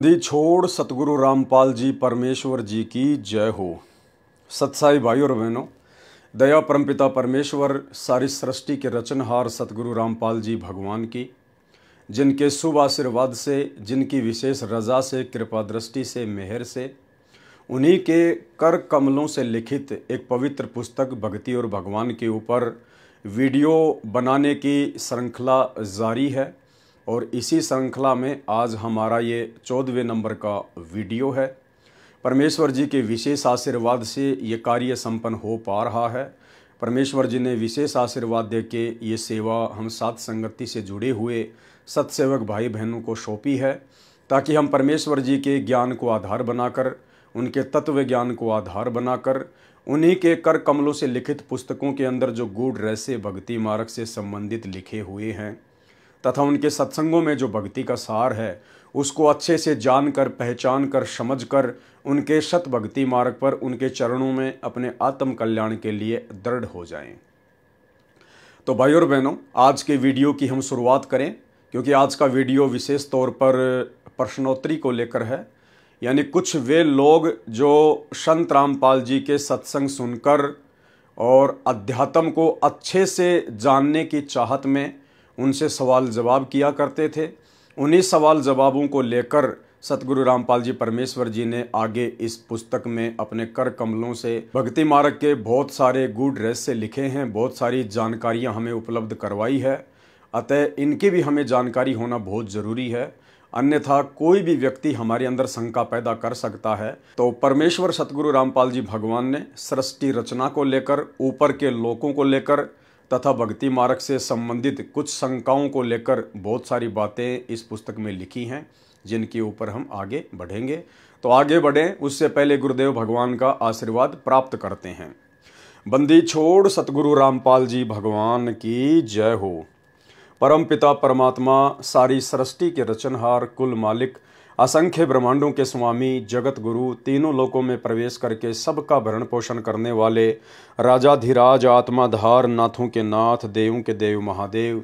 दी छोड़ सतगुरु रामपाल जी परमेश्वर जी की जय हो। सत्साई भाई और बहनों, दया परमपिता परमेश्वर सारी सृष्टि के रचनहार सतगुरु रामपाल जी भगवान की, जिनके शुभ आशीर्वाद से, जिनकी विशेष रजा से, कृपा दृष्टि से, मेहर से, उन्हीं के कर कमलों से लिखित एक पवित्र पुस्तक भक्ति और भगवान के ऊपर वीडियो बनाने की श्रृंखला जारी है। और इसी श्रृंखला में आज हमारा ये 14वें नंबर का वीडियो है। परमेश्वर जी के विशेष आशीर्वाद से ये कार्य संपन्न हो पा रहा है। परमेश्वर जी ने विशेष आशीर्वाद दे के ये सेवा हम साथ संगति से जुड़े हुए सत्सेवक भाई बहनों को सौंपी है, ताकि हम परमेश्वर जी के ज्ञान को आधार बनाकर, उनके तत्व ज्ञान को आधार बनाकर, उन्हीं के कर कमलों से लिखित पुस्तकों के अंदर जो गूढ़ रहस्य भक्ति मार्ग से संबंधित लिखे हुए हैं तथा उनके सत्संगों में जो भक्ति का सार है, उसको अच्छे से जानकर, पहचान कर, समझ कर, उनके सत भक्ति मार्ग पर, उनके चरणों में अपने आत्म कल्याण के लिए दृढ़ हो जाएं। तो भाई और बहनों, आज के वीडियो की हम शुरुआत करें, क्योंकि आज का वीडियो विशेष तौर पर प्रश्नोत्तरी को लेकर है। यानी कुछ वे लोग जो संत रामपाल जी के सत्संग सुनकर और अध्यात्म को अच्छे से जानने की चाहत में उनसे सवाल जवाब किया करते थे, उन्हीं सवाल जवाबों को लेकर सतगुरु रामपाल जी परमेश्वर जी ने आगे इस पुस्तक में अपने कर कमलों से भक्ति मार्ग के बहुत सारे गूढ़ रहस्य लिखे हैं, बहुत सारी जानकारियां हमें उपलब्ध करवाई है। अतः इनकी भी हमें जानकारी होना बहुत ज़रूरी है, अन्यथा कोई भी व्यक्ति हमारे अंदर शंका पैदा कर सकता है। तो परमेश्वर सतगुरु रामपाल जी भगवान ने सृष्टि रचना को लेकर, ऊपर के लोकों को लेकर तथा भक्ति मार्ग से संबंधित कुछ शंकाओं को लेकर बहुत सारी बातें इस पुस्तक में लिखी हैं, जिनके ऊपर हम आगे बढ़ेंगे। तो आगे बढ़ें उससे पहले गुरुदेव भगवान का आशीर्वाद प्राप्त करते हैं। बंदी छोड़ सतगुरु रामपाल जी भगवान की जय हो। परम पिता परमात्मा, सारी सृष्टि के रचनहार, कुल मालिक, असंख्य ब्रह्मांडों के स्वामी, जगत गुरु, तीनों लोकों में प्रवेश करके सबका भरण पोषण करने वाले राजाधिराज, आत्माधार, नाथों के नाथ, देवों के देव महादेव,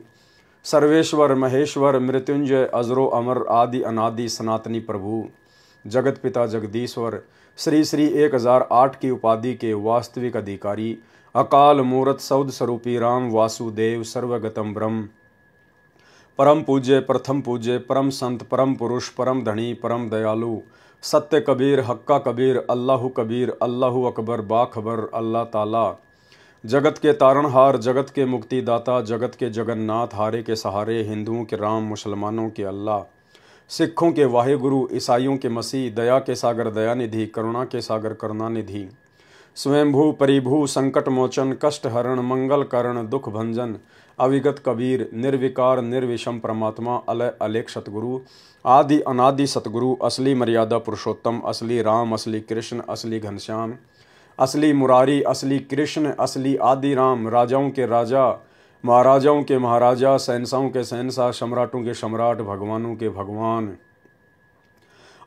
सर्वेश्वर महेश्वर, मृत्युंजय, अजरो अमर, आदि अनादि सनातनी प्रभु, जगत पिता जगदीश्वर, श्री श्री 1008 की उपाधि के वास्तविक अधिकारी, अकाल मूर्त सौद स्वरूपी राम वासुदेव, सर्वगतम ब्रह्म, परम पूज्य, प्रथम पूज्य, परम संत, परम पुरुष, परम धनी, परम दयालु, सत्य कबीर, हक्का कबीर, अल्लाहु कबीर, अल्लाहु अकबर, बाखबर, अल्लाह ताला, जगत के तारणहार, जगत के मुक्तिदाता, जगत के जगन्नाथ, हारे के सहारे, हिंदुओं के राम, मुसलमानों के अल्लाह, सिखों के वाहेगुरु, ईसाइयों के मसीह, दया के सागर दयानिधि, करुणा के सागर करुणानिधि, स्वयंभू परिभू, संकट मोचन, कष्ट हरण, मंगल करण, दुख भंजन, अविगत कबीर, निर्विकार निर्विषम परमात्मा, अलय अलेख सतगुरु, आदि अनादि सतगुरु, असली मर्यादा पुरुषोत्तम, असली राम, असली कृष्ण, असली घनश्याम, असली मुरारी, असली कृष्ण, असली आदि राम, राजाओं के राजा, महाराजाओं के महाराजा, शहंशाहों के शहंशाह, सम्राटों के सम्राट, भगवानों के भगवान,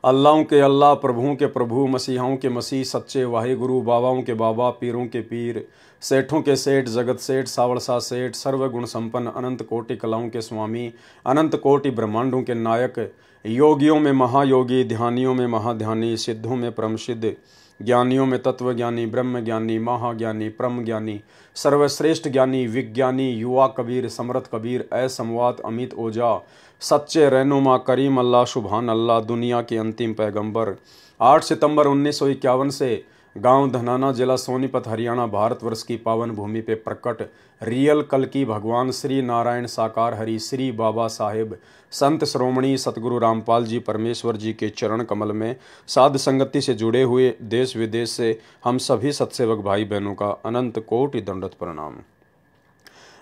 अल्लाहों के अल्लाह, प्रभुओं के प्रभु, मसीहाओं के मसीह, सच्चे वाहिगुरु, बाबाओं के बाबा, पीरों के पीर, सेठों के सेठ, जगत सेठ, सावड़सा सेठ, सर्वगुण संपन्न, अनंत कोटि कलाओं के स्वामी, अनंत कोटि ब्रह्मांडों के नायक, योगियों में महायोगी, ध्यानियों में महाध्यानी, सिद्धों में परम सिद्ध, ज्ञानियों में तत्वज्ञानी, ब्रह्म ज्ञानी, महाज्ञानी, परम ज्ञानी, सर्वश्रेष्ठ ज्ञानी, विज्ञानी, युवा कबीर, समर्थ कबीर, असमवात, अमित ओझा, सच्चे रहनुमा, करीम अल्लाह, सुभान अल्लाह, दुनिया के अंतिम पैगंबर। 8 सितंबर 1951 से गांव धनाना, जिला सोनीपत, हरियाणा, भारतवर्ष की पावन भूमि पे प्रकट रियल कल्कि भगवान श्री नारायण साकार हरि श्री बाबा साहेब संत श्रोमणी सतगुरु रामपाल जी परमेश्वर जी के चरण कमल में साध संगति से जुड़े हुए देश विदेश से हम सभी सत्सेवक भाई बहनों का अनंत कोटि दंडवत प्रणाम।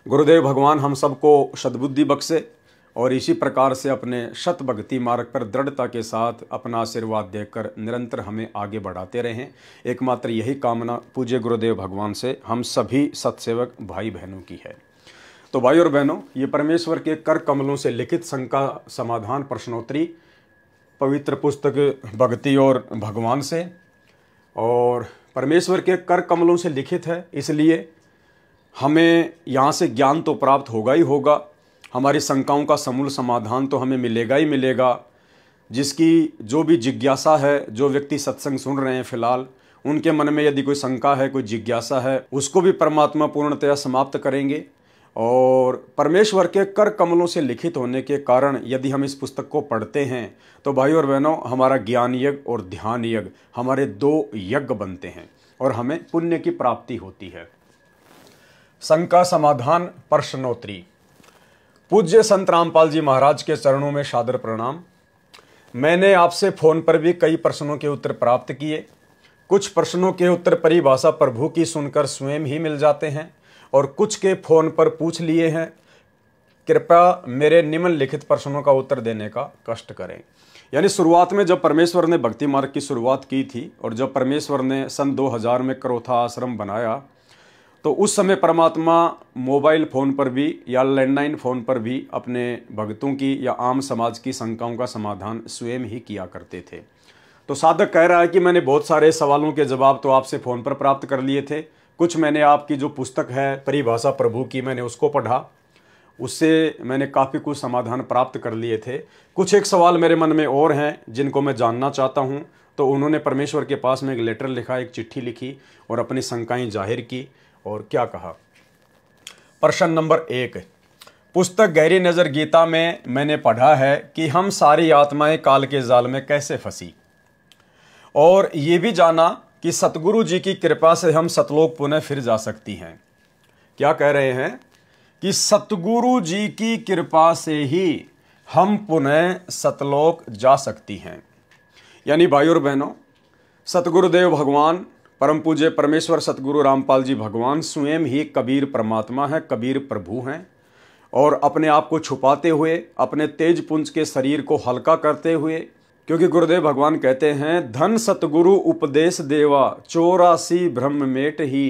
गुरुदेव भगवान हम सबको सद्बुद्धि बख्शे और इसी प्रकार से अपने शत भक्ति मार्ग पर दृढ़ता के साथ अपना आशीर्वाद देकर निरंतर हमें आगे बढ़ाते रहें। एकमात्र यही कामना पूज्य गुरुदेव भगवान से हम सभी सत्सेवक भाई बहनों की है। तो भाई और बहनों, ये परमेश्वर के कर कमलों से लिखित शंका समाधान प्रश्नोत्तरी पवित्र पुस्तक भक्ति और भगवान से, और परमेश्वर के कर कमलों से लिखित है, इसलिए हमें यहाँ से ज्ञान तो प्राप्त होगा ही होगा, हमारी शंकाओं का समूल समाधान तो हमें मिलेगा ही मिलेगा, जिसकी जो भी जिज्ञासा है, जो व्यक्ति सत्संग सुन रहे हैं फिलहाल, उनके मन में यदि कोई शंका है, कोई जिज्ञासा है, उसको भी परमात्मा पूर्णतया समाप्त करेंगे। और परमेश्वर के कर कमलों से लिखित होने के कारण यदि हम इस पुस्तक को पढ़ते हैं तो भाई और बहनों, हमारा ज्ञान यज्ञ और ध्यान यज्ञ, हमारे 2 यज्ञ बनते हैं और हमें पुण्य की प्राप्ति होती है। शंका समाधान प्रश्नोत्तरी। पूज्य संत रामपाल जी महाराज के चरणों में सादर प्रणाम। मैंने आपसे फोन पर भी कई प्रश्नों के उत्तर प्राप्त किए। कुछ प्रश्नों के उत्तर परिभाषा प्रभु की सुनकर स्वयं ही मिल जाते हैं और कुछ के फोन पर पूछ लिए हैं। कृपया मेरे निम्नलिखित प्रश्नों का उत्तर देने का कष्ट करें। यानी शुरुआत में जब परमेश्वर ने भक्ति मार्ग की शुरुआत की थी और जब परमेश्वर ने सन 2000 में करोथा आश्रम बनाया, तो उस समय परमात्मा मोबाइल फ़ोन पर भी या लैंडलाइन फ़ोन पर भी अपने भक्तों की या आम समाज की शंकाओं का समाधान स्वयं ही किया करते थे। तो साधक कह रहा है कि मैंने बहुत सारे सवालों के जवाब तो आपसे फ़ोन पर प्राप्त कर लिए थे, कुछ मैंने आपकी जो पुस्तक है परिभाषा प्रभु की, मैंने उसको पढ़ा, उससे मैंने काफ़ी कुछ समाधान प्राप्त कर लिए थे। कुछ एक सवाल मेरे मन में और हैं जिनको मैं जानना चाहता हूँ। तो उन्होंने परमेश्वर के पास में एक लेटर लिखा, एक चिट्ठी लिखी और अपनी शंकाएं जाहिर की। और क्या कहा? प्रश्न नंबर 1, पुस्तक गहरी नज़र गीता में मैंने पढ़ा है कि हम सारी आत्माएं काल के जाल में कैसे फंसी, और ये भी जाना कि सतगुरु जी की कृपा से हम सतलोक पुनः फिर जा सकती हैं। क्या कह रहे हैं कि सतगुरु जी की कृपा से ही हम पुनः सतलोक जा सकती हैं। यानी भाई और बहनों, सतगुरुदेव भगवान परम पूज्य परमेश्वर सतगुरु रामपाल जी भगवान स्वयं ही कबीर परमात्मा है, कबीर प्रभु हैं, और अपने आप को छुपाते हुए, अपने तेज पुंज के शरीर को हल्का करते हुए, क्योंकि गुरुदेव भगवान कहते हैं, धन सतगुरु उपदेश देवा 84 ब्रह्म मेट ही,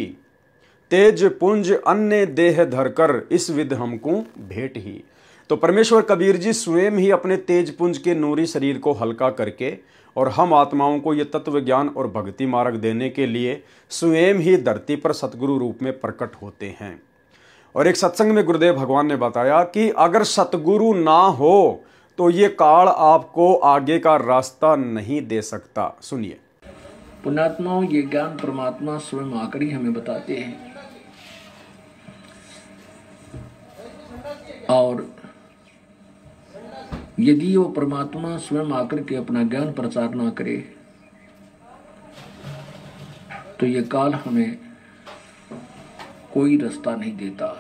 तेज पुंज अन्य देह धरकर इस विध हमको भेंट ही। तो परमेश्वर कबीर जी स्वयं ही अपने तेज पुंज के नूरी शरीर को हल्का करके और हम आत्माओं को ये तत्व ज्ञान और भक्ति मार्ग देने के लिए स्वयं ही धरती पर सतगुरु रूप में प्रकट होते हैं। और एक सत्संग में गुरुदेव भगवान ने बताया कि अगर सतगुरु ना हो तो ये काल आपको आगे का रास्ता नहीं दे सकता। सुनिए। पुण्यात्माओं, ये ज्ञान परमात्मा स्वयं आकर ही हमें बताते हैं, और यदि वो परमात्मा स्वयं आकर के अपना ज्ञान प्रचार ना करे तो ये काल हमें कोई रास्ता नहीं देता।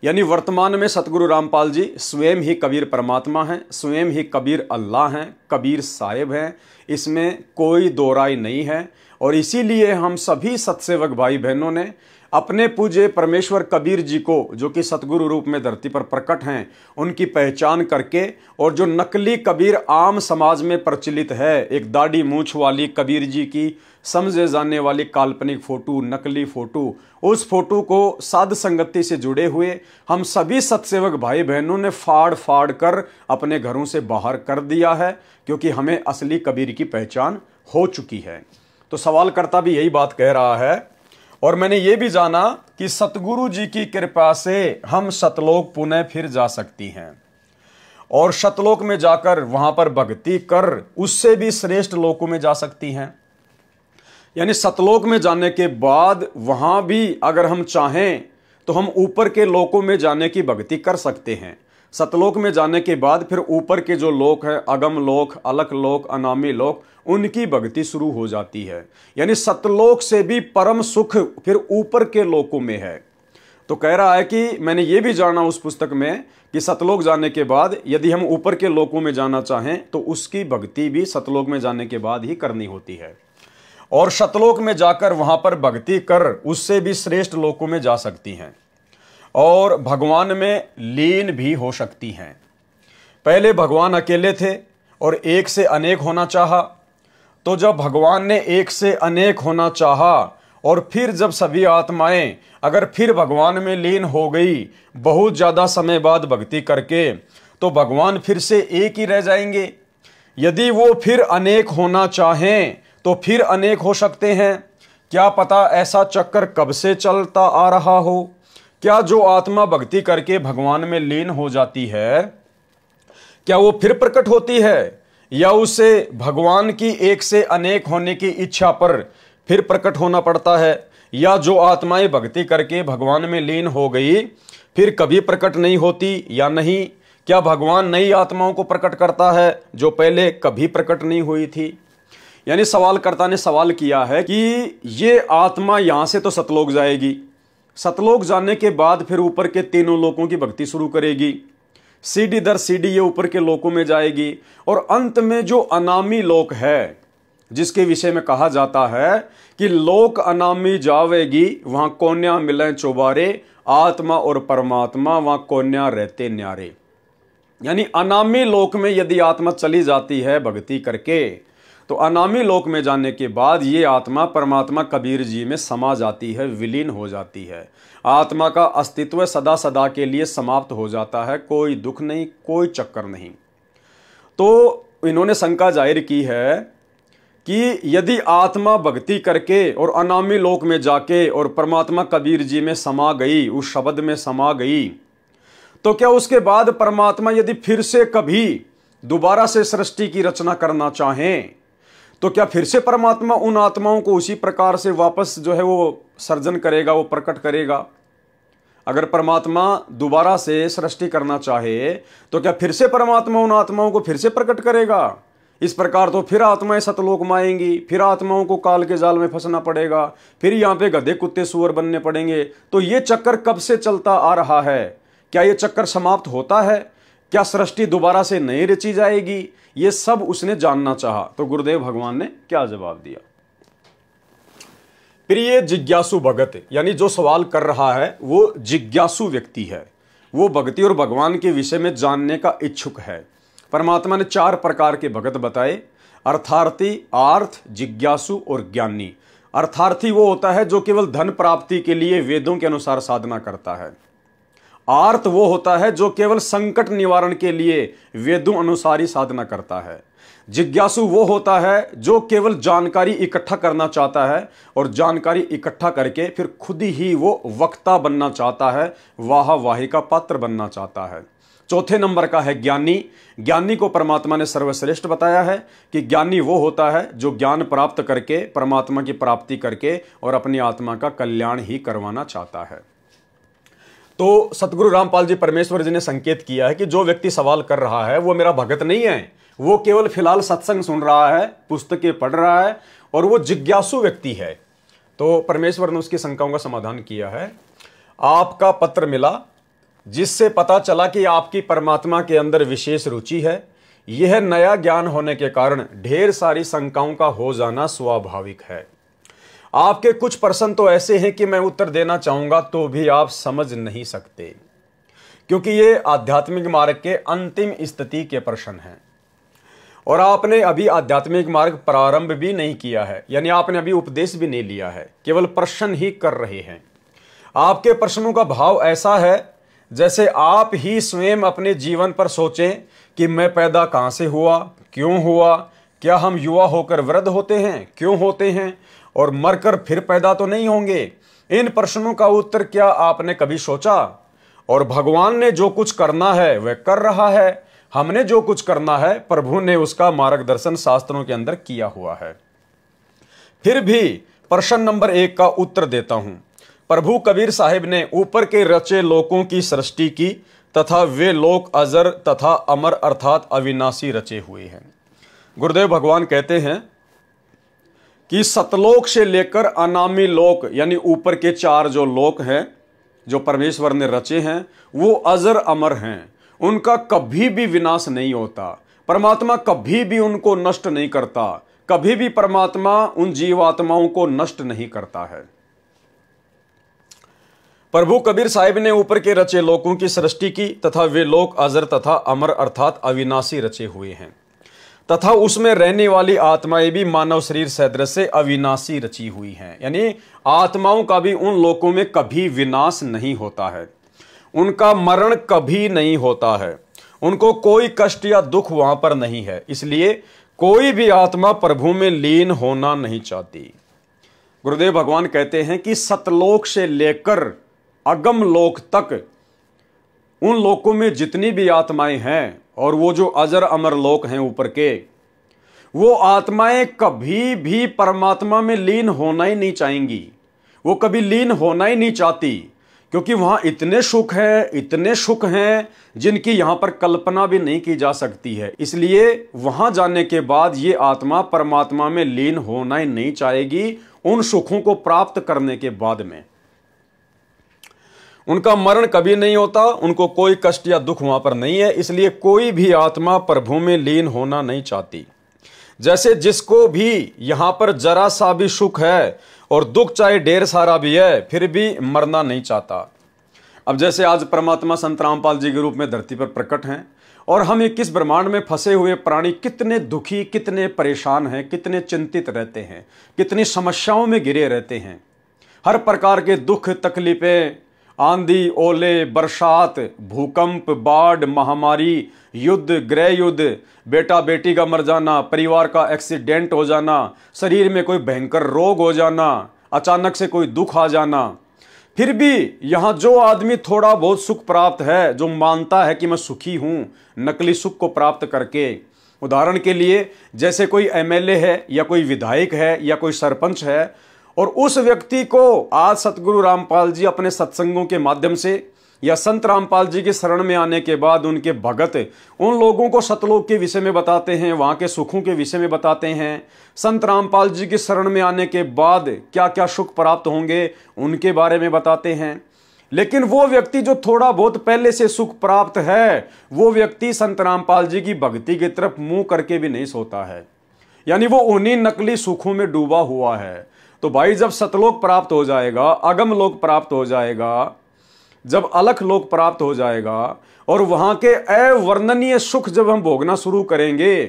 यानी वर्तमान में सतगुरु रामपाल जी स्वयं ही कबीर परमात्मा हैं, स्वयं ही कबीर अल्लाह हैं, कबीर साहिब हैं, इसमें कोई दो राय नहीं है। और इसीलिए हम सभी सत्सेवक भाई बहनों ने अपने पूज्य परमेश्वर कबीर जी को, जो कि सतगुरु रूप में धरती पर प्रकट हैं, उनकी पहचान करके, और जो नकली कबीर आम समाज में प्रचलित है, एक दाढ़ी मूंछ वाली कबीर जी की समझे जाने वाली काल्पनिक फोटो, नकली फोटो, उस फोटो को साध संगति से जुड़े हुए हम सभी सत्सेवक भाई बहनों ने फाड़ फाड़ कर अपने घरों से बाहर कर दिया है, क्योंकि हमें असली कबीर की पहचान हो चुकी है। तो सवालकर्ता भी यही बात कह रहा है। और मैंने ये भी जाना कि सतगुरु जी की कृपा से हम सतलोक पुनः फिर जा सकती हैं, और सतलोक में जाकर वहां पर भक्ति कर उससे भी श्रेष्ठ लोकों में जा सकती हैं। यानी सतलोक में जाने के बाद वहां भी अगर हम चाहें तो हम ऊपर के लोकों में जाने की भक्ति कर सकते हैं। सतलोक में जाने के बाद फिर ऊपर के जो लोक है, अगम लोक, अलक लोक, अनामी लोक, उनकी भक्ति शुरू हो जाती है। यानी सतलोक से भी परम सुख फिर ऊपर के लोकों में है। तो कह रहा है कि मैंने ये भी जाना उस पुस्तक में कि सतलोक जाने के बाद यदि हम ऊपर के लोकों में जाना चाहें तो उसकी भक्ति भी सतलोक में जाने के बाद ही करनी होती है, और सतलोक में जाकर वहां पर भक्ति कर उससे भी श्रेष्ठ लोकों में जा सकती हैं और भगवान में लीन भी हो सकती हैं। पहले भगवान अकेले थे और एक से अनेक होना चाहा, तो जब भगवान ने एक से अनेक होना चाहा और फिर जब सभी आत्माएं अगर फिर भगवान में लीन हो गई बहुत ज़्यादा समय बाद भक्ति करके, तो भगवान फिर से एक ही रह जाएंगे। यदि वो फिर अनेक होना चाहें तो फिर अनेक हो सकते हैं। क्या पता ऐसा चक्कर कब से चलता आ रहा हो। क्या जो आत्मा भक्ति करके भगवान में लीन हो जाती है, क्या वो फिर प्रकट होती है, या उसे भगवान की एक से अनेक होने की इच्छा पर फिर प्रकट होना पड़ता है, या जो आत्माएं भक्ति करके भगवान में लीन हो गई फिर कभी प्रकट नहीं होती या नहीं? क्या भगवान नई आत्माओं को प्रकट करता है जो पहले कभी प्रकट नहीं हुई थी? यानी सवालकर्ता ने सवाल किया है कि ये आत्मा यहां से तो सतलोक जाएगी, सतलोक जाने के बाद फिर ऊपर के तीनों लोकों की भक्ति शुरू करेगी, सीढ़ी दर सीढ़ी ये ऊपर के लोकों में जाएगी, और अंत में जो अनामी लोक है जिसके विषय में कहा जाता है कि लोक अनामी जावेगी, वहां कोन्या मिले चौबारे, आत्मा और परमात्मा वहां कोन्या रहते न्यारे। यानी अनामी लोक में यदि आत्मा चली जाती है भक्ति करके, तो अनामी लोक में जाने के बाद ये आत्मा परमात्मा कबीर जी में समा जाती है, विलीन हो जाती है। आत्मा का अस्तित्व सदा सदा के लिए समाप्त हो जाता है, कोई दुख नहीं, कोई चक्कर नहीं। तो इन्होंने शंका जाहिर की है कि यदि आत्मा भक्ति करके और अनामी लोक में जाके और परमात्मा कबीर जी में समा गई, उस शब्द में समा गई, तो क्या उसके बाद परमात्मा यदि फिर से कभी दोबारा से सृष्टि की रचना करना चाहें, तो क्या फिर से परमात्मा उन आत्माओं को उसी प्रकार से वापस जो है वो सर्जन करेगा, वो प्रकट करेगा? अगर परमात्मा दोबारा से सृष्टि करना चाहे तो क्या फिर से परमात्मा उन आत्माओं को फिर से प्रकट करेगा? इस प्रकार तो फिर आत्माएं सतलोक में आएंगी, फिर आत्माओं को काल के जाल में फंसना पड़ेगा, फिर यहां पे गधे कुत्ते सुअर बनने पड़ेंगे। तो ये चक्कर कब से चलता आ रहा है? क्या ये चक्कर समाप्त होता है? क्या सृष्टि दोबारा से नहीं रची जाएगी? ये सब उसने जानना चाहा। तो गुरुदेव भगवान ने क्या जवाब दिया? प्रिय जिज्ञासु भगत, यानी जो सवाल कर रहा है वो जिज्ञासु व्यक्ति है, वो भक्ति और भगवान के विषय में जानने का इच्छुक है। परमात्मा ने 4 प्रकार के भगत बताए, अर्थार्थी, आर्थ, जिज्ञासु और ज्ञानी। अर्थार्थी वो होता है जो केवल धन प्राप्ति के लिए वेदों के अनुसार साधना करता है। आर्थ वो होता है जो केवल संकट निवारण के लिए वेदों अनुसार ही साधना करता है। जिज्ञासु वो होता है जो केवल जानकारी इकट्ठा करना चाहता है और जानकारी इकट्ठा करके फिर खुद ही वो वक्ता बनना चाहता है, वाहवाही का पात्र बनना चाहता है। चौथे नंबर का है ज्ञानी। ज्ञानी को परमात्मा ने सर्वश्रेष्ठ बताया है कि ज्ञानी वो होता है जो ज्ञान प्राप्त करके परमात्मा की प्राप्ति करके और अपनी आत्मा का कल्याण ही करवाना चाहता है। तो सतगुरु रामपाल जी परमेश्वर जी ने संकेत किया है कि जो व्यक्ति सवाल कर रहा है वो मेरा भगत नहीं है, वो केवल फिलहाल सत्संग सुन रहा है, पुस्तकें पढ़ रहा है और वो जिज्ञासु व्यक्ति है। तो परमेश्वर ने उसकी शंकाओं का समाधान किया है। आपका पत्र मिला जिससे पता चला कि आपकी परमात्मा के अंदर विशेष रुचि है। यह नया ज्ञान होने के कारण ढेर सारी शंकाओं का हो जाना स्वाभाविक है। आपके कुछ प्रश्न तो ऐसे हैं कि मैं उत्तर देना चाहूंगा तो भी आप समझ नहीं सकते, क्योंकि ये आध्यात्मिक मार्ग के अंतिम स्थिति के प्रश्न हैं और आपने अभी आध्यात्मिक मार्ग प्रारंभ भी नहीं किया है, यानी आपने अभी उपदेश भी नहीं लिया है, केवल प्रश्न ही कर रहे हैं। आपके प्रश्नों का भाव ऐसा है जैसे आप ही स्वयं अपने जीवन पर सोचें कि मैं पैदा कहां से हुआ, क्यों हुआ, क्या हम युवा होकर वृद्ध होते हैं, क्यों होते हैं, और मरकर फिर पैदा तो नहीं होंगे। इन प्रश्नों का उत्तर क्या आपने कभी सोचा? और भगवान ने जो कुछ करना है वह कर रहा है, हमने जो कुछ करना है प्रभु ने उसका मार्गदर्शन शास्त्रों के अंदर किया हुआ है। फिर भी प्रश्न नंबर 1 का उत्तर देता हूं। प्रभु कबीर साहिब ने ऊपर के रचे लोकों की सृष्टि की तथा वे लोक अजर तथा अमर अर्थात अविनाशी रचे हुए हैं। गुरुदेव भगवान कहते हैं कि सतलोक से लेकर अनामी लोक यानी ऊपर के 4 जो लोक हैं जो परमेश्वर ने रचे हैं वो अजर अमर हैं, उनका कभी भी विनाश नहीं होता। परमात्मा कभी भी उनको नष्ट नहीं करता, कभी भी परमात्मा उन जीवात्माओं को नष्ट नहीं करता है। प्रभु कबीर साहिब ने ऊपर के रचे लोकों की सृष्टि की तथा वे लोक अजर तथा अमर अर्थात अविनाशी रचे हुए हैं तथा उसमें रहने वाली आत्माएं भी मानव शरीर सदृश से अविनाशी रची हुई हैं, यानी आत्माओं का भी उन लोकों में कभी विनाश नहीं होता है, उनका मरण कभी नहीं होता है, उनको कोई कष्ट या दुख वहां पर नहीं है। इसलिए कोई भी आत्मा प्रभु में लीन होना नहीं चाहती। गुरुदेव भगवान कहते हैं कि सतलोक से लेकर अगम लोक तक उन लोकों में जितनी भी आत्माएं हैं और वो जो अजर अमर लोक हैं ऊपर के, वो आत्माएं कभी भी परमात्मा में लीन होना ही नहीं चाहेंगी, वो कभी लीन होना ही नहीं चाहती, क्योंकि वहां इतने सुख हैं जिनकी यहां पर कल्पना भी नहीं की जा सकती है। इसलिए वहां जाने के बाद ये आत्मा परमात्मा में लीन होना ही नहीं चाहेगी। उन सुखों को प्राप्त करने के बाद में उनका मरण कभी नहीं होता, उनको कोई कष्ट या दुख वहां पर नहीं है। इसलिए कोई भी आत्मा प्रभु में लीन होना नहीं चाहती। जैसे जिसको भी यहां पर जरा सा भी सुख है और दुख चाहे ढेर सारा भी है, फिर भी मरना नहीं चाहता। अब जैसे आज परमात्मा संत रामपाल जी के रूप में धरती पर प्रकट हैं और हम 21 ब्रह्मांड में फंसे हुए प्राणी कितने दुखी, कितने परेशान हैं, कितने चिंतित रहते हैं, कितनी समस्याओं में घिरे रहते हैं। हर प्रकार के दुख, तकलीफें, आंधी, ओले, बरसात, भूकंप, बाढ़, महामारी, युद्ध, गृह युद्ध, बेटा बेटी का मर जाना, परिवार का एक्सीडेंट हो जाना, शरीर में कोई भयंकर रोग हो जाना, अचानक से कोई दुख आ जाना। फिर भी यहां जो आदमी थोड़ा बहुत सुख प्राप्त है, जो मानता है कि मैं सुखी हूं नकली सुख को प्राप्त करके, उदाहरण के लिए जैसे कोई एमएलए है या कोई विधायक है या कोई सरपंच है, और उस व्यक्ति को आज सतगुरु रामपाल जी अपने सत्संगों के माध्यम से या संत रामपाल जी के शरण में आने के बाद उनके भगत उन लोगों को सतलोक के विषय में बताते हैं, वहां के सुखों के विषय में बताते हैं। संत रामपाल जी के शरण में आने के बाद क्या क्या सुख प्राप्त होंगे उनके बारे में बताते हैं। लेकिन वो व्यक्ति जो थोड़ा बहुत पहले से सुख प्राप्त है, वो व्यक्ति संत रामपाल जी की भक्ति की तरफ मुंह करके भी नहीं सोता है, यानी वो उन्हीं नकली सुखों में डूबा हुआ है। तो भाई जब सतलोक प्राप्त हो जाएगा, अगम लोक प्राप्त हो जाएगा, जब अलख लोक प्राप्त हो जाएगा और वहां के अवर्णनीय सुख जब हम भोगना शुरू करेंगे,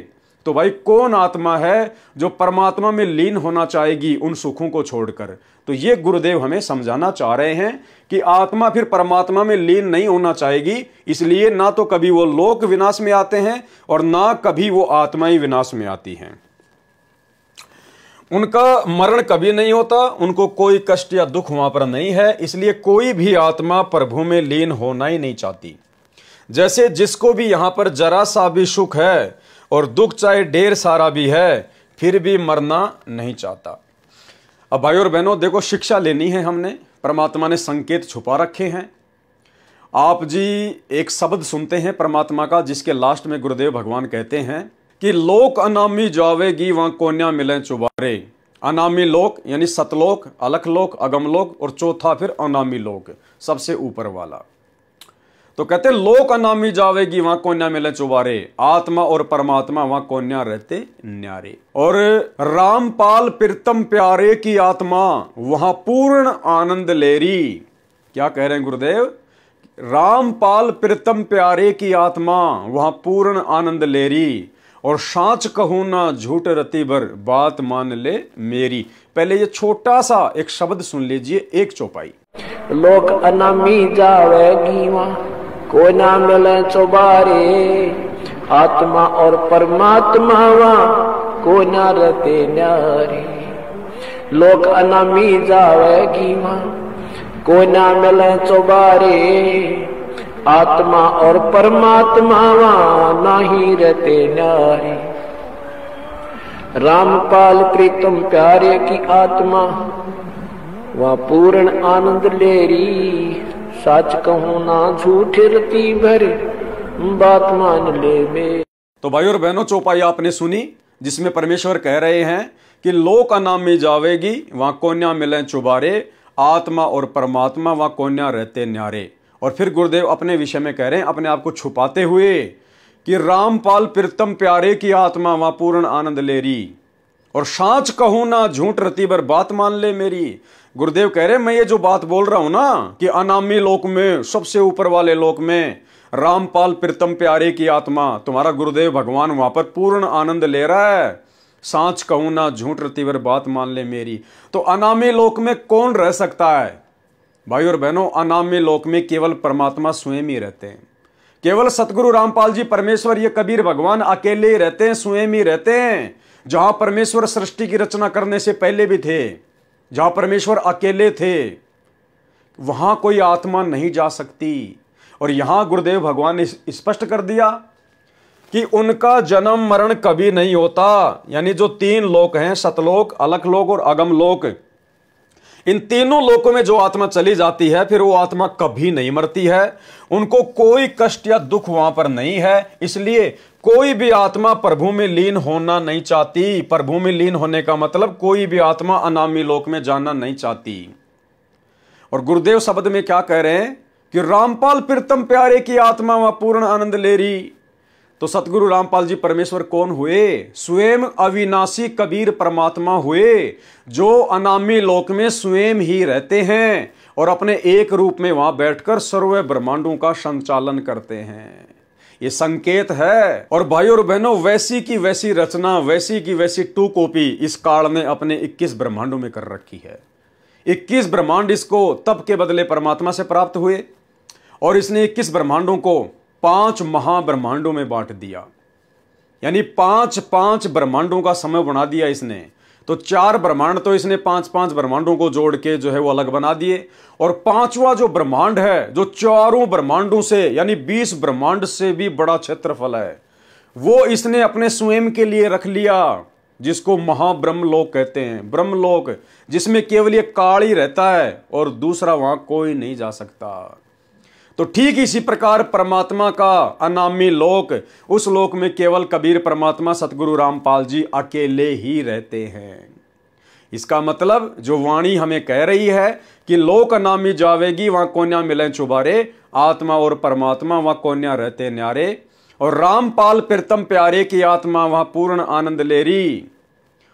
तो भाई कौन आत्मा है जो परमात्मा में लीन होना चाहेगी उन सुखों को छोड़कर। तो ये गुरुदेव हमें समझाना चाह रहे हैं कि आत्मा फिर परमात्मा में लीन नहीं होना चाहेगी। इसलिए ना तो कभी वो लोक विनाश में आते हैं और ना कभी वो आत्मा ही विनाश में आती हैं। उनका मरण कभी नहीं होता, उनको कोई कष्ट या दुख वहां पर नहीं है। इसलिए कोई भी आत्मा प्रभु में लीन होना ही नहीं चाहती। जैसे जिसको भी यहां पर जरा सा भी सुख है और दुख चाहे ढेर सारा भी है, फिर भी मरना नहीं चाहता। अब भाई और बहनों देखो, शिक्षा लेनी है हमने। परमात्मा ने संकेत छुपा रखे हैं। आप जी एक शब्द सुनते हैं परमात्मा का, जिसके लास्ट में गुरुदेव भगवान कहते हैं कि लोक अनामी जावेगी वहां कोन्या मिले चुबारे। अनामी लोक यानी सतलोक, अलख लोक, अगम लोक, और चौथा फिर अनामी लोक, सबसे ऊपर वाला। तो कहते लोक अनामी जावेगी वहां कोन्या मिले चुबारे, आत्मा और परमात्मा वहां कोन्या रहते न्यारे। और रामपाल प्रीतम प्यारे की आत्मा वहां पूर्ण आनंद लेरी। क्या कह रहे हैं गुरुदेव? रामपाल प्रीतम प्यारे की आत्मा वहां पूर्ण आनंद लेरी, और सांच कहूं ना झूठ रति भर बात मान ले मेरी। पहले ये छोटा सा एक शब्द सुन लीजिए, एक चौपाई। लोक अनामी जावेगी वहाँ को ना मिले चौबारे, आत्मा और परमात्मा वहाँ को ना रहते न्यारे। लोक अनामी जावेगी वहाँ को ना मिले चौबारे, आत्मा और परमात्मा वहाँ नहीं रहते न्यारे। रामपाल प्रीतम प्यारे की आत्मा वहाँ पूर्ण आनंद लेरी, सच कहूं ना झूठ रति भर बात मान ले मेरी। तो भाई और बहनों, चौपाई आपने सुनी, जिसमें परमेश्वर कह रहे हैं कि लोक अनामी जावेगी वहां कोन्या मिले चुबारे, आत्मा और परमात्मा वहां कोन्या रहते न्यारे। और फिर गुरुदेव अपने विषय में कह रहे हैं, अपने आप को छुपाते हुए, कि रामपाल प्रीतम प्यारे की आत्मा वहां पूर्ण आनंद लेरी, और सांच कहूं ना झूठ रति भर बात मान ले मेरी। गुरुदेव कह रहे हैं मैं ये जो बात बोल रहा हूं ना कि अनामी लोक में, सबसे ऊपर वाले लोक में रामपाल प्रीतम प्यारे की आत्मा, तुम्हारा गुरुदेव भगवान वहां पर पूर्ण आनंद ले रहा है। सांच कहूं ना झूठ रति भर बात मान ले मेरी। तो अनामी लोक में कौन रह सकता है? भाई और बहनों, अनामी लोक में केवल परमात्मा स्वयं ही रहते हैं। केवल सतगुरु रामपाल जी परमेश्वर, ये कबीर भगवान अकेले ही रहते हैं, स्वयं ही रहते हैं। जहां परमेश्वर सृष्टि की रचना करने से पहले भी थे, जहां परमेश्वर अकेले थे, वहां कोई आत्मा नहीं जा सकती। और यहां गुरुदेव भगवान ने स्पष्ट कर दिया कि उनका जन्म मरण कभी नहीं होता। यानी जो तीन लोक हैं, सतलोक, अलखलोक और अगमलोक, इन तीनों लोकों में जो आत्मा चली जाती है फिर वो आत्मा कभी नहीं मरती है। उनको कोई कष्ट या दुख वहां पर नहीं है। इसलिए कोई भी आत्मा प्रभु में लीन होना नहीं चाहती। प्रभु में लीन होने का मतलब कोई भी आत्मा अनामी लोक में जाना नहीं चाहती। और गुरुदेव शब्द में क्या कह रहे हैं कि रामपाल प्रीतम प्यारे की आत्मा वह पूर्ण आनंद ले रही। तो सतगुरु रामपाल जी परमेश्वर कौन हुए? स्वयं अविनाशी कबीर परमात्मा हुए, जो अनामी लोक में स्वयं ही रहते हैं और अपने एक रूप में वहां बैठकर सर्व ब्रह्मांडों का संचालन करते हैं। ये संकेत है। और भाइयों और बहनों, वैसी की वैसी रचना, वैसी की वैसी टू कॉपी इस काल ने अपने 21 ब्रह्मांडों में कर रखी है। 21 ब्रह्मांड इसको तप के बदले परमात्मा से प्राप्त हुए और इसने 21 ब्रह्मांडों को 5 महाब्रह्मांडों में बांट दिया। यानी 5 ब्रह्मांडों का समय बना दिया इसने। तो 4 ब्रह्मांड तो इसने 5 ब्रह्मांडों को जोड़ के जो है वो अलग बना दिए। और 5वां जो ब्रह्मांड है, जो चारों ब्रह्मांडों से यानी 20 ब्रह्मांड से भी बड़ा क्षेत्रफल है, वो इसने अपने स्वयं के लिए रख लिया, जिसको महाब्रह्मलोक कहते हैं। ब्रह्मलोक जिसमें केवल ये काल ही रहता है और दूसरा वहां कोई नहीं जा सकता। तो ठीक इसी प्रकार परमात्मा का अनामी लोक, उस लोक में केवल कबीर परमात्मा सतगुरु रामपाल जी अकेले ही रहते हैं। इसका मतलब जो वाणी हमें कह रही है कि लोक अनामी जावेगी वहां कोन्या मिले चुबारे, आत्मा और परमात्मा वहां कोन्या रहते न्यारे, और रामपाल प्रीतम प्यारे की आत्मा वहां पूर्ण आनंद ले रही,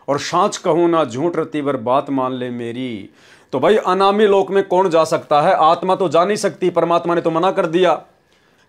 और सांच कहूं ना झूठ रती बर बात मान ले मेरी। तो भाई अनामी लोक में कौन जा सकता है? आत्मा तो जा नहीं सकती। परमात्मा ने तो मना कर दिया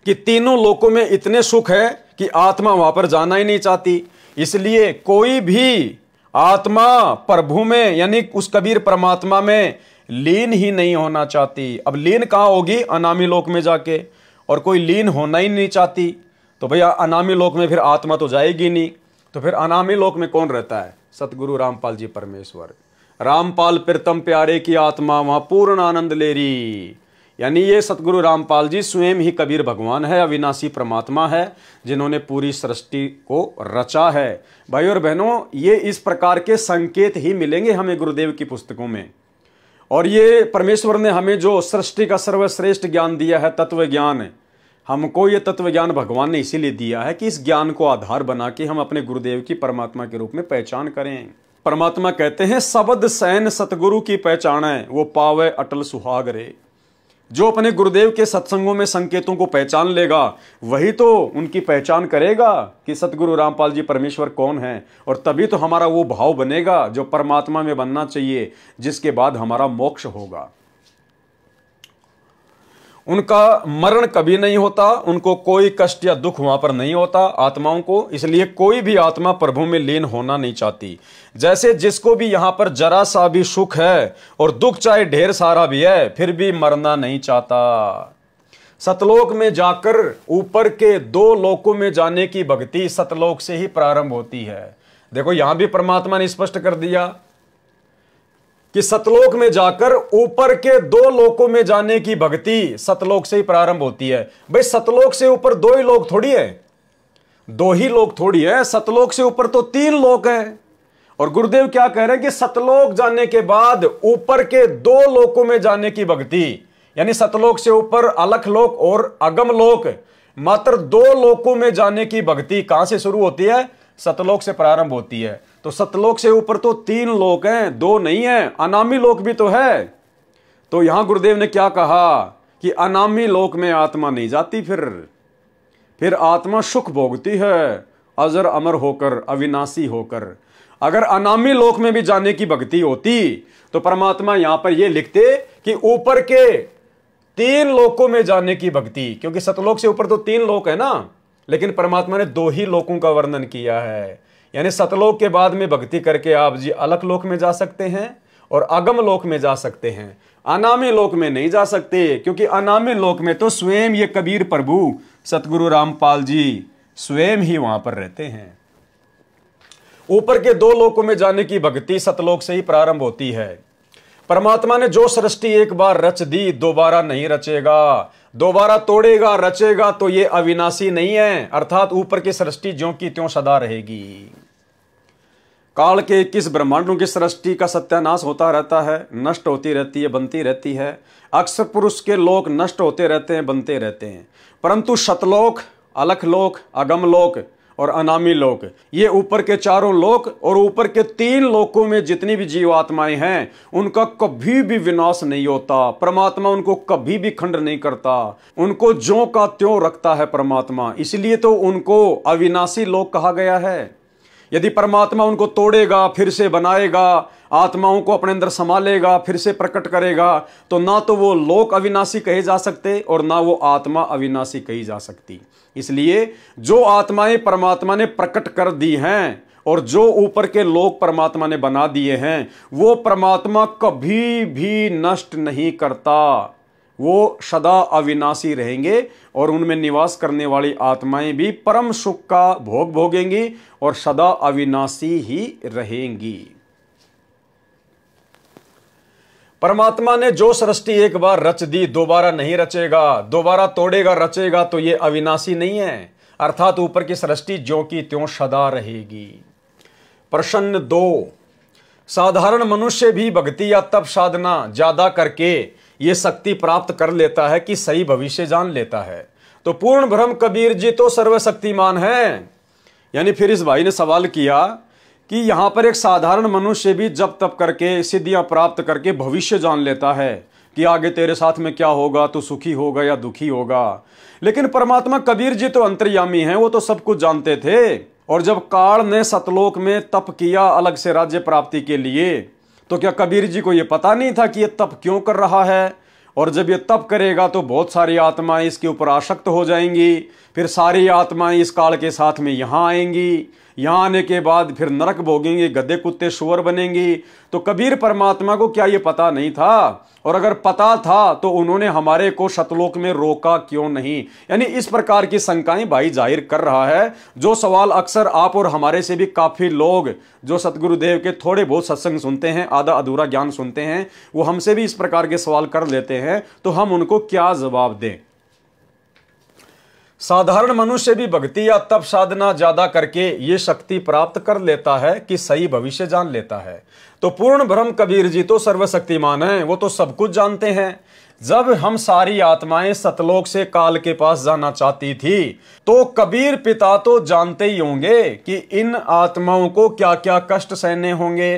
कि तीनों लोकों में इतने सुख है कि आत्मा वहां पर जाना ही नहीं चाहती। इसलिए कोई भी आत्मा प्रभु में यानी उस कबीर परमात्मा में लीन ही नहीं होना चाहती। अब लीन कहां होगी? अनामी लोक में जाके। और कोई लीन होना ही नहीं चाहती तो भैया अनामी लोक में फिर आत्मा तो जाएगी नहीं। तो फिर अनामी लोक में कौन रहता है? सतगुरु रामपाल जी परमेश्वर। रामपाल प्रीतम प्यारे की आत्मा वहां पूर्ण आनंद ले रही। यानी ये सतगुरु रामपाल जी स्वयं ही कबीर भगवान है, अविनाशी परमात्मा है, जिन्होंने पूरी सृष्टि को रचा है। भाई और बहनों, ये इस प्रकार के संकेत ही मिलेंगे हमें गुरुदेव की पुस्तकों में। और ये परमेश्वर ने हमें जो सृष्टि का सर्वश्रेष्ठ ज्ञान दिया है, तत्व ज्ञान, हमको ये तत्व ज्ञान भगवान ने इसीलिए दिया है कि इस ज्ञान को आधार बना के हम अपने गुरुदेव की परमात्मा के रूप में पहचान करें। परमात्मा कहते हैं शब्द सैन सतगुरु की पहचान है, वो पावे अटल सुहाग रे। जो अपने गुरुदेव के सत्संगों में संकेतों को पहचान लेगा वही तो उनकी पहचान करेगा कि सतगुरु रामपाल जी परमेश्वर कौन है। और तभी तो हमारा वो भाव बनेगा जो परमात्मा में बनना चाहिए, जिसके बाद हमारा मोक्ष होगा। उनका मरण कभी नहीं होता, उनको कोई कष्ट या दुख वहां पर नहीं होता आत्माओं को। इसलिए कोई भी आत्मा प्रभु में लीन होना नहीं चाहती। जैसे जिसको भी यहां पर जरा सा भी सुख है और दुख चाहे ढेर सारा भी है, फिर भी मरना नहीं चाहता। सतलोक में जाकर ऊपर के 2 लोकों में जाने की भक्ति सतलोक से ही प्रारंभ होती है। देखो यहां भी परमात्मा ने स्पष्ट कर दिया कि सतलोक में जाकर ऊपर के 2 लोकों में जाने की भक्ति सतलोक से ही प्रारंभ होती है। भाई सतलोक से ऊपर 2 ही लोग थोड़ी है, 2 ही लोग थोड़ी है, सतलोक से ऊपर तो 3 लोक हैं। और गुरुदेव क्या कह रहे हैं कि सतलोक जाने के बाद ऊपर के 2 लोकों में जाने की भक्ति, यानी सतलोक से ऊपर अलखलोक और अगमलोक, मात्र 2 लोकों में जाने की भक्ति कहां से शुरू होती है? सतलोक से प्रारंभ होती है। तो सतलोक से ऊपर तो 3 लोक हैं, 2 नहीं है, अनामी लोक भी तो है। तो यहां गुरुदेव ने क्या कहा कि अनामी लोक में आत्मा नहीं जाती, फिर आत्मा सुख भोगती है अजर अमर होकर, अविनाशी होकर। अगर अनामी लोक में भी जाने की भक्ति होती तो परमात्मा यहां पर यह लिखते कि ऊपर के 3 लोकों में जाने की भक्ति, क्योंकि सतलोक से ऊपर तो 3 लोक है ना, लेकिन परमात्मा ने 2 ही लोकों का वर्णन किया है। यानी सतलोक के बाद में भक्ति करके आप जी अलख लोक में जा सकते हैं और अगम लोक में जा सकते हैं, अनामी लोक में नहीं जा सकते, क्योंकि अनामी लोक में तो स्वयं ये कबीर प्रभु सतगुरु रामपाल जी स्वयं ही वहां पर रहते हैं। ऊपर के 2 लोकों में जाने की भक्ति सतलोक से ही प्रारंभ होती है। परमात्मा ने जो सृष्टि एक बार रच दी दोबारा नहीं रचेगा। दोबारा तोड़ेगा रचेगा तो ये अविनाशी नहीं है, अर्थात ऊपर की सृष्टि ज्यों की त्यों सदा रहेगी। काल के 21 ब्रह्मांडों की सृष्टि का सत्यानाश होता रहता है, नष्ट होती रहती है, बनती रहती है। अक्सर पुरुष के लोक नष्ट होते रहते हैं, बनते रहते हैं, परंतु शतलोक, अलख लोक, अगम लोक और अनामी लोक, ये ऊपर के चारों लोक और ऊपर के 3 लोकों में जितनी भी जीवात्माएं हैं उनका कभी भी विनाश नहीं होता। परमात्मा उनको कभी भी खंड नहीं करता, उनको ज्यों का त्यों रखता है परमात्मा। इसलिए तो उनको अविनाशी लोक कहा गया है। यदि परमात्मा उनको तोड़ेगा, फिर से बनाएगा, आत्माओं को अपने अंदर संभालेगा, फिर से प्रकट करेगा, तो ना तो वो लोक अविनाशी कहे जा सकते और ना वो आत्मा अविनाशी कही जा सकती। इसलिए जो आत्माएं परमात्मा ने प्रकट कर दी हैं और जो ऊपर के लोक परमात्मा ने बना दिए हैं, वो परमात्मा कभी भी नष्ट नहीं करता, वो सदा अविनाशी रहेंगे और उनमें निवास करने वाली आत्माएं भी परम सुख का भोग भोगेंगी और सदा अविनाशी ही रहेंगी। परमात्मा ने जो सृष्टि एक बार रच दी दोबारा नहीं रचेगा, दोबारा तोड़ेगा रचेगा तो ये अविनाशी नहीं है, अर्थात ऊपर की सृष्टि ज्यों की त्यों सदा रहेगी। प्रश्न 2, साधारण मनुष्य भी भक्ति या तप साधना ज्यादा करके ये शक्ति प्राप्त कर लेता है कि सही भविष्य जान लेता है। तो पूर्ण ब्रह्म कबीर जी तो सर्वशक्तिमान है। यानी फिर इस भाई ने सवाल किया कि यहां पर एक साधारण मनुष्य भी जब तप करके सिद्धियां प्राप्त करके भविष्य जान लेता है कि आगे तेरे साथ में क्या होगा, तो सुखी होगा या दुखी होगा। लेकिन परमात्मा कबीर जी तो अंतर्यामी हैं, वो तो सब कुछ जानते थे। और जब काल ने सतलोक में तप किया अलग से राज्य प्राप्ति के लिए, तो क्या कबीर जी को यह पता नहीं था कि यह तप क्यों कर रहा है? और जब ये तप करेगा तो बहुत सारी आत्माएं इसके ऊपर आसक्त हो जाएंगी, फिर सारी आत्माएं इस काल के साथ में यहां आएंगी, यहां आने के बाद फिर नरक भोगेंगे, गधे कुत्ते सुअर बनेंगी। तो कबीर परमात्मा को क्या ये पता नहीं था? और अगर पता था तो उन्होंने हमारे को सतलोक में रोका क्यों नहीं? यानी इस प्रकार की शंकाएं भाई जाहिर कर रहा है, जो सवाल अक्सर आप और हमारे से भी काफी लोग जो सतगुरुदेव के थोड़े बहुत सत्संग सुनते हैं, आधा अधूरा ज्ञान सुनते हैं, वो हमसे भी इस प्रकार के सवाल कर लेते हैं। तो हम उनको क्या जवाब दें? साधारण मनुष्य भी भक्ति या तप साधना ज्यादा करके ये शक्ति प्राप्त कर लेता है कि सही भविष्य जान लेता है। तो पूर्ण ब्रह्म कबीर जी तो सर्वशक्तिमान हैं, वो तो सब कुछ जानते हैं। जब हम सारी आत्माएं सतलोक से काल के पास जाना चाहती थी, तो कबीर पिता तो जानते ही होंगे कि इन आत्माओं को क्या क्या कष्ट सहने होंगे।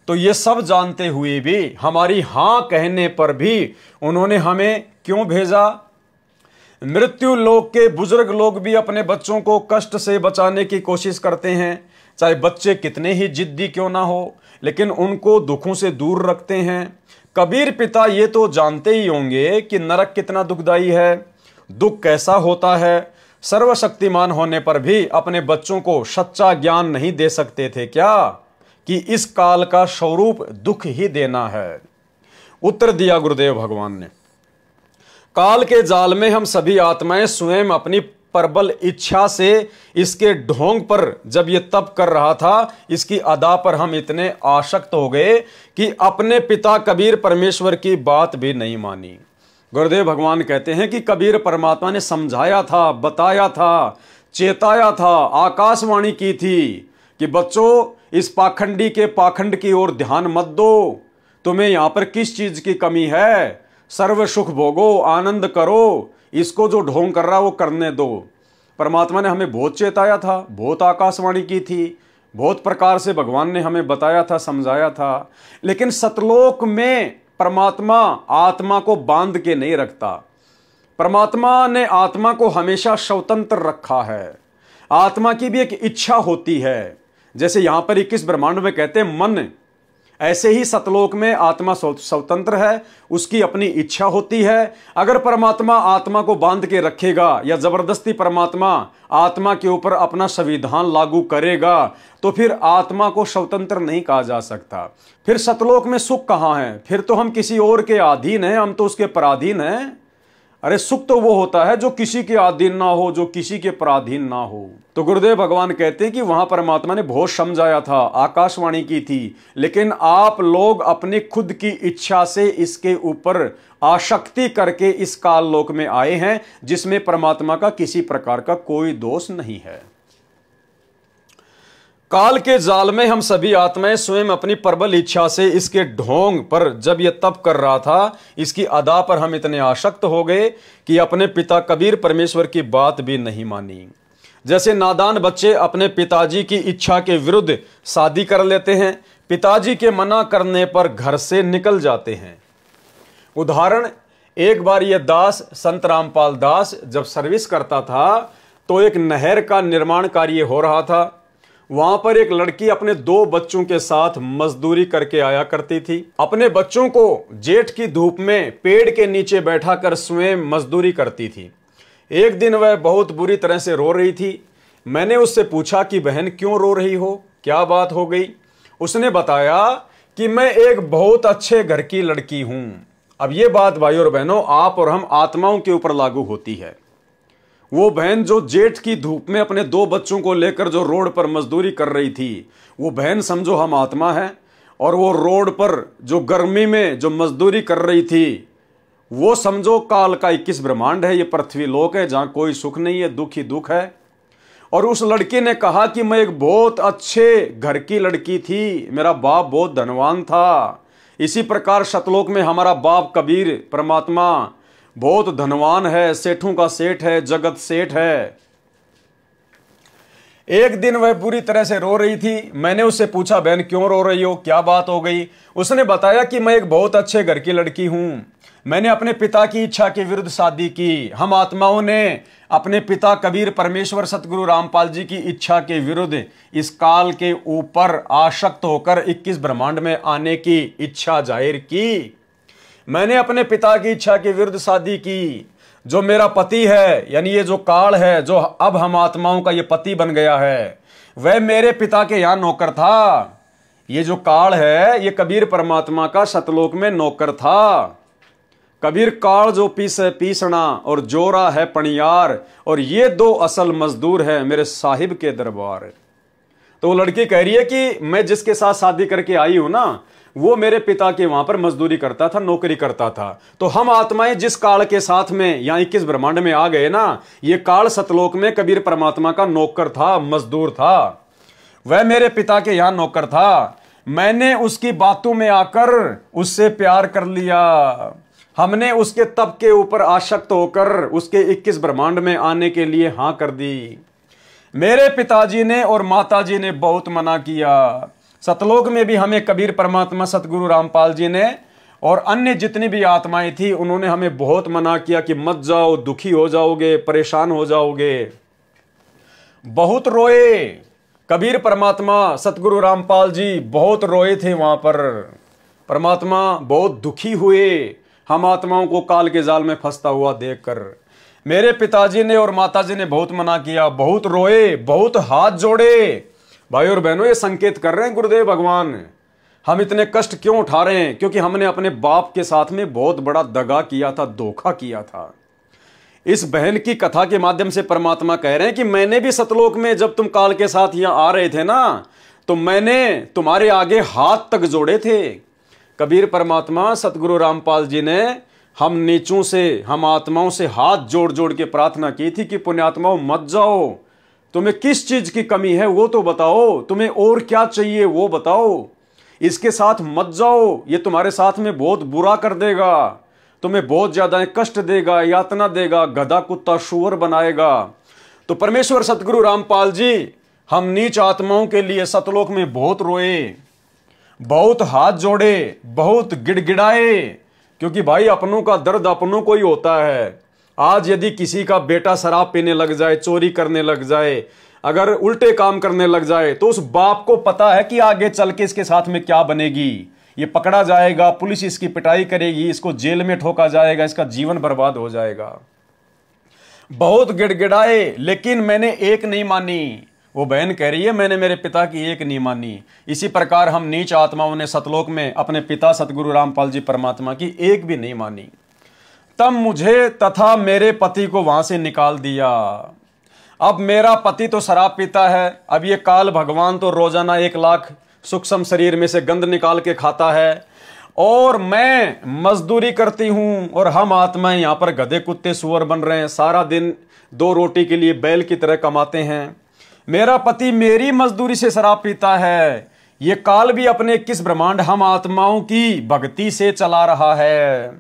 तो ये सब जानते हुए भी हमारी हां कहने पर भी उन्होंने हमें क्यों भेजा? मृत्यु लोक के बुजुर्ग लोग भी अपने बच्चों को कष्ट से बचाने की कोशिश करते हैं, चाहे बच्चे कितने ही जिद्दी क्यों ना हो, लेकिन उनको दुखों से दूर रखते हैं। कबीर पिता ये तो जानते ही होंगे कि नरक कितना दुखदाई है, दुख कैसा होता है। सर्वशक्तिमान होने पर भी अपने बच्चों को सच्चा ज्ञान नहीं दे सकते थे क्या कि इस काल का स्वरूप दुख ही देना है? उत्तर दिया गुरुदेव भगवान ने, काल के जाल में हम सभी आत्माएं स्वयं अपनी प्रबल इच्छा से इसके ढोंग पर जब ये तप कर रहा था, इसकी अदा पर हम इतने आसक्त हो गए कि अपने पिता कबीर परमेश्वर की बात भी नहीं मानी। गुरुदेव भगवान कहते हैं कि कबीर परमात्मा ने समझाया था, बताया था, चेताया था, आकाशवाणी की थी कि बच्चों इस पाखंडी के पाखंड की ओर ध्यान मत दो, तुम्हें यहां पर किस चीज की कमी है, सर्व सुख भोगो, आनंद करो, इसको जो ढोंग कर रहा वो करने दो। परमात्मा ने हमें बहुत चेताया था, बहुत आकाशवाणी की थी, बहुत प्रकार से भगवान ने हमें बताया था, समझाया था। लेकिन सतलोक में परमात्मा आत्मा को बांध के नहीं रखता। परमात्मा ने आत्मा को हमेशा स्वतंत्र रखा है। आत्मा की भी एक इच्छा होती है, जैसे यहां पर 21 ब्रह्मांड में कहते हैं मन, ऐसे ही सतलोक में आत्मा स्वतंत्र है, उसकी अपनी इच्छा होती है। अगर परमात्मा आत्मा को बांध के रखेगा या जबरदस्ती परमात्मा आत्मा के ऊपर अपना संविधान लागू करेगा, तो फिर आत्मा को स्वतंत्र नहीं कहा जा सकता। फिर सतलोक में सुख कहां है? फिर तो हम किसी और के अधीन हैं, हम तो उसके पराधीन हैं। अरे सुख तो वो होता है जो किसी के अधीन ना हो, जो किसी के पराधीन ना हो। तो गुरुदेव भगवान कहते हैं कि वहां परमात्मा ने बहुत समझाया था, आकाशवाणी की थी, लेकिन आप लोग अपनी खुद की इच्छा से इसके ऊपर आसक्ति करके इस काल लोक में आए हैं, जिसमें परमात्मा का किसी प्रकार का कोई दोष नहीं है। काल के जाल में हम सभी आत्माएं स्वयं अपनी प्रबल इच्छा से इसके ढोंग पर जब यह तप कर रहा था, इसकी अदा पर हम इतने आसक्त हो गए कि अपने पिता कबीर परमेश्वर की बात भी नहीं मानी। जैसे नादान बच्चे अपने पिताजी की इच्छा के विरुद्ध शादी कर लेते हैं, पिताजी के मना करने पर घर से निकल जाते हैं। उदाहरण, एक बार यह दास संत रामपाल दास जब सर्विस करता था तो एक नहर का निर्माण कार्य हो रहा था। वहां पर एक लड़की अपने 2 बच्चों के साथ मजदूरी करके आया करती थी। अपने बच्चों को जेठ की धूप में पेड़ के नीचे बैठाकर स्वयं मजदूरी करती थी। एक दिन वह बहुत बुरी तरह से रो रही थी। मैंने उससे पूछा कि बहन क्यों रो रही हो, क्या बात हो गई? उसने बताया कि मैं एक बहुत अच्छे घर की लड़की हूं। अब ये बात भाई और बहनों आप और हम आत्माओं के ऊपर लागू होती है। वो बहन जो जेठ की धूप में अपने 2 बच्चों को लेकर जो रोड पर मजदूरी कर रही थी, वो बहन समझो हम आत्मा है, और वो रोड पर जो गर्मी में जो मजदूरी कर रही थी, वो समझो काल का 21 ब्रह्मांड है। ये पृथ्वी लोक है जहां कोई सुख नहीं है, दुख ही दुख है। और उस लड़की ने कहा कि मैं एक बहुत अच्छे घर की लड़की थी, मेरा बाप बहुत धनवान था। इसी प्रकार सतलोक में हमारा बाप कबीर परमात्मा बहुत धनवान है, सेठों का सेठ है, जगत सेठ है। एक दिन वह पूरी तरह से रो रही थी। मैंने उससे पूछा बहन क्यों रो रही हो, क्या बात हो गई? उसने बताया कि मैं एक बहुत अच्छे घर की लड़की हूं, मैंने अपने पिता की इच्छा के विरुद्ध शादी की। हम आत्माओं ने अपने पिता कबीर परमेश्वर सतगुरु रामपाल जी की इच्छा के विरुद्ध इस काल के ऊपर आसक्त होकर 21 ब्रह्मांड में आने की इच्छा जाहिर की। मैंने अपने पिता की इच्छा के विरुद्ध शादी की। जो मेरा पति है, यानी ये जो काल है, जो अब हम आत्माओं का ये पति बन गया है, वह मेरे पिता के यहां नौकर था। ये जो काल है, ये कबीर परमात्मा का सतलोक में नौकर था। कबीर काल जो पीसे पीसना और जोरा है पणियार, और ये 2 असल मजदूर है मेरे साहिब के दरबार। तो वो लड़की कह रही है कि मैं जिसके साथ शादी करके आई हूं ना, वो मेरे पिता के वहां पर मजदूरी करता था, नौकरी करता था। तो हम आत्माएं जिस काल के साथ में यहां 21 ब्रह्मांड में आ गए ना, ये काल सतलोक में कबीर परमात्मा का नौकर था, मजदूर था। वह मेरे पिता के यहां नौकर था। मैंने उसकी बातों में आकर उससे प्यार कर लिया। हमने उसके तप के ऊपर आसक्त होकर उसके 21 ब्रह्मांड में आने के लिए हां कर दी। मेरे पिताजी ने और माताजी ने बहुत मना किया। सतलोक में भी हमें कबीर परमात्मा सतगुरु रामपाल जी ने और अन्य जितनी भी आत्माएं थी, उन्होंने हमें बहुत मना किया कि मत जाओ, दुखी हो जाओगे, परेशान हो जाओगे। बहुत रोए कबीर परमात्मा सतगुरु रामपाल जी, बहुत रोए थे वहां पर। परमात्मा बहुत दुखी हुए हम आत्माओं को काल के जाल में फंसता हुआ देखकर। मेरे पिताजी ने और माताजी ने बहुत मना किया, बहुत रोए, बहुत हाथ जोड़े। भाई और बहनों, ये संकेत कर रहे हैं गुरुदेव भगवान, हम इतने कष्ट क्यों उठा रहे हैं? क्योंकि हमने अपने बाप के साथ में बहुत बड़ा दगा किया था, धोखा किया था। इस बहन की कथा के माध्यम से परमात्मा कह रहे हैं कि मैंने भी सतलोक में जब तुम काल के साथ यहां आ रहे थे ना, तो मैंने तुम्हारे आगे हाथ तक जोड़े थे। कबीर परमात्मा सतगुरु रामपाल जी ने हम नीचों से, हम आत्माओं से हाथ जोड़ जोड़ के प्रार्थना की थी कि पुण्यात्माओं मत जाओ, तुम्हें किस चीज की कमी है वो तो बताओ, तुम्हें और क्या चाहिए वो बताओ, इसके साथ मत जाओ, ये तुम्हारे साथ में बहुत बुरा कर देगा, तुम्हें बहुत ज्यादा कष्ट देगा, यातना देगा, गधा कुत्ता शुअर बनाएगा। तो परमेश्वर सतगुरु रामपाल जी हम नीच आत्माओं के लिए सतलोक में बहुत रोए, बहुत हाथ जोड़े, बहुत गिड़गिड़ाए, क्योंकि भाई अपनों का दर्द अपनों को ही होता है। आज यदि किसी का बेटा शराब पीने लग जाए, चोरी करने लग जाए, अगर उल्टे काम करने लग जाए, तो उस बाप को पता है कि आगे चल के इसके साथ में क्या बनेगी। ये पकड़ा जाएगा, पुलिस इसकी पिटाई करेगी, इसको जेल में ठोका जाएगा, इसका जीवन बर्बाद हो जाएगा। बहुत गिड़गिड़ाए, लेकिन मैंने एक नहीं मानी। वो बहन कह रही है मैंने मेरे पिता की एक नहीं मानी। इसी प्रकार हम नीच आत्माओं ने सतलोक में अपने पिता सतगुरु रामपाल जी परमात्मा की एक भी नहीं मानी। तब मुझे तथा मेरे पति को वहां से निकाल दिया। अब मेरा पति तो शराब पीता है, अब ये काल भगवान तो रोजाना 1 लाख सूक्ष्म शरीर में से गंध निकाल के खाता है, और मैं मजदूरी करती हूं, और हम आत्माएं यहां पर गधे कुत्ते सुअर बन रहे हैं, सारा दिन 2 रोटी के लिए बैल की तरह कमाते हैं। मेरा पति मेरी मजदूरी से शराब पीता है। ये काल भी अपने 21 ब्रह्मांड हम आत्माओं की भक्ति से चला रहा है।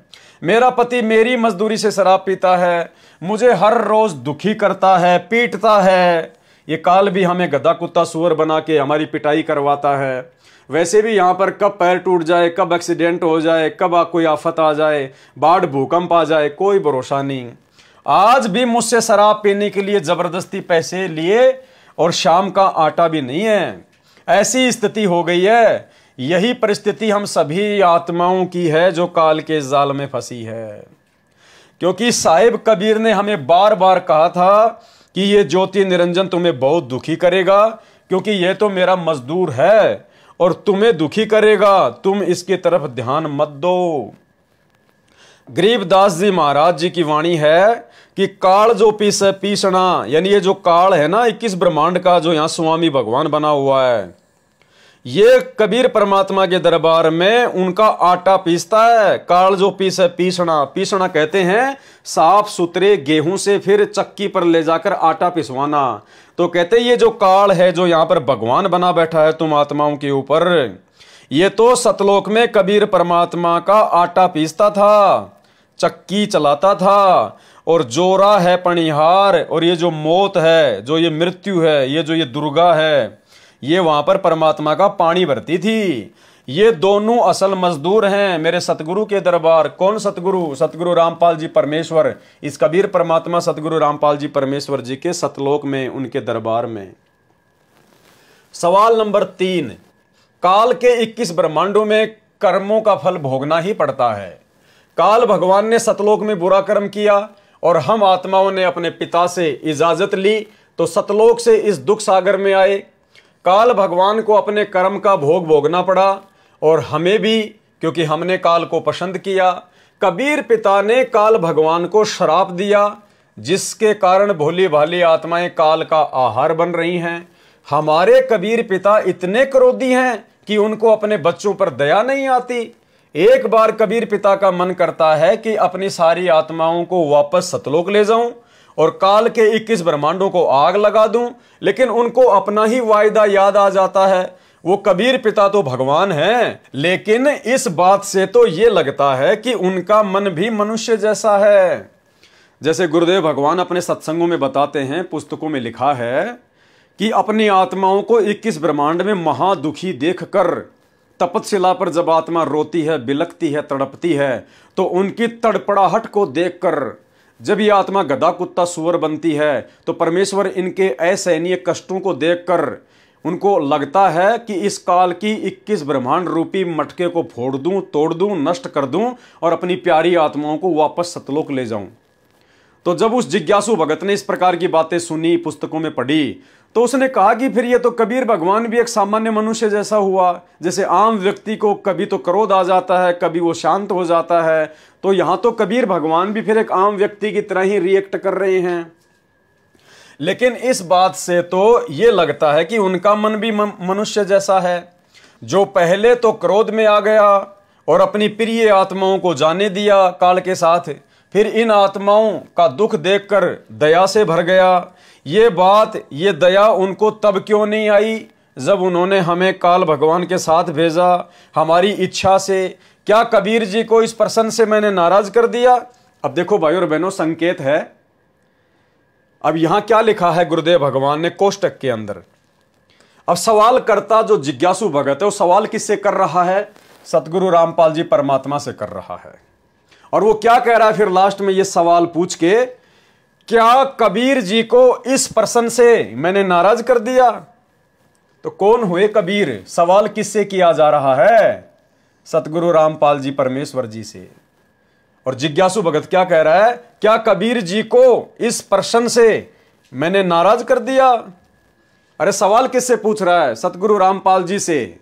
मेरा पति मेरी मजदूरी से शराब पीता है, मुझे हर रोज दुखी करता है, पीटता है। ये काल भी हमें गधा कुत्ता सुअर बना के हमारी पिटाई करवाता है। वैसे भी यहाँ पर कब पैर टूट जाए, कब एक्सीडेंट हो जाए, कब कोई आफत आ जाए, बाढ़ भूकंप आ जाए, कोई भरोसा नहीं। आज भी मुझसे शराब पीने के लिए जबरदस्ती पैसे लिए और शाम का आटा भी नहीं है। ऐसी स्थिति हो गई है। यही परिस्थिति हम सभी आत्माओं की है जो काल के जाल में फंसी है। क्योंकि साहिब कबीर ने हमें बार बार कहा था कि ये ज्योति निरंजन तुम्हें बहुत दुखी करेगा, क्योंकि यह तो मेरा मजदूर है और तुम्हें दुखी करेगा, तुम इसकी तरफ ध्यान मत दो। गरीबदास जी महाराज जी की वाणी है कि काल जो पीसे पीसना, यानी ये जो काल है ना 21 ब्रह्मांड का जो यहां स्वामी भगवान बना हुआ है, ये कबीर परमात्मा के दरबार में उनका आटा पीसता है। काल जो पीसे पीसना, पीसना कहते हैं साफ सुथरे गेहूं से फिर चक्की पर ले जाकर आटा पिसवाना। तो कहते ये जो काल है जो यहां पर भगवान बना बैठा है तुम आत्माओं के ऊपर, ये तो सतलोक में कबीर परमात्मा का आटा पीसता था, चक्की चलाता था, और जोरा है पणिहार, और ये जो मौत है, जो ये मृत्यु है, ये जो ये दुर्गा है, ये वहां पर परमात्मा का पानी भरती थी। ये दोनों असल मजदूर हैं मेरे सतगुरु के दरबार। कौन सतगुरु? सतगुरु रामपाल जी परमेश्वर। इस कबीर परमात्मा सतगुरु रामपाल जी परमेश्वर जी के सतलोक में, उनके दरबार में। सवाल नंबर 3, काल के 21 ब्रह्मांडों में कर्मों का फल भोगना ही पड़ता है। काल भगवान ने सतलोक में बुरा कर्म किया और हम आत्माओं ने अपने पिता से इजाजत ली तो सतलोक से इस दुख सागर में आए। काल भगवान को अपने कर्म का भोग भोगना पड़ा और हमें भी, क्योंकि हमने काल को पसंद किया। कबीर पिता ने काल भगवान को श्राप दिया, जिसके कारण भोली भाली आत्माएं काल का आहार बन रही हैं। हमारे कबीर पिता इतने क्रोधी हैं कि उनको अपने बच्चों पर दया नहीं आती। एक बार कबीर पिता का मन करता है कि अपनी सारी आत्माओं को वापस सतलोक ले जाऊं और काल के 21 ब्रह्मांडों को आग लगा दूं, लेकिन उनको अपना ही वायदा याद आ जाता है। वो कबीर पिता तो भगवान हैं, लेकिन इस बात से तो ये लगता है कि उनका मन भी मनुष्य जैसा है। जैसे गुरुदेव भगवान अपने सत्संगों में बताते हैं, पुस्तकों में लिखा है कि अपनी आत्माओं को 21 ब्रह्मांड में महादुखी देखकर तपतशिला पर जब आत्मा रोती है, बिलखती है, तड़पती है, तो उनकी तड़पड़ाहट को देखकर जब ये आत्मा गधा कुत्ता सुअर बनती है तो परमेश्वर इनके असहनीय कष्टों को देखकर उनको लगता है कि इस काल की 21 ब्रह्मांड रूपी मटके को फोड़ दूं, तोड़ दूं, नष्ट कर दूं और अपनी प्यारी आत्माओं को वापस सतलोक ले जाऊं। तो जब उस जिज्ञासु भगत ने इस प्रकार की बातें सुनी, पुस्तकों में पढ़ी, तो उसने कहा कि फिर ये तो कबीर भगवान भी एक सामान्य मनुष्य जैसा हुआ। जैसे आम व्यक्ति को कभी तो क्रोध आ जाता है, कभी वो शांत हो जाता है, तो यहां तो कबीर भगवान भी फिर एक आम व्यक्ति की तरह ही रिएक्ट कर रहे हैं। लेकिन इस बात से तो ये लगता है कि उनका मन भी मनुष्य जैसा है, जो पहले तो क्रोध में आ गया और अपनी प्रिय आत्माओं को जाने दिया काल के साथ, फिर इन आत्माओं का दुख देखकर दया से भर गया। ये दया उनको तब क्यों नहीं आई जब उन्होंने हमें काल भगवान के साथ भेजा हमारी इच्छा से? क्या कबीर जी को इस प्रश्न से मैंने नाराज कर दिया? अब देखो भाइयों और बहनों, संकेत है। अब यहां क्या लिखा है गुरुदेव भगवान ने कोष्टक के अंदर। अब सवाल करता जो जिज्ञासु भगत है वो सवाल किससे कर रहा है? सतगुरु रामपाल जी परमात्मा से कर रहा है। और वो क्या कह रहा है फिर लास्ट में ये सवाल पूछ के, क्या कबीर जी को इस प्रश्न से मैंने नाराज कर दिया? तो कौन हुए कबीर? सवाल किससे किया जा रहा है? सतगुरु रामपाल जी परमेश्वर जी से। और जिज्ञासु भगत क्या कह रहा है? क्या कबीर जी को इस प्रश्न से मैंने नाराज कर दिया? अरे सवाल किससे पूछ रहा है? सतगुरु रामपाल जी से।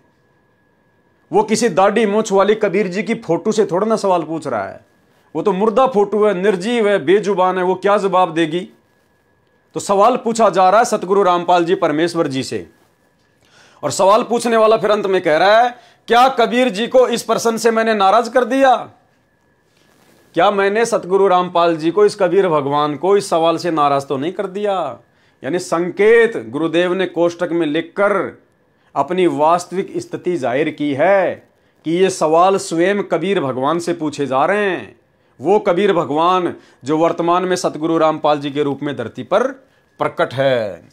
वो किसी दाढ़ी मूंछ वाली कबीर जी की फोटो से थोड़ा ना सवाल पूछ रहा है। वो तो मुर्दा फोटो है, निर्जीव है, बेजुबान है, वो क्या जवाब देगी। तो सवाल पूछा जा रहा है सतगुरु रामपाल जी परमेश्वर जी से, और सवाल पूछने वाला फिर अंत में कह रहा है, क्या कबीर जी को इस प्रश्न से मैंने नाराज कर दिया? क्या मैंने सतगुरु रामपाल जी को, इस कबीर भगवान को इस सवाल से नाराज तो नहीं कर दिया? यानी संकेत गुरुदेव ने कोष्टक में लिखकर अपनी वास्तविक स्थिति जाहिर की है कि ये सवाल स्वयं कबीर भगवान से पूछे जा रहे हैं। वो कबीर भगवान जो वर्तमान में सतगुरु रामपाल जी के रूप में धरती पर प्रकट है।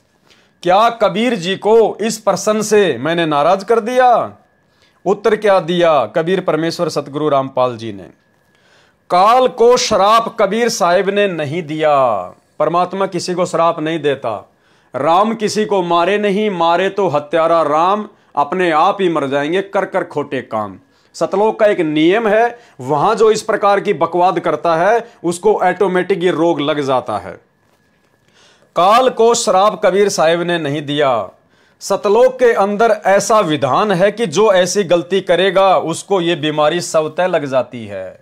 क्या कबीर जी को इस प्रश्न से मैंने नाराज कर दिया? उत्तर क्या दिया कबीर परमेश्वर सतगुरु रामपाल जी ने? काल को श्राप कबीर साहिब ने नहीं दिया। परमात्मा किसी को श्राप नहीं देता। राम किसी को मारे नहीं, मारे तो हत्यारा राम अपने आप ही मर जाएंगे कर कर खोटे काम। सतलोक का एक नियम है, वहां जो इस प्रकार की बकवाद करता है उसको ऑटोमेटिक ये रोग लग जाता है। काल को श्राप कबीर साहिब ने नहीं दिया। सतलोक के अंदर ऐसा विधान है कि जो ऐसी गलती करेगा उसको ये बीमारी स्वतः लग जाती है।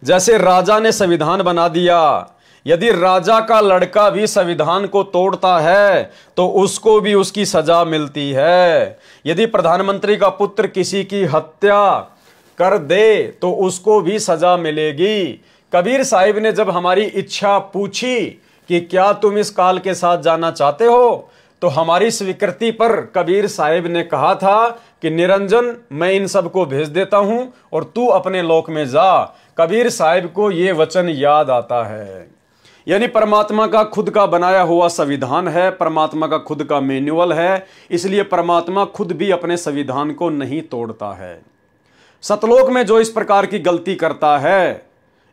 जैसे राजा ने संविधान बना दिया, यदि राजा का लड़का भी संविधान को तोड़ता है तो उसको भी उसकी सजा मिलती है। यदि प्रधानमंत्री का पुत्र किसी की हत्या कर दे तो उसको भी सजा मिलेगी। कबीर साहिब ने जब हमारी इच्छा पूछी कि क्या तुम इस काल के साथ जाना चाहते हो, तो हमारी स्वीकृति पर कबीर साहिब ने कहा था कि निरंजन मैं इन सबको भेज देता हूं और तू अपने लोक में जा। कबीर साहिब को यह वचन याद आता है। यानी परमात्मा का खुद का बनाया हुआ संविधान है, परमात्मा का खुद का मैन्युअल है, इसलिए परमात्मा खुद भी अपने संविधान को नहीं तोड़ता है। सतलोक में जो इस प्रकार की गलती करता है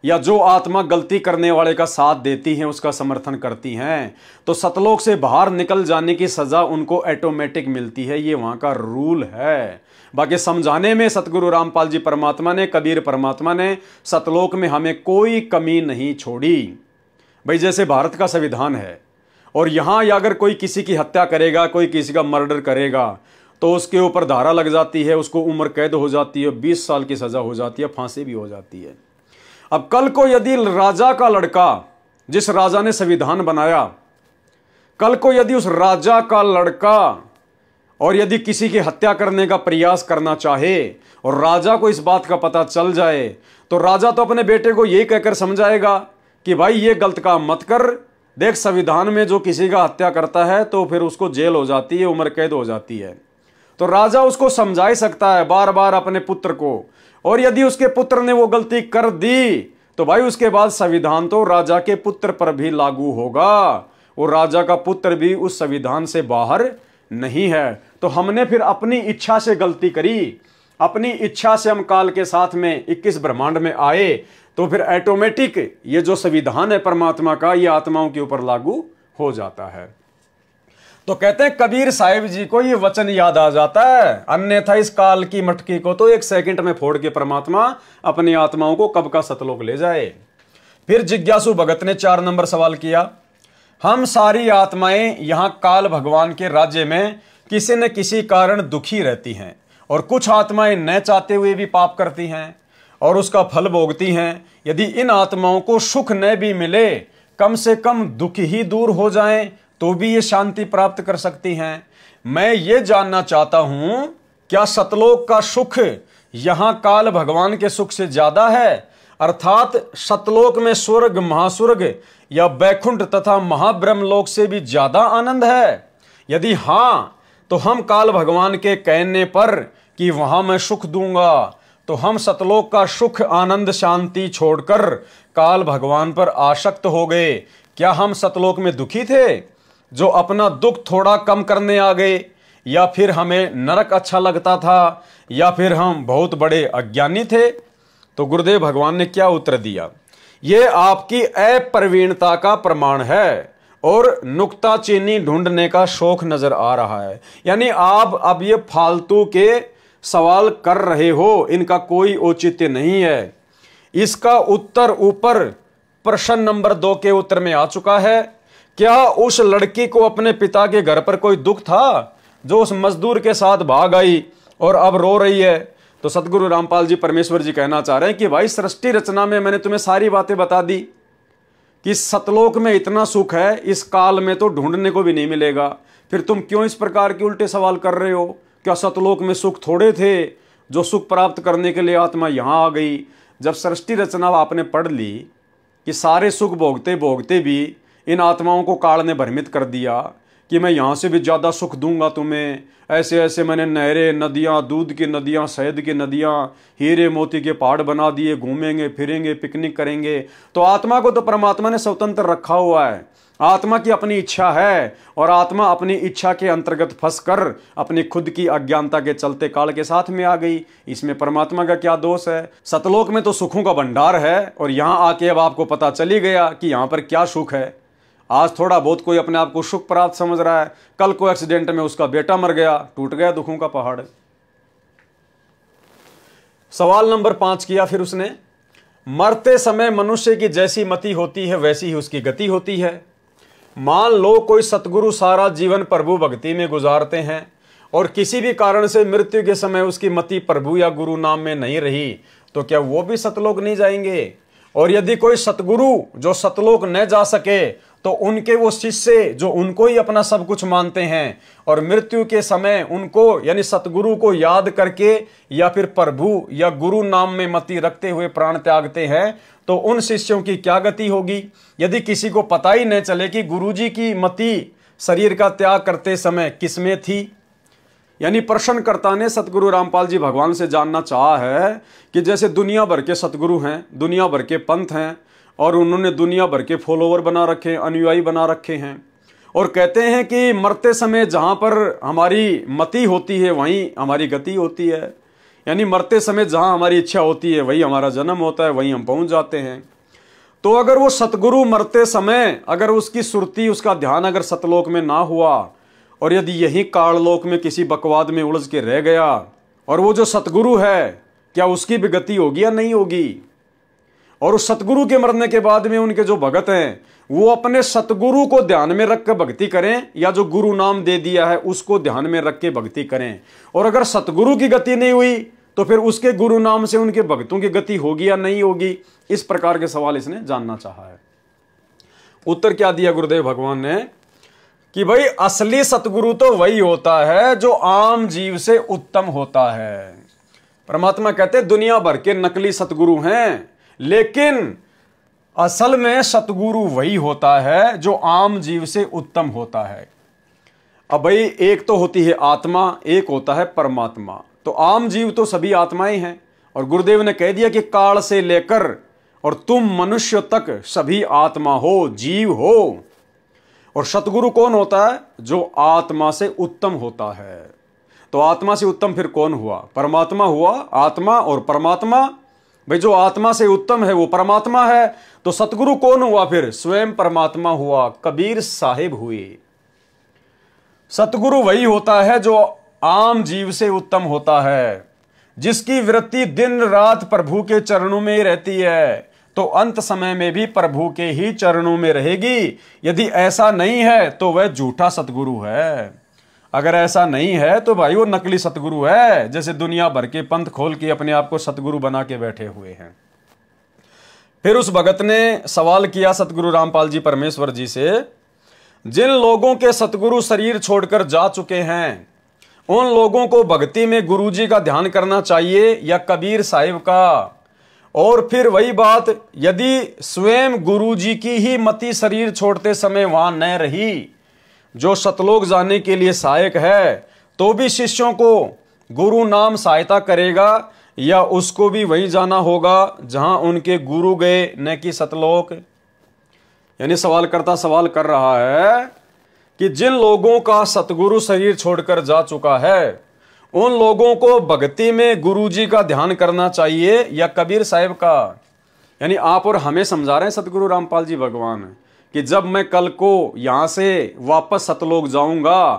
या जो आत्मा गलती करने वाले का साथ देती हैं, उसका समर्थन करती हैं, तो सतलोक से बाहर निकल जाने की सजा उनको ऑटोमेटिक मिलती है। ये वहां का रूल है। बाकी समझाने में सतगुरु रामपाल जी परमात्मा ने, कबीर परमात्मा ने सतलोक में हमें कोई कमी नहीं छोड़ी। भाई जैसे भारत का संविधान है और यहां अगर कोई किसी की हत्या करेगा, कोई किसी का मर्डर करेगा तो उसके ऊपर धारा लग जाती है, उसको उम्र कैद हो जाती है, 20 साल की सजा हो जाती है, फांसी भी हो जाती है। अब कल को यदि राजा का लड़का, जिस राजा ने संविधान बनाया, कल को यदि उस राजा का लड़का और यदि किसी की हत्या करने का प्रयास करना चाहे और राजा को इस बात का पता चल जाए, तो राजा तो अपने बेटे को यही कहकर समझाएगा कि भाई ये गलत काम मत कर, देख संविधान में जो किसी का हत्या करता है तो फिर उसको जेल हो जाती है, उम्र कैद हो जाती है। तो राजा उसको समझा ही सकता है बार बार अपने पुत्र को, और यदि उसके पुत्र ने वो गलती कर दी तो भाई उसके बाद संविधान तो राजा के पुत्र पर भी लागू होगा, वो राजा का पुत्र भी उस संविधान से बाहर नहीं है। तो हमने फिर अपनी इच्छा से गलती करी, अपनी इच्छा से हम काल के साथ में 21 ब्रह्मांड में आए, तो फिर ऑटोमेटिक ये जो संविधान है परमात्मा का, ये आत्माओं के ऊपर लागू हो जाता है। तो कहते हैं कबीर साहिब जी को ये वचन याद आ जाता है, अन्यथा इस काल की मटकी को तो 1 सेकंड में फोड़ के परमात्मा अपनी आत्माओं को कब का सतलोक ले जाए। फिर जिज्ञासु भगत ने 4 नंबर सवाल किया, हम सारी आत्माएं यहां काल भगवान के राज्य में किसी न किसी कारण दुखी रहती हैं, और कुछ आत्माएं न चाहते हुए भी पाप करती हैं और उसका फल भोगती हैं। यदि इन आत्माओं को सुख न भी मिले, कम से कम दुख ही दूर हो जाएं, तो भी ये शांति प्राप्त कर सकती हैं। मैं ये जानना चाहता हूं, क्या सतलोक का सुख यहां काल भगवान के सुख से ज्यादा है? अर्थात सतलोक में स्वर्ग, महास्वर्ग या बैकुंठ तथा महाब्रह्मलोक से भी ज्यादा आनंद है? यदि हां, तो हम काल भगवान के कहने पर कि वहां मैं सुख दूंगा, तो हम सतलोक का सुख, आनंद, शांति छोड़कर काल भगवान पर आसक्त हो गए। क्या हम सतलोक में दुखी थे जो अपना दुख थोड़ा कम करने आ गए, या फिर हमें नरक अच्छा लगता था, या फिर हम बहुत बड़े अज्ञानी थे? तो गुरुदेव भगवान ने क्या उत्तर दिया, ये आपकी अप्रवीणता का प्रमाण है और नुक्ताचीनी ढूंढने का शौक नजर आ रहा है। यानी आप अब ये फालतू के सवाल कर रहे हो, इनका कोई औचित्य नहीं है। इसका उत्तर ऊपर प्रश्न नंबर 2 के उत्तर में आ चुका है। क्या उस लड़की को अपने पिता के घर पर कोई दुख था जो उस मजदूर के साथ भाग आई और अब रो रही है? तो सतगुरु रामपाल जी परमेश्वर जी कहना चाह रहे हैं कि भाई सृष्टि रचना में मैंने तुम्हें सारी बातें बता दी कि सतलोक में इतना सुख है, इस काल में तो ढूंढने को भी नहीं मिलेगा। फिर तुम क्यों इस प्रकार के उल्टे सवाल कर रहे हो? क्या सतलोक में सुख थोड़े थे जो सुख प्राप्त करने के लिए आत्मा यहां आ गई? जब सृष्टि रचना आपने पढ़ ली कि सारे सुख भोगते भोगते भी इन आत्माओं को काल ने भ्रमित कर दिया कि मैं यहां से भी ज्यादा सुख दूंगा तुम्हें, ऐसे ऐसे मैंने नहरें, नदियां, दूध की नदियां, शहद की नदियां, हीरे मोती के पहाड़ बना दिए, घूमेंगे फिरेंगे, पिकनिक करेंगे। तो आत्मा को तो परमात्मा ने स्वतंत्र रखा हुआ है, आत्मा की अपनी इच्छा है, और आत्मा अपनी इच्छा के अंतर्गत फंसकर अपनी खुद की अज्ञानता के चलते काल के साथ में आ गई। इसमें परमात्मा का क्या दोष है? सतलोक में तो सुखों का भंडार है, और यहां आके अब आपको पता चली गया कि यहां पर क्या सुख है। आज थोड़ा बहुत कोई अपने आप को सुख प्राप्त समझ रहा है, कल को एक्सीडेंट में उसका बेटा मर गया, टूट गया दुखों का पहाड़। सवाल नंबर 5 किया फिर उसने, मरते समय मनुष्य की जैसी मति होती है वैसी ही उसकी गति होती है। मान लो कोई सतगुरु सारा जीवन प्रभु भक्ति में गुजारते हैं और किसी भी कारण से मृत्यु के समय उसकी मति प्रभु या गुरु नाम में नहीं रही, तो क्या वो भी सतलोक नहीं जाएंगे? और यदि कोई सतगुरु जो सतलोक न जा सके तो उनके वो शिष्य जो उनको ही अपना सब कुछ मानते हैं और मृत्यु के समय उनको यानी सतगुरु को याद करके या फिर प्रभु या गुरु नाम में मति रखते हुए प्राण त्यागते हैं, तो उन शिष्यों की क्या गति होगी? यदि किसी को पता ही न चले कि गुरुजी की मति शरीर का त्याग करते समय किसमें थी। यानी प्रश्नकर्ता ने सतगुरु रामपाल जी भगवान से जानना चाहा है कि जैसे दुनिया भर के सतगुरु हैं, दुनिया भर के पंथ हैं, और उन्होंने दुनिया भर के फॉलोवर बना रखे हैं, अनुयायी बना रखे हैं, और कहते हैं कि मरते समय जहां पर हमारी मति होती है वहीं हमारी गति होती है। यानी मरते समय जहां हमारी इच्छा होती है वही हमारा जन्म होता है, वहीं हम पहुंच जाते हैं। तो अगर वो सतगुरु मरते समय अगर उसकी सुरती, उसका ध्यान अगर सतलोक में ना हुआ, और यदि यही काललोक में किसी बकवाद में उलझ के रह गया, और वो जो सतगुरु है क्या उसकी भी गति होगी या नहीं होगी? और उस सतगुरु के मरने के बाद में उनके जो भगत हैं वो अपने सतगुरु को ध्यान में रख कर भक्ति करें या जो गुरु नाम दे दिया है उसको ध्यान में रख के भक्ति करें। और अगर सतगुरु की गति नहीं हुई तो फिर उसके गुरु नाम से उनके भक्तों की गति होगी या नहीं होगी? इस प्रकार के सवाल इसने जानना चाहा है। उत्तर क्या दिया गुरुदेव भगवान ने कि भाई असली सतगुरु तो वही होता है जो आम जीव से उत्तम होता है। परमात्मा कहते दुनिया भर के नकली सतगुरु हैं, लेकिन असल में सतगुरु वही होता है जो आम जीव से उत्तम होता है। अब भाई एक तो होती है आत्मा, एक होता है परमात्मा। तो आम जीव तो सभी आत्माएं हैं, और गुरुदेव ने कह दिया कि काल से लेकर और तुम मनुष्य तक सभी आत्मा हो, जीव हो। और सतगुरु कौन होता है? जो आत्मा से उत्तम होता है। तो आत्मा से उत्तम फिर कौन हुआ? परमात्मा हुआ। आत्मा और परमात्मा, भाई जो आत्मा से उत्तम है वो परमात्मा है। तो सतगुरु कौन हुआ फिर? स्वयं परमात्मा हुआ, कबीर साहिब हुए। सतगुरु वही होता है जो आम जीव से उत्तम होता है, जिसकी वृत्ति दिन रात प्रभु के चरणों में ही रहती है, तो अंत समय में भी प्रभु के ही चरणों में रहेगी। यदि ऐसा नहीं है तो वह झूठा सतगुरु है। अगर ऐसा नहीं है तो भाई वो नकली सतगुरु है, जैसे दुनिया भर के पंथ खोल के अपने आप को सतगुरु बना के बैठे हुए हैं। फिर उस भगत ने सवाल किया सतगुरु रामपाल जी परमेश्वर जी से, जिन लोगों के सतगुरु शरीर छोड़कर जा चुके हैं उन लोगों को भक्ति में गुरुजी का ध्यान करना चाहिए या कबीर साहिब का? और फिर वही बात, यदि स्वयं गुरुजी की ही मति शरीर छोड़ते समय वहां न रही जो सतलोक जाने के लिए सहायक है, तो भी शिष्यों को गुरु नाम सहायता करेगा या उसको भी वहीं जाना होगा जहां उनके गुरु गए, न कि सतलोक? यानी सवालकर्ता सवाल कर रहा है कि जिन लोगों का सतगुरु शरीर छोड़कर जा चुका है उन लोगों को भक्ति में गुरुजी का ध्यान करना चाहिए या कबीर साहिब का? यानी आप और हमें समझा रहे हैं सतगुरु रामपाल जी भगवान कि जब मैं कल को यहां से वापस सतलोक जाऊंगा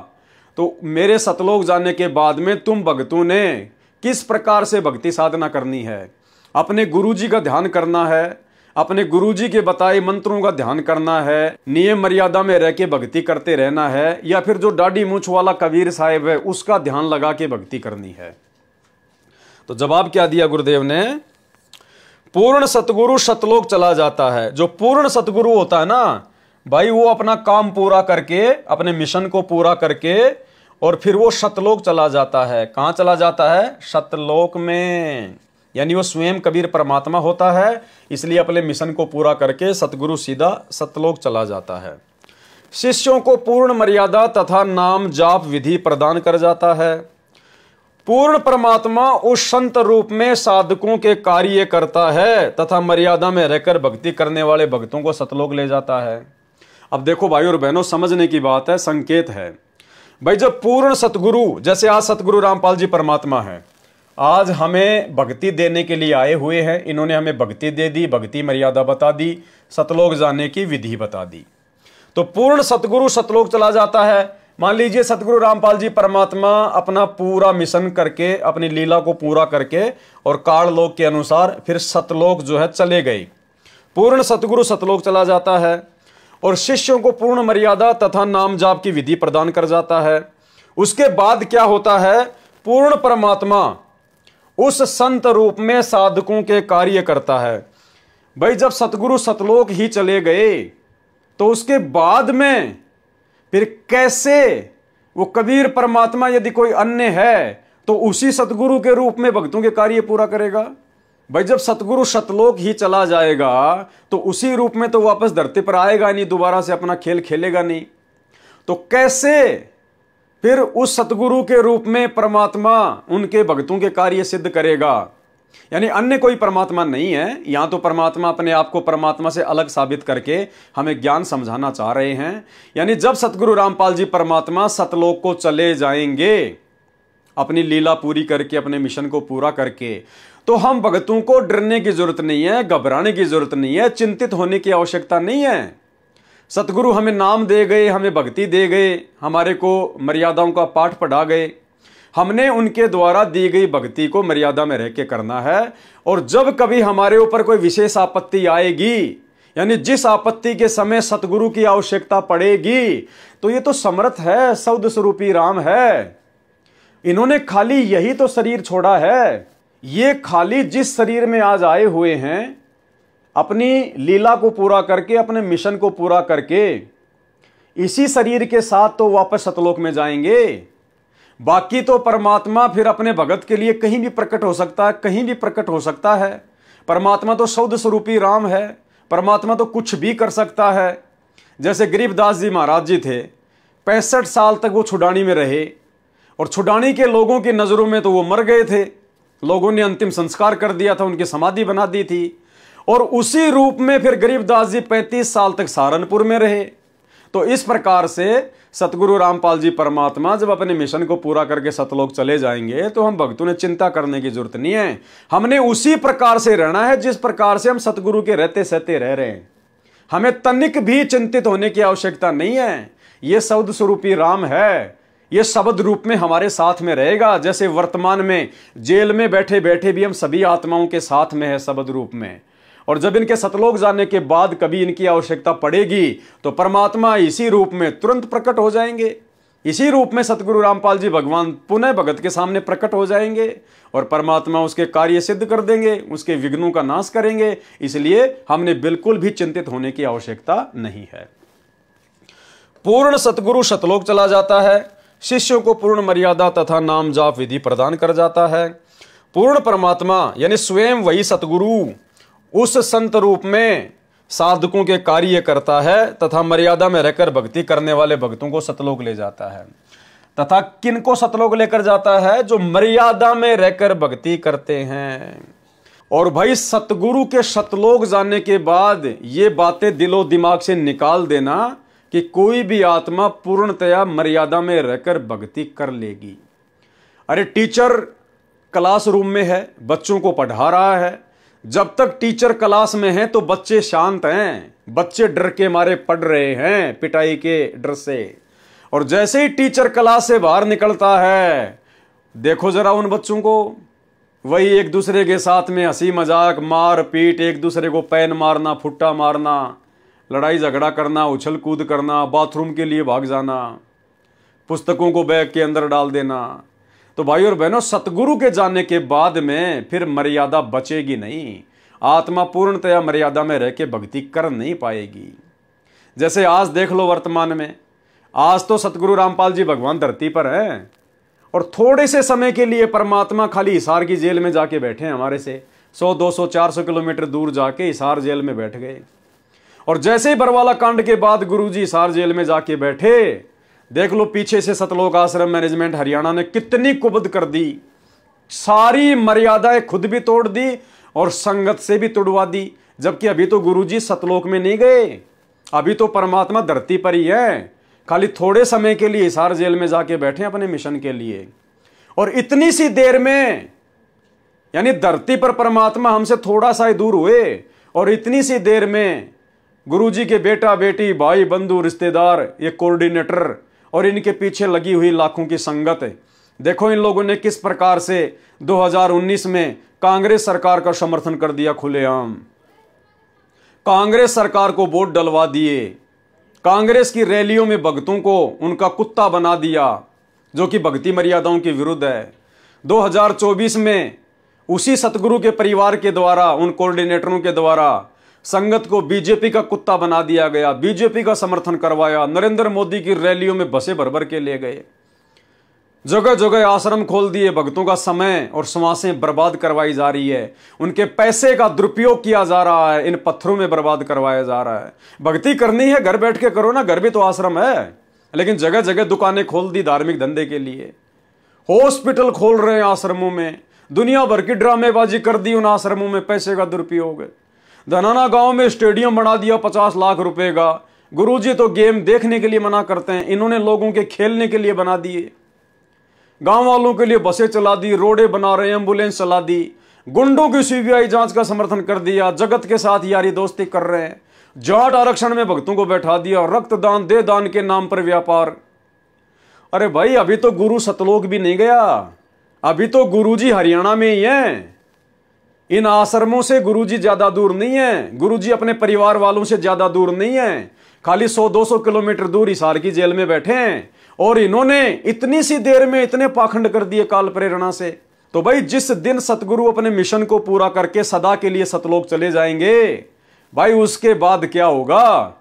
तो मेरे सतलोक जाने के बाद में तुम भक्तों ने किस प्रकार से भक्ति साधना करनी है। अपने गुरुजी का ध्यान करना है, अपने गुरुजी के बताए मंत्रों का ध्यान करना है, नियम मर्यादा में रह के भक्ति करते रहना है, या फिर जो दाढ़ी मूंछ वाला कबीर साहिब है उसका ध्यान लगा के भक्ति करनी है। तो जवाब क्या दिया गुरुदेव ने? पूर्ण सतगुरु सतलोक चला जाता है। जो पूर्ण सतगुरु होता है ना भाई, वो अपना काम पूरा करके, अपने मिशन को पूरा करके और फिर वो सतलोक चला जाता है। कहां चला जाता है? सतलोक में। यानी वो स्वयं कबीर परमात्मा होता है, इसलिए अपने मिशन को पूरा करके सतगुरु सीधा सतलोक चला जाता है। शिष्यों को पूर्ण मर्यादा तथा नाम जाप विधि प्रदान कर जाता है। पूर्ण परमात्मा उस संत रूप में साधकों के कार्य करता है तथा मर्यादा में रहकर भक्ति करने वाले भक्तों को सतलोक ले जाता है। अब देखो भाई और बहनों, समझने की बात है, संकेत है भाई। जब पूर्ण सतगुरु, जैसे आज सतगुरु रामपाल जी परमात्मा है, आज हमें भक्ति देने के लिए आए हुए हैं। इन्होंने हमें भक्ति दे दी, भक्ति मर्यादा बता दी, सतलोक जाने की विधि बता दी। तो पूर्ण सतगुरु सतलोक चला जाता है। मान लीजिए सतगुरु रामपाल जी परमात्मा अपना पूरा मिशन करके, अपनी लीला को पूरा करके और काल लोक के अनुसार फिर सतलोक जो है चले गए। पूर्ण सतगुरु सतलोक चला जाता है और शिष्यों को पूर्ण मर्यादा तथा नाम जाप की विधि प्रदान कर जाता है। उसके बाद क्या होता है? पूर्ण परमात्मा उस संत रूप में साधकों के कार्य करता है। भाई जब सतगुरु सतलोक ही चले गए तो उसके बाद में फिर कैसे वो कबीर परमात्मा, यदि कोई अन्य है तो उसी सतगुरु के रूप में भक्तों के कार्य पूरा करेगा। भाई जब सतगुरु सतलोक ही चला जाएगा तो उसी रूप में तो वापस धरती पर आएगा नहीं, दोबारा से अपना खेल खेलेगा नहीं। तो कैसे फिर उस सतगुरु के रूप में परमात्मा उनके भक्तों के कार्य सिद्ध करेगा? यानी अन्य कोई परमात्मा नहीं है। यहां तो परमात्मा अपने आप को परमात्मा से अलग साबित करके हमें ज्ञान समझाना चाह रहे हैं। यानी जब सतगुरु रामपाल जी परमात्मा सतलोक को चले जाएंगे अपनी लीला पूरी करके, अपने मिशन को पूरा करके, तो हम भक्तों को डरने की जरूरत नहीं है, घबराने की जरूरत नहीं है, चिंतित होने की आवश्यकता नहीं है। सतगुरु हमें नाम दे गए, हमें भक्ति दे गए, हमारे को मर्यादाओं का पाठ पढ़ा गए। हमने उनके द्वारा दी गई भक्ति को मर्यादा में रह के करना है। और जब कभी हमारे ऊपर कोई विशेष आपत्ति आएगी, यानी जिस आपत्ति के समय सतगुरु की आवश्यकता पड़ेगी, तो ये तो समर्थ है, सौद स्वरूपी राम है। इन्होंने खाली यही तो शरीर छोड़ा है। ये खाली जिस शरीर में आज आए हुए हैं, अपनी लीला को पूरा करके, अपने मिशन को पूरा करके, इसी शरीर के साथ तो वापस सतलोक में जाएंगे। बाकी तो परमात्मा फिर अपने भगत के लिए कहीं भी प्रकट हो सकता है, कहीं भी प्रकट हो सकता है। परमात्मा तो शब्द स्वरूपी राम है, परमात्मा तो कुछ भी कर सकता है। जैसे गरीबदास जी महाराज जी थे, 65 साल तक वो छुडानी में रहे और छुडानी के लोगों की नजरों में तो वो मर गए थे। लोगों ने अंतिम संस्कार कर दिया था, उनकी समाधि बना दी थी। और उसी रूप में फिर गरीबदास जी 35 साल तक सहारनपुर में रहे। तो इस प्रकार से सतगुरु रामपाल जी परमात्मा जब अपने मिशन को पूरा करके सतलोक चले जाएंगे तो हम भक्तों ने चिंता करने की जरूरत नहीं है। हमने उसी प्रकार से रहना है जिस प्रकार से हम सतगुरु के रहते सहते रह रहे हैं। हमें तनिक भी चिंतित होने की आवश्यकता नहीं है। यह शब्द स्वरूपी राम है, यह शब्द रूप में हमारे साथ में रहेगा। जैसे वर्तमान में जेल में बैठे बैठे भी हम सभी आत्माओं के साथ में है शब्द रूप में, और जब इनके सतलोक जाने के बाद कभी इनकी आवश्यकता पड़ेगी तो परमात्मा इसी रूप में तुरंत प्रकट हो जाएंगे। इसी रूप में सतगुरु रामपाल जी भगवान पुनः भगत के सामने प्रकट हो जाएंगे और परमात्मा उसके कार्य सिद्ध कर देंगे, उसके विघ्नों का नाश करेंगे। इसलिए हमने बिल्कुल भी चिंतित होने की आवश्यकता नहीं है। पूर्ण सतगुरु सतलोक चला जाता है, शिष्यों को पूर्ण मर्यादा तथा नाम जाप विधि प्रदान कर जाता है। पूर्ण परमात्मा यानी स्वयं वही सतगुरु उस संत रूप में साधकों के कार्य करता है तथा मर्यादा में रहकर भक्ति करने वाले भक्तों को सतलोक ले जाता है। तथा किनको सतलोक लेकर जाता है? जो मर्यादा में रहकर भक्ति करते हैं। और भाई सतगुरु के सतलोक जाने के बाद ये बातें दिलो दिमाग से निकाल देना कि कोई भी आत्मा पूर्णतया मर्यादा में रहकर भक्ति कर लेगी। अरे टीचर क्लासरूम में है, बच्चों को पढ़ा रहा है। जब तक टीचर क्लास में है तो बच्चे शांत हैं, बच्चे डर के मारे पढ़ रहे हैं, पिटाई के डर से। और जैसे ही टीचर क्लास से बाहर निकलता है, देखो जरा उन बच्चों को, वही एक दूसरे के साथ में हंसी मजाक, मार पीट, एक दूसरे को पैन मारना, फुट्टा मारना, लड़ाई झगड़ा करना, उछल कूद करना, बाथरूम के लिए भाग जाना, पुस्तकों को बैग के अंदर डाल देना। तो भाइयों और बहनों, सतगुरु के जाने के बाद में फिर मर्यादा बचेगी नहीं। आत्मा पूर्णतया मर्यादा में रह के भक्ति कर नहीं पाएगी। जैसे आज देख लो वर्तमान में, आज तो सतगुरु रामपाल जी भगवान धरती पर हैं और थोड़े से समय के लिए परमात्मा खाली हिसार की जेल में जाके बैठे हैं। हमारे से 100, 200, 400 किलोमीटर दूर जाके हिसार जेल में बैठ गए। और जैसे ही बरवाला कांड के बाद गुरुजी हिसार जेल में जाके बैठे, देख लो पीछे से सतलोक आश्रम मैनेजमेंट हरियाणा ने कितनी कुबद कर दी। सारी मर्यादाएं खुद भी तोड़ दी और संगत से भी तुड़वा दी। जबकि अभी तो गुरुजी सतलोक में नहीं गए, अभी तो परमात्मा धरती पर ही है। खाली थोड़े समय के लिए हिसार जेल में जाके बैठे अपने मिशन के लिए। और इतनी सी देर में, यानी धरती पर परमात्मा हमसे थोड़ा सा ही दूर हुए और इतनी सी देर में गुरुजी के बेटा बेटी भाई बंधु रिश्तेदार, ये कोऑर्डिनेटर और इनके पीछे लगी हुई लाखों की संगत, देखो इन लोगों ने किस प्रकार से 2019 में कांग्रेस सरकार का समर्थन कर दिया खुलेआम। कांग्रेस सरकार को वोट डलवा दिए, कांग्रेस की रैलियों में भक्तों को उनका कुत्ता बना दिया, जो कि भक्ति मर्यादाओं के विरुद्ध है। 2024 में उसी सतगुरु के परिवार के द्वारा, उन कोऑर्डिनेटरों के द्वारा संगत को बीजेपी का कुत्ता बना दिया गया, बीजेपी का समर्थन करवाया, नरेंद्र मोदी की रैलियों में बसें भर भर के ले गए, जगह जगह आश्रम खोल दिए, भक्तों का समय और श्वासें बर्बाद करवाई जा रही है, उनके पैसे का दुरुपयोग किया जा रहा है, इन पत्थरों में बर्बाद करवाया जा रहा है। भक्ति करनी है घर बैठ के करो ना, घर भी तो आश्रम है, लेकिन जगह जगह दुकानें खोल दी धार्मिक धंधे के लिए, हॉस्पिटल खोल रहे हैं आश्रमों में, दुनिया भर की ड्रामेबाजी कर दी उन आश्रमों में, पैसे का दुरुपयोग है। धनाना गांव में स्टेडियम बना दिया 50 लाख रुपए का। गुरुजी तो गेम देखने के लिए मना करते हैं, इन्होंने लोगों के खेलने के लिए बना दिए। गांव वालों के लिए बसें चला दी, रोडें बना रहे, एम्बुलेंस चला दी, गुंडों की सीबीआई जांच का समर्थन कर दिया, जगत के साथ यारी दोस्ती कर रहे हैं, जाट आरक्षण में भक्तों को बैठा दिया, रक्तदान दे दान के नाम पर व्यापार। अरे भाई, अभी तो गुरु सतलोक भी नहीं गया, अभी तो गुरुजी हरियाणा में ही है। इन आश्रमों से गुरुजी ज्यादा दूर नहीं है, गुरुजी अपने परिवार वालों से ज्यादा दूर नहीं है, खाली 100-200 किलोमीटर दूर हिसार की जेल में बैठे हैं। और इन्होंने इतनी सी देर में इतने पाखंड कर दिए काल प्रेरणा से। तो भाई, जिस दिन सतगुरु अपने मिशन को पूरा करके सदा के लिए सतलोक चले जाएंगे, भाई उसके बाद क्या होगा?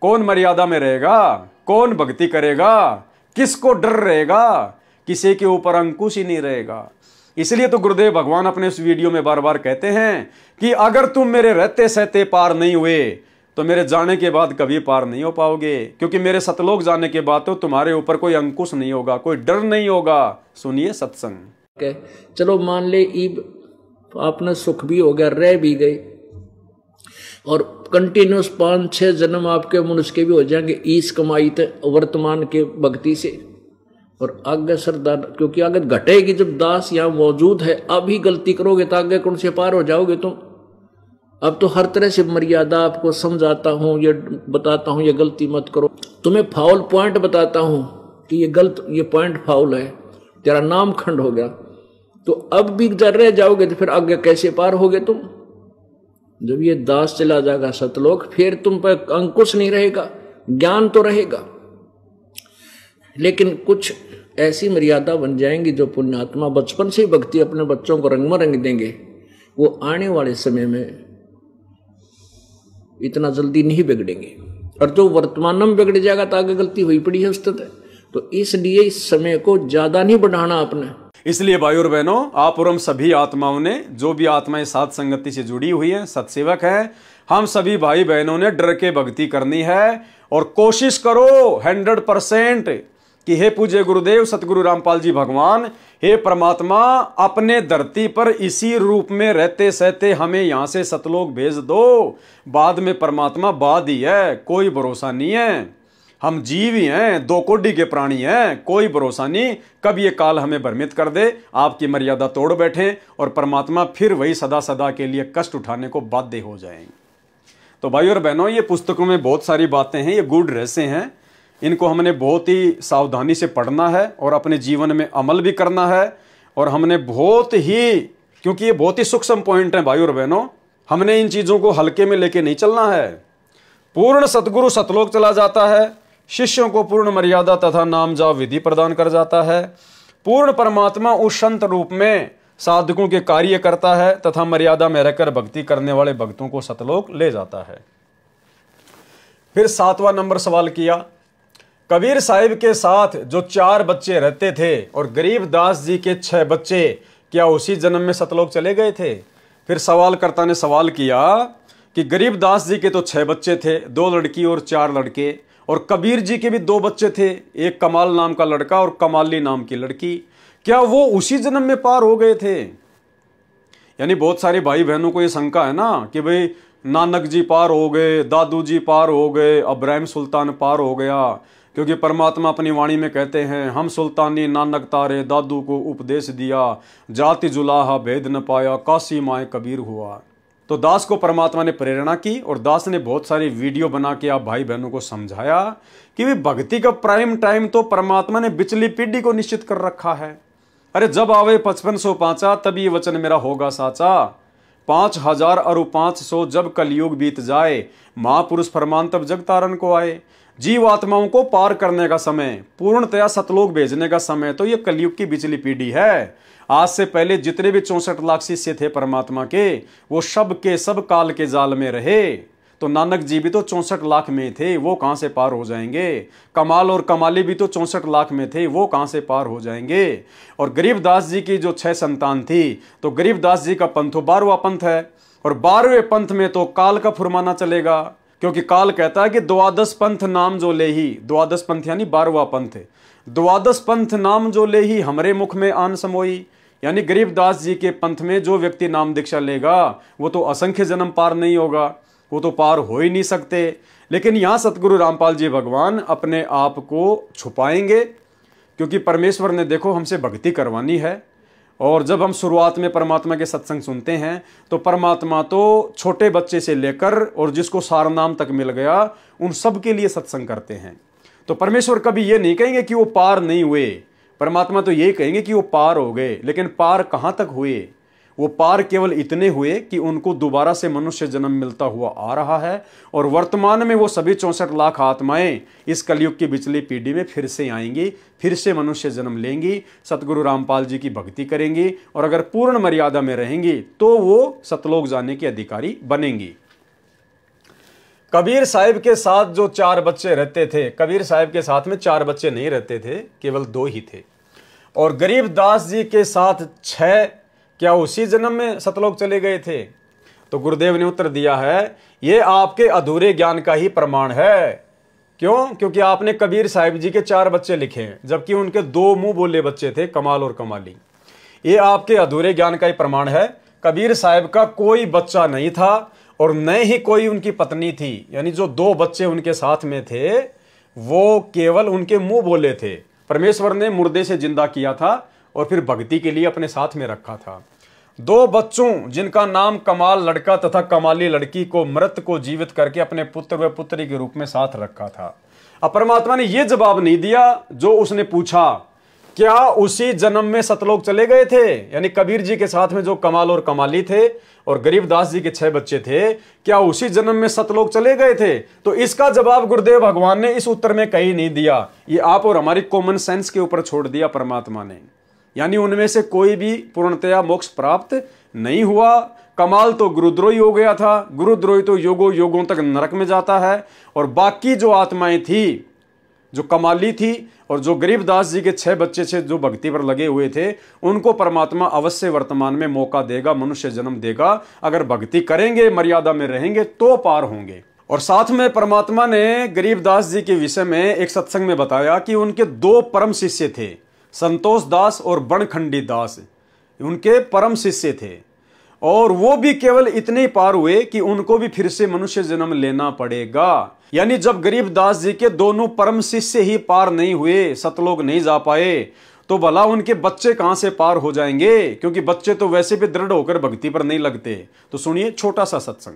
कौन मर्यादा में रहेगा? कौन भक्ति करेगा? किसको डर रहेगा? किसी के ऊपर अंकुश ही नहीं रहेगा। इसलिए तो गुरुदेव भगवान अपने इस वीडियो में बार बार कहते हैं कि अगर तुम मेरे रहते सहते पार नहीं हुए तो मेरे जाने के बाद कभी पार नहीं हो पाओगे, क्योंकि मेरे सतलोक जाने के बाद तो तुम्हारे ऊपर कोई अंकुश नहीं होगा, कोई डर नहीं होगा। सुनिए सत्संग। चलो मान ले ईब आपने सुख भी हो गया, रह भी गए, और कंटिन्यूस 5-6 जन्म आपके मनुष्य के भी हो जाएंगे इस कमाई थे वर्तमान के भक्ति से। और आगे सरदार, क्योंकि आगे घटेगी जब दास यहाँ मौजूद है, अभी गलती करोगे तो आगे कौन से पार हो जाओगे तुम। अब तो हर तरह से मर्यादा आपको समझाता हूँ, ये बताता हूँ ये गलती मत करो, तुम्हें फाउल पॉइंट बताता हूँ कि ये गलत, ये पॉइंट फाउल है, तेरा नाम खंड हो गया। तो अब भी जर रह जाओगे तो फिर आगे कैसे पार होगे तुम? जब ये दास चला जाएगा सतलोक, फिर तुम पर अंकुश नहीं रहेगा, ज्ञान तो रहेगा, लेकिन कुछ ऐसी मर्यादा बन जाएंगी जो पुण्यात्मा बचपन से ही भक्ति अपने बच्चों को रंग में रंग देंगे, वो आने वाले समय में इतना जल्दी नहीं बिगड़ेंगे। और जो वर्तमान में बिगड़ जाएगा तो आगे गलती हुई पड़ी है उस तक। तो इसलिए इस समय को ज्यादा नहीं बढ़ाना आपने। इसलिए भाई और बहनों, आप और हम सभी आत्माओं ने, जो भी आत्माएं साथ संगति से जुड़ी हुई हैं, सत्सेवक हैं, हम सभी भाई बहनों ने डर के भक्ति करनी है। और कोशिश करो 100% कि हे पूज्य गुरुदेव सतगुरु रामपाल जी भगवान, हे परमात्मा, अपने धरती पर इसी रूप में रहते सहते हमें यहां से सतलोक भेज दो। बाद में परमात्मा बाद ही है, कोई भरोसा नहीं है। हम जीव ही हैं, 2 कोटि के प्राणी हैं, कोई भरोसा नहीं कब ये काल हमें भ्रमित कर दे, आपकी मर्यादा तोड़ बैठे और परमात्मा फिर वही सदा सदा के लिए कष्ट उठाने को बाध्य हो जाएंगे। तो भाई और बहनों, ये पुस्तकों में बहुत सारी बातें हैं, ये गूढ़ रहस्य हैं, इनको हमने बहुत ही सावधानी से पढ़ना है और अपने जीवन में अमल भी करना है। और हमने बहुत ही, क्योंकि ये बहुत ही सूक्ष्म पॉइंट हैं भाई और बहनों, हमने इन चीज़ों को हल्के में लेके नहीं चलना है। पूर्ण सतगुरु सतलोक चला जाता है, शिष्यों को पूर्ण मर्यादा तथा नाम जाप विधि प्रदान कर जाता है, पूर्ण परमात्मा उस संत रूप में साधकों के कार्य करता है तथा मर्यादा में रहकर भक्ति करने वाले भक्तों को सतलोक ले जाता है। फिर 7वां नंबर सवाल किया, कबीर साहिब के साथ जो 4 बच्चे रहते थे और गरीबदास जी के 6 बच्चे क्या उसी जन्म में सतलोक चले गए थे? फिर सवालकर्ता ने सवाल किया कि गरीबदास जी के तो 6 बच्चे थे, 2 लड़की और 4 लड़के, और कबीर जी के भी 2 बच्चे थे, एक कमाल नाम का लड़का और कमाली नाम की लड़की, क्या वो उसी जन्म में पार हो गए थे? यानी बहुत सारे भाई बहनों को ये शंका है ना कि भाई नानक जी पार हो गए, दादू जी पार हो गए, इब्राहिम सुल्तान पार हो गया, क्योंकि परमात्मा अपनी वाणी में कहते हैं, हम सुल्तानी नानक तारे दादू को उपदेश दिया, जाति जुलाहा भेद न पाया, काशी माए कबीर हुआ। तो दास को परमात्मा ने प्रेरणा की और दास ने बहुत सारी वीडियो बना के आप भाई बहनों को समझाया कि भी भक्ति का प्राइम टाइम तो परमात्मा ने पिछली पीढ़ी को निश्चित कर रखा है। अरे जब आवे 5505 तब ये वचन मेरा होगा साचा, 5000 और 500 जब कलयुग बीत जाए, महापुरुष फरमान तब जग तारण को आए। जीव आत्माओं को पार करने का समय, पूर्णतया सतलोक भेजने का समय तो ये कलयुग की बिचली पीढ़ी है। आज से पहले जितने भी 64 लाख शिष्य थे परमात्मा के, वो सब के सब काल के जाल में रहे। तो नानक जी भी तो 64 लाख में थे, वो कहां से पार हो जाएंगे? कमाल और कमाली भी तो 64 लाख में थे, वो कहां से पार हो जाएंगे? और गरीबदास जी की जो 6 संतान थी, तो गरीबदास जी का पंथ 12वां पंथ है, और 12वें पंथ में तो काल का फुरमाना चलेगा, क्योंकि काल कहता है कि द्वादश पंथ नाम जो ले ही, द्वादश पंथ यानी 12वां पंथ, द्वादश पंथ नाम जो ले ही हमरे मुख में आन समोई। यानी गरीबदास जी के पंथ में जो व्यक्ति नाम दीक्षा लेगा वो तो असंख्य जन्म पार नहीं होगा, वो तो पार हो ही नहीं सकते। लेकिन यहां सतगुरु रामपाल जी भगवान अपने आप को छुपाएंगे, क्योंकि परमेश्वर ने देखो हमसे भक्ति करवानी है। और जब हम शुरुआत में परमात्मा के सत्संग सुनते हैं तो परमात्मा तो छोटे बच्चे से लेकर और जिसको सार नाम तक मिल गया उन सब के लिए सत्संग करते हैं। तो परमेश्वर कभी ये नहीं कहेंगे कि वो पार नहीं हुए, परमात्मा तो ये कहेंगे कि वो पार हो गए। लेकिन पार कहां तक हुए? वो पार केवल इतने हुए कि उनको दोबारा से मनुष्य जन्म मिलता हुआ आ रहा है, और वर्तमान में वो सभी 64 लाख आत्माएं इस कलयुग की बिचली पीढ़ी में फिर से आएंगी, फिर से मनुष्य जन्म लेंगी, सतगुरु रामपाल जी की भक्ति करेंगी, और अगर पूर्ण मर्यादा में रहेंगी तो वो सतलोक जाने की अधिकारी बनेंगी। कबीर साहिब के साथ जो 4 बच्चे रहते थे, कबीर साहिब के साथ में 4 बच्चे नहीं रहते थे, केवल 2 ही थे। और गरीबदास जी के साथ 6 क्या उसी जन्म में सतलोक चले गए थे? तो गुरुदेव ने उत्तर दिया है, ये आपके अधूरे ज्ञान का ही प्रमाण है। क्यों? क्योंकि आपने कबीर साहिब जी के 4 बच्चे लिखे हैं, जबकि उनके 2 मुंह बोले बच्चे थे, कमाल और कमाली। ये आपके अधूरे ज्ञान का ही प्रमाण है। कबीर साहिब का कोई बच्चा नहीं था और न ही कोई उनकी पत्नी थी, यानी जो 2 बच्चे उनके साथ में थे वो केवल उनके मुंह बोले थे। परमेश्वर ने मुर्दे से जिंदा किया था और फिर भक्ति के लिए अपने साथ में रखा था। 2 बच्चों जिनका नाम कमाल लड़का तथा कमाली लड़की को मृत को जीवित करके अपने पुत्र व पुत्री के रूप में साथ रखा था। अब परमात्मा ने यह जवाब नहीं दिया जो उसने पूछा, क्या उसी जन्म में सतलोक चले गए थे? यानी कबीर जी के साथ में जो कमाल और कमाली थे और गरीबदास जी के 6 बच्चे थे, क्या उसी जन्म में सतलोक चले गए थे? तो इसका जवाब गुरुदेव भगवान ने इस उत्तर में कहीं नहीं दिया, ये आप और हमारी कॉमन सेंस के ऊपर छोड़ दिया परमात्मा ने। यानी उनमें से कोई भी पूर्णतया मोक्ष प्राप्त नहीं हुआ। कमाल तो गुरुद्रोही हो गया था, गुरुद्रोही तो योगों योगों तक नरक में जाता है, और बाकी जो आत्माएं थी, जो कमाली थी और जो गरीबदास जी के 6 बच्चे से जो भक्ति पर लगे हुए थे, उनको परमात्मा अवश्य वर्तमान में मौका देगा, मनुष्य जन्म देगा। अगर भक्ति करेंगे, मर्यादा में रहेंगे तो पार होंगे। और साथ में परमात्मा ने गरीबदास जी के विषय में एक सत्संग में बताया कि उनके 2 परम शिष्य थे, संतोष दास और बनखंडी दास, उनके परम शिष्य थे। और वो भी केवल इतने पार हुए कि उनको भी फिर से मनुष्य जन्म लेना पड़ेगा। यानी जब गरीबदास जी के दोनों परम शिष्य ही पार नहीं हुए, सतलोक नहीं जा पाए, तो भला उनके बच्चे कहां से पार हो जाएंगे? क्योंकि बच्चे तो वैसे भी दृढ़ होकर भक्ति पर नहीं लगते। तो सुनिए छोटा सा सत्संग।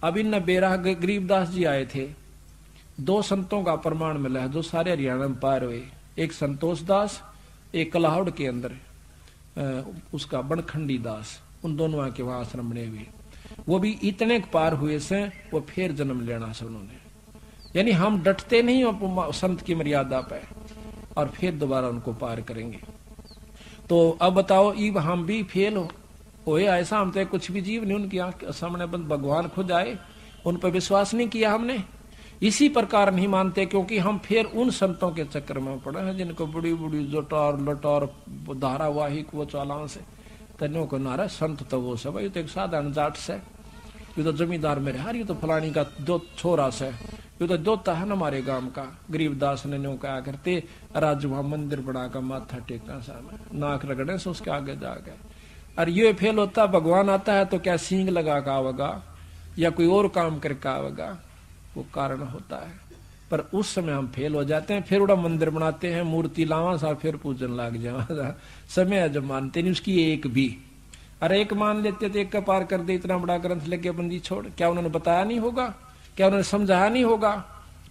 अब इन बेराह गरीबदास जी आए थे, 2 संतों का प्रमाण मिला है जो सारे हरियाणा में पार हुए। एक संतोष दास, एक कलाहौड़ के अंदर उसका बनखंडी दास, उन दोनों आके वहां आश्रम बने हुए। वो भी इतने पार हुए से वो फिर जन्म लेना से उन्होंने। यानी हम डटते नहीं संत की मर्यादा पे और फिर दोबारा उनको पार करेंगे। तो अब बताओ ईब हम भी फेल हो ऐसा, हम तो कुछ भी जीव नहीं, उनकी आंख सामने बंद भगवान खुद आए, उन पर विश्वास नहीं किया हमने, इसी प्रकार नहीं मानते, क्योंकि हम फिर उन संतों के चक्कर में पड़े हैं जिनको बड़ी बड़ी जोटार लटार धारावाहिक वो चालान से तनों को नारा संत तो वो सब, ये तो एक साधारण जाट से, ये तो जमींदार मेरे हार, ये तो फलानी का दो छोरा से, ये तो दोता है ना हमारे गांव का। गरीबदास ने नो क्या करते, राज वहां मंदिर बना कर माथा टेका सामने नाक रगड़े से उसके आगे जा गए। और ये फेल होता, भगवान आता है तो क्या सींग लगा का आवेगा या कोई और काम करके आवेगा, वो कारण होता है। पर उस समय हम फेल हो जाते हैं, फिर उड़ा मंदिर बनाते हैं, मूर्ति लावा सा, फिर पूजन लाग जावा, समय जब मानते नहीं उसकी एक भी। अरे एक मान लेते तो एक का पार कर दे, इतना बड़ा ग्रंथ लेके बंदी छोड़, क्या उन्होंने बताया नहीं होगा, क्या उन्होंने समझाया नहीं होगा,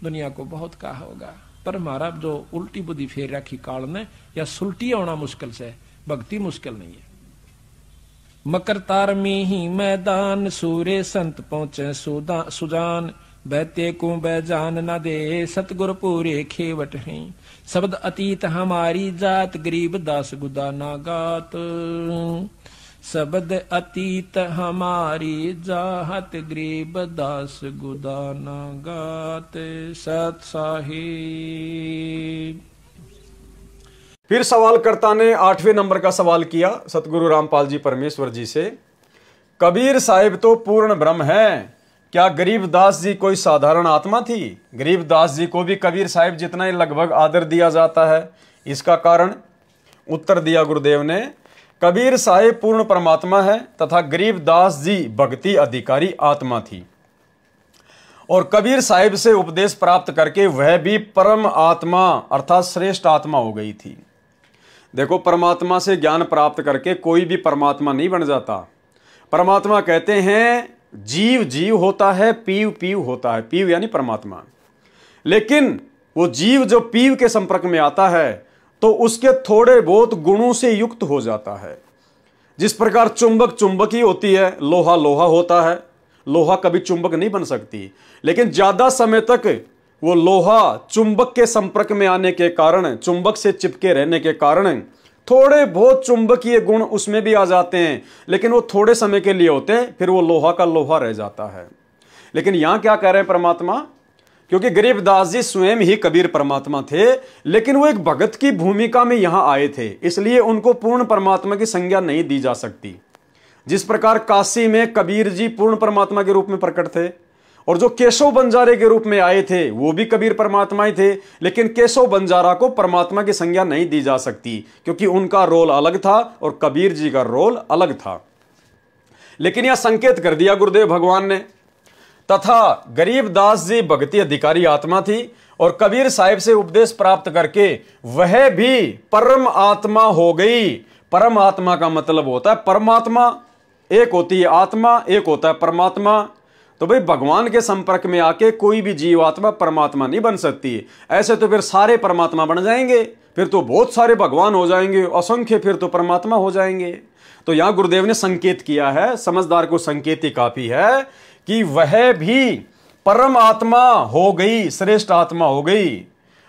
दुनिया को बहुत कहा होगा। पर हमारा जो उल्टी बुद्धि फेर रखी काल ने, या सुलटी होना मुश्किल से, भक्ति मुश्किल नहीं है। मकर तार में ही मैदान, सूर्य संत पहुंचे सुजान, बैते को बैजान न दे, सतगुर पूरे खेवट हैं, शब्द अतीत हमारी जात, गरीब दास गुदा ना गात, शब्द अतीत हमारी जात, गरीब दास गुदा ना गात। सत साहिब। फिर सवालकर्ता ने 8वें नंबर का सवाल किया सतगुरु रामपाल जी परमेश्वर जी से, कबीर साहिब तो पूर्ण ब्रह्म है, क्या गरीबदास जी कोई साधारण आत्मा थी? गरीबदास जी को भी कबीर साहिब जितना ही लगभग आदर दिया जाता है, इसका कारण? उत्तर दिया गुरुदेव ने, कबीर साहिब पूर्ण परमात्मा है तथा गरीबदास जी भक्ति अधिकारी आत्मा थी, और कबीर साहिब से उपदेश प्राप्त करके वह भी परम आत्मा अर्थात श्रेष्ठ आत्मा हो गई थी। देखो, परमात्मा से ज्ञान प्राप्त करके कोई भी परमात्मा नहीं बन जाता। परमात्मा कहते हैं जीव जीव होता है, पीव पीव होता है, पीव यानी परमात्मा। लेकिन वो जीव जो पीव के संपर्क में आता है तो उसके थोड़े बहुत गुणों से युक्त हो जाता है। जिस प्रकार चुंबक चुंबक ही होती है, लोहा लोहा होता है, लोहा कभी चुंबक नहीं बन सकती, लेकिन ज्यादा समय तक वो लोहा चुंबक के संपर्क में आने के कारण, चुंबक से चिपके रहने के कारण थोड़े बहुत चुंबकीय गुण उसमें भी आ जाते हैं, लेकिन वो थोड़े समय के लिए होते हैं, फिर वो लोहा का लोहा रह जाता है। लेकिन यहां क्या कह रहे हैं परमात्मा, क्योंकि गरीबदास जी स्वयं ही कबीर परमात्मा थे, लेकिन वो एक भगत की भूमिका में यहां आए थे, इसलिए उनको पूर्ण परमात्मा की संज्ञा नहीं दी जा सकती। जिस प्रकार काशी में कबीर जी पूर्ण परमात्मा के रूप में प्रकट थे, और जो केशव बंजारे के रूप में आए थे वो भी कबीर परमात्मा ही थे, लेकिन केशव बंजारा को परमात्मा की संज्ञा नहीं दी जा सकती, क्योंकि उनका रोल अलग था और कबीर जी का रोल अलग था। लेकिन यह संकेत कर दिया गुरुदेव भगवान ने, तथा गरीबदास जी भक्ति अधिकारी आत्मा थी और कबीर साहिब से उपदेश प्राप्त करके वह भी परम आत्मा हो गई। परम आत्मा का मतलब होता है परमात्मा, एक होती है आत्मा, एक होता है परमात्मा। तो भाई भगवान के संपर्क में आके कोई भी जीवात्मा परमात्मा नहीं बन सकती। ऐसे तो फिर सारे परमात्मा बन जाएंगे, फिर तो बहुत सारे भगवान हो जाएंगे, असंख्य फिर तो परमात्मा हो जाएंगे। तो यहां गुरुदेव ने संकेत किया है, समझदार को संकेत ही काफी है कि वह भी परम आत्मा हो गई, श्रेष्ठ आत्मा हो गई।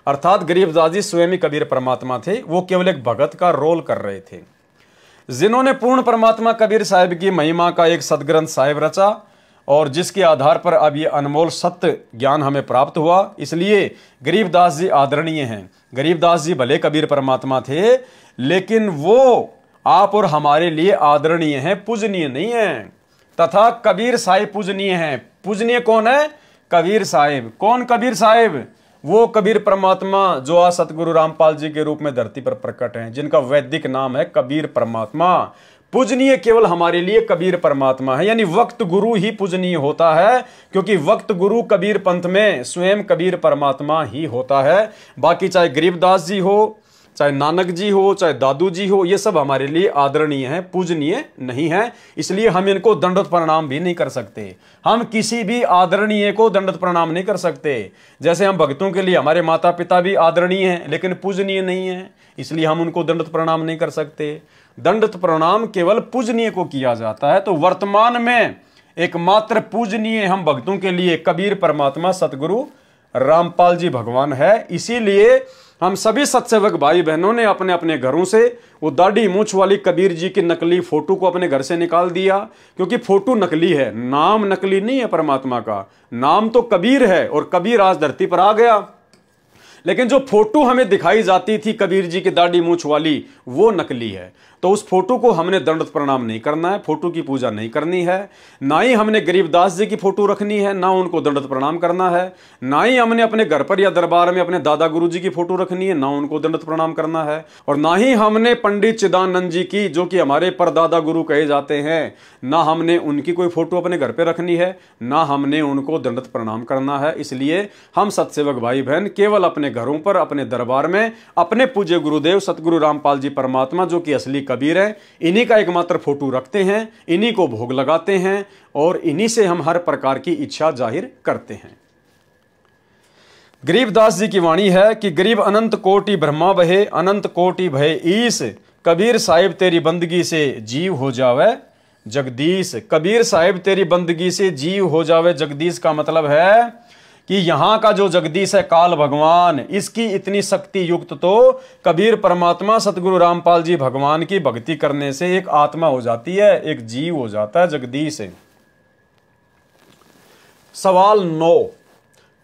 अर्थात गरीबदास जी स्वयं ही कबीर परमात्मा थे, वो केवल एक भगत का रोल कर रहे थे। जिन्होंने पूर्ण परमात्मा कबीर साहिब की महिमा का एक सदग्रंथ साहिब रचा और जिसके आधार पर अब ये अनमोल सत्य ज्ञान हमें प्राप्त हुआ, इसलिए गरीबदास जी आदरणीय हैं। गरीबदास जी भले कबीर परमात्मा थे, लेकिन वो आप और हमारे लिए आदरणीय हैं, पूजनीय नहीं हैं। तथा कबीर साहिब पूजनीय हैं। पूजनीय कौन है? कबीर साहिब। कौन कबीर साहिब? वो कबीर परमात्मा जो आज सतगुरु रामपाल जी के रूप में धरती पर प्रकट हैं, जिनका वैदिक नाम है कबीर परमात्मा। पूजनीय केवल हमारे लिए कबीर परमात्मा है, यानी वक्त गुरु ही पूजनीय होता है, क्योंकि वक्त गुरु कबीर पंथ में स्वयं कबीर परमात्मा ही होता है। बाकी चाहे गरीबदास जी हो, चाहे नानक जी हो, चाहे दादू जी हो, ये सब हमारे लिए आदरणीय हैं, पूजनीय नहीं है। इसलिए हम इनको दंडवत प्रणाम भी नहीं कर सकते। हम किसी भी आदरणीय को दंडवत प्रणाम नहीं कर सकते। जैसे हम भक्तों के लिए हमारे माता पिता भी आदरणीय हैं, लेकिन पूजनीय नहीं है, इसलिए हम उनको दंडवत प्रणाम नहीं कर सकते। दंडवत प्रणाम केवल पूजनीय को किया जाता है। तो वर्तमान में एकमात्र पूजनीय हम भक्तों के लिए कबीर परमात्मा सतगुरु रामपाल जी भगवान है। इसीलिए हम सभी सत्सेवक भाई बहनों ने अपने अपने घरों से वो दाढ़ी मूंछ वाली कबीर जी की नकली फोटो को अपने घर से निकाल दिया, क्योंकि फोटो नकली है, नाम नकली नहीं है परमात्मा का। नाम तो कबीर है और कबीर आज धरती पर आ गया, लेकिन जो फोटो हमें दिखाई जाती थी कबीर जी की दाढ़ी मूंछ वाली, वो नकली है। तो उस फोटो को हमने दंडवत प्रणाम नहीं करना है, फोटो की पूजा नहीं करनी है। ना ही हमने गरीबदास जी की फोटो रखनी है, ना उनको दंडवत प्रणाम करना है। ना ही हमने अपने घर पर या दरबार में अपने दादा गुरु जी की फोटो रखनी है, ना उनको दंडवत प्रणाम करना है। और ना ही हमने पंडित चिदानंद जी की, जो कि हमारे परदादा गुरु कहे जाते हैं, ना हमने उनकी कोई फोटो अपने घर पर रखनी है, ना हमने उनको दंडवत प्रणाम करना है। इसलिए हम सत्सेवक भाई बहन केवल अपने घरों पर, अपने दरबार में अपने पूज्य गुरुदेव सतगुरु रामपाल जी परमात्मा, जो कि असली कबीर है, इन्हीं का एकमात्र फोटो रखते हैं, इन्हीं को भोग लगाते हैं और इन्हीं से हम हर प्रकार की इच्छा जाहिर करते हैं। गरीबदास जी की वाणी है कि गरीब अनंत कोटि ब्रह्मा बहे, अनंत कोटि भय ईस, कबीर साहिब तेरी बंदगी से जीव हो जावे जगदीश। कबीर साहिब तेरी बंदगी से जीव हो जावे जगदीश का मतलब है कि यहां का जो जगदीश है काल भगवान, इसकी इतनी शक्ति युक्त तो कबीर परमात्मा सतगुरु रामपाल जी भगवान की भक्ति करने से एक आत्मा हो जाती है, एक जीव हो जाता है जगदीश। सवाल 9,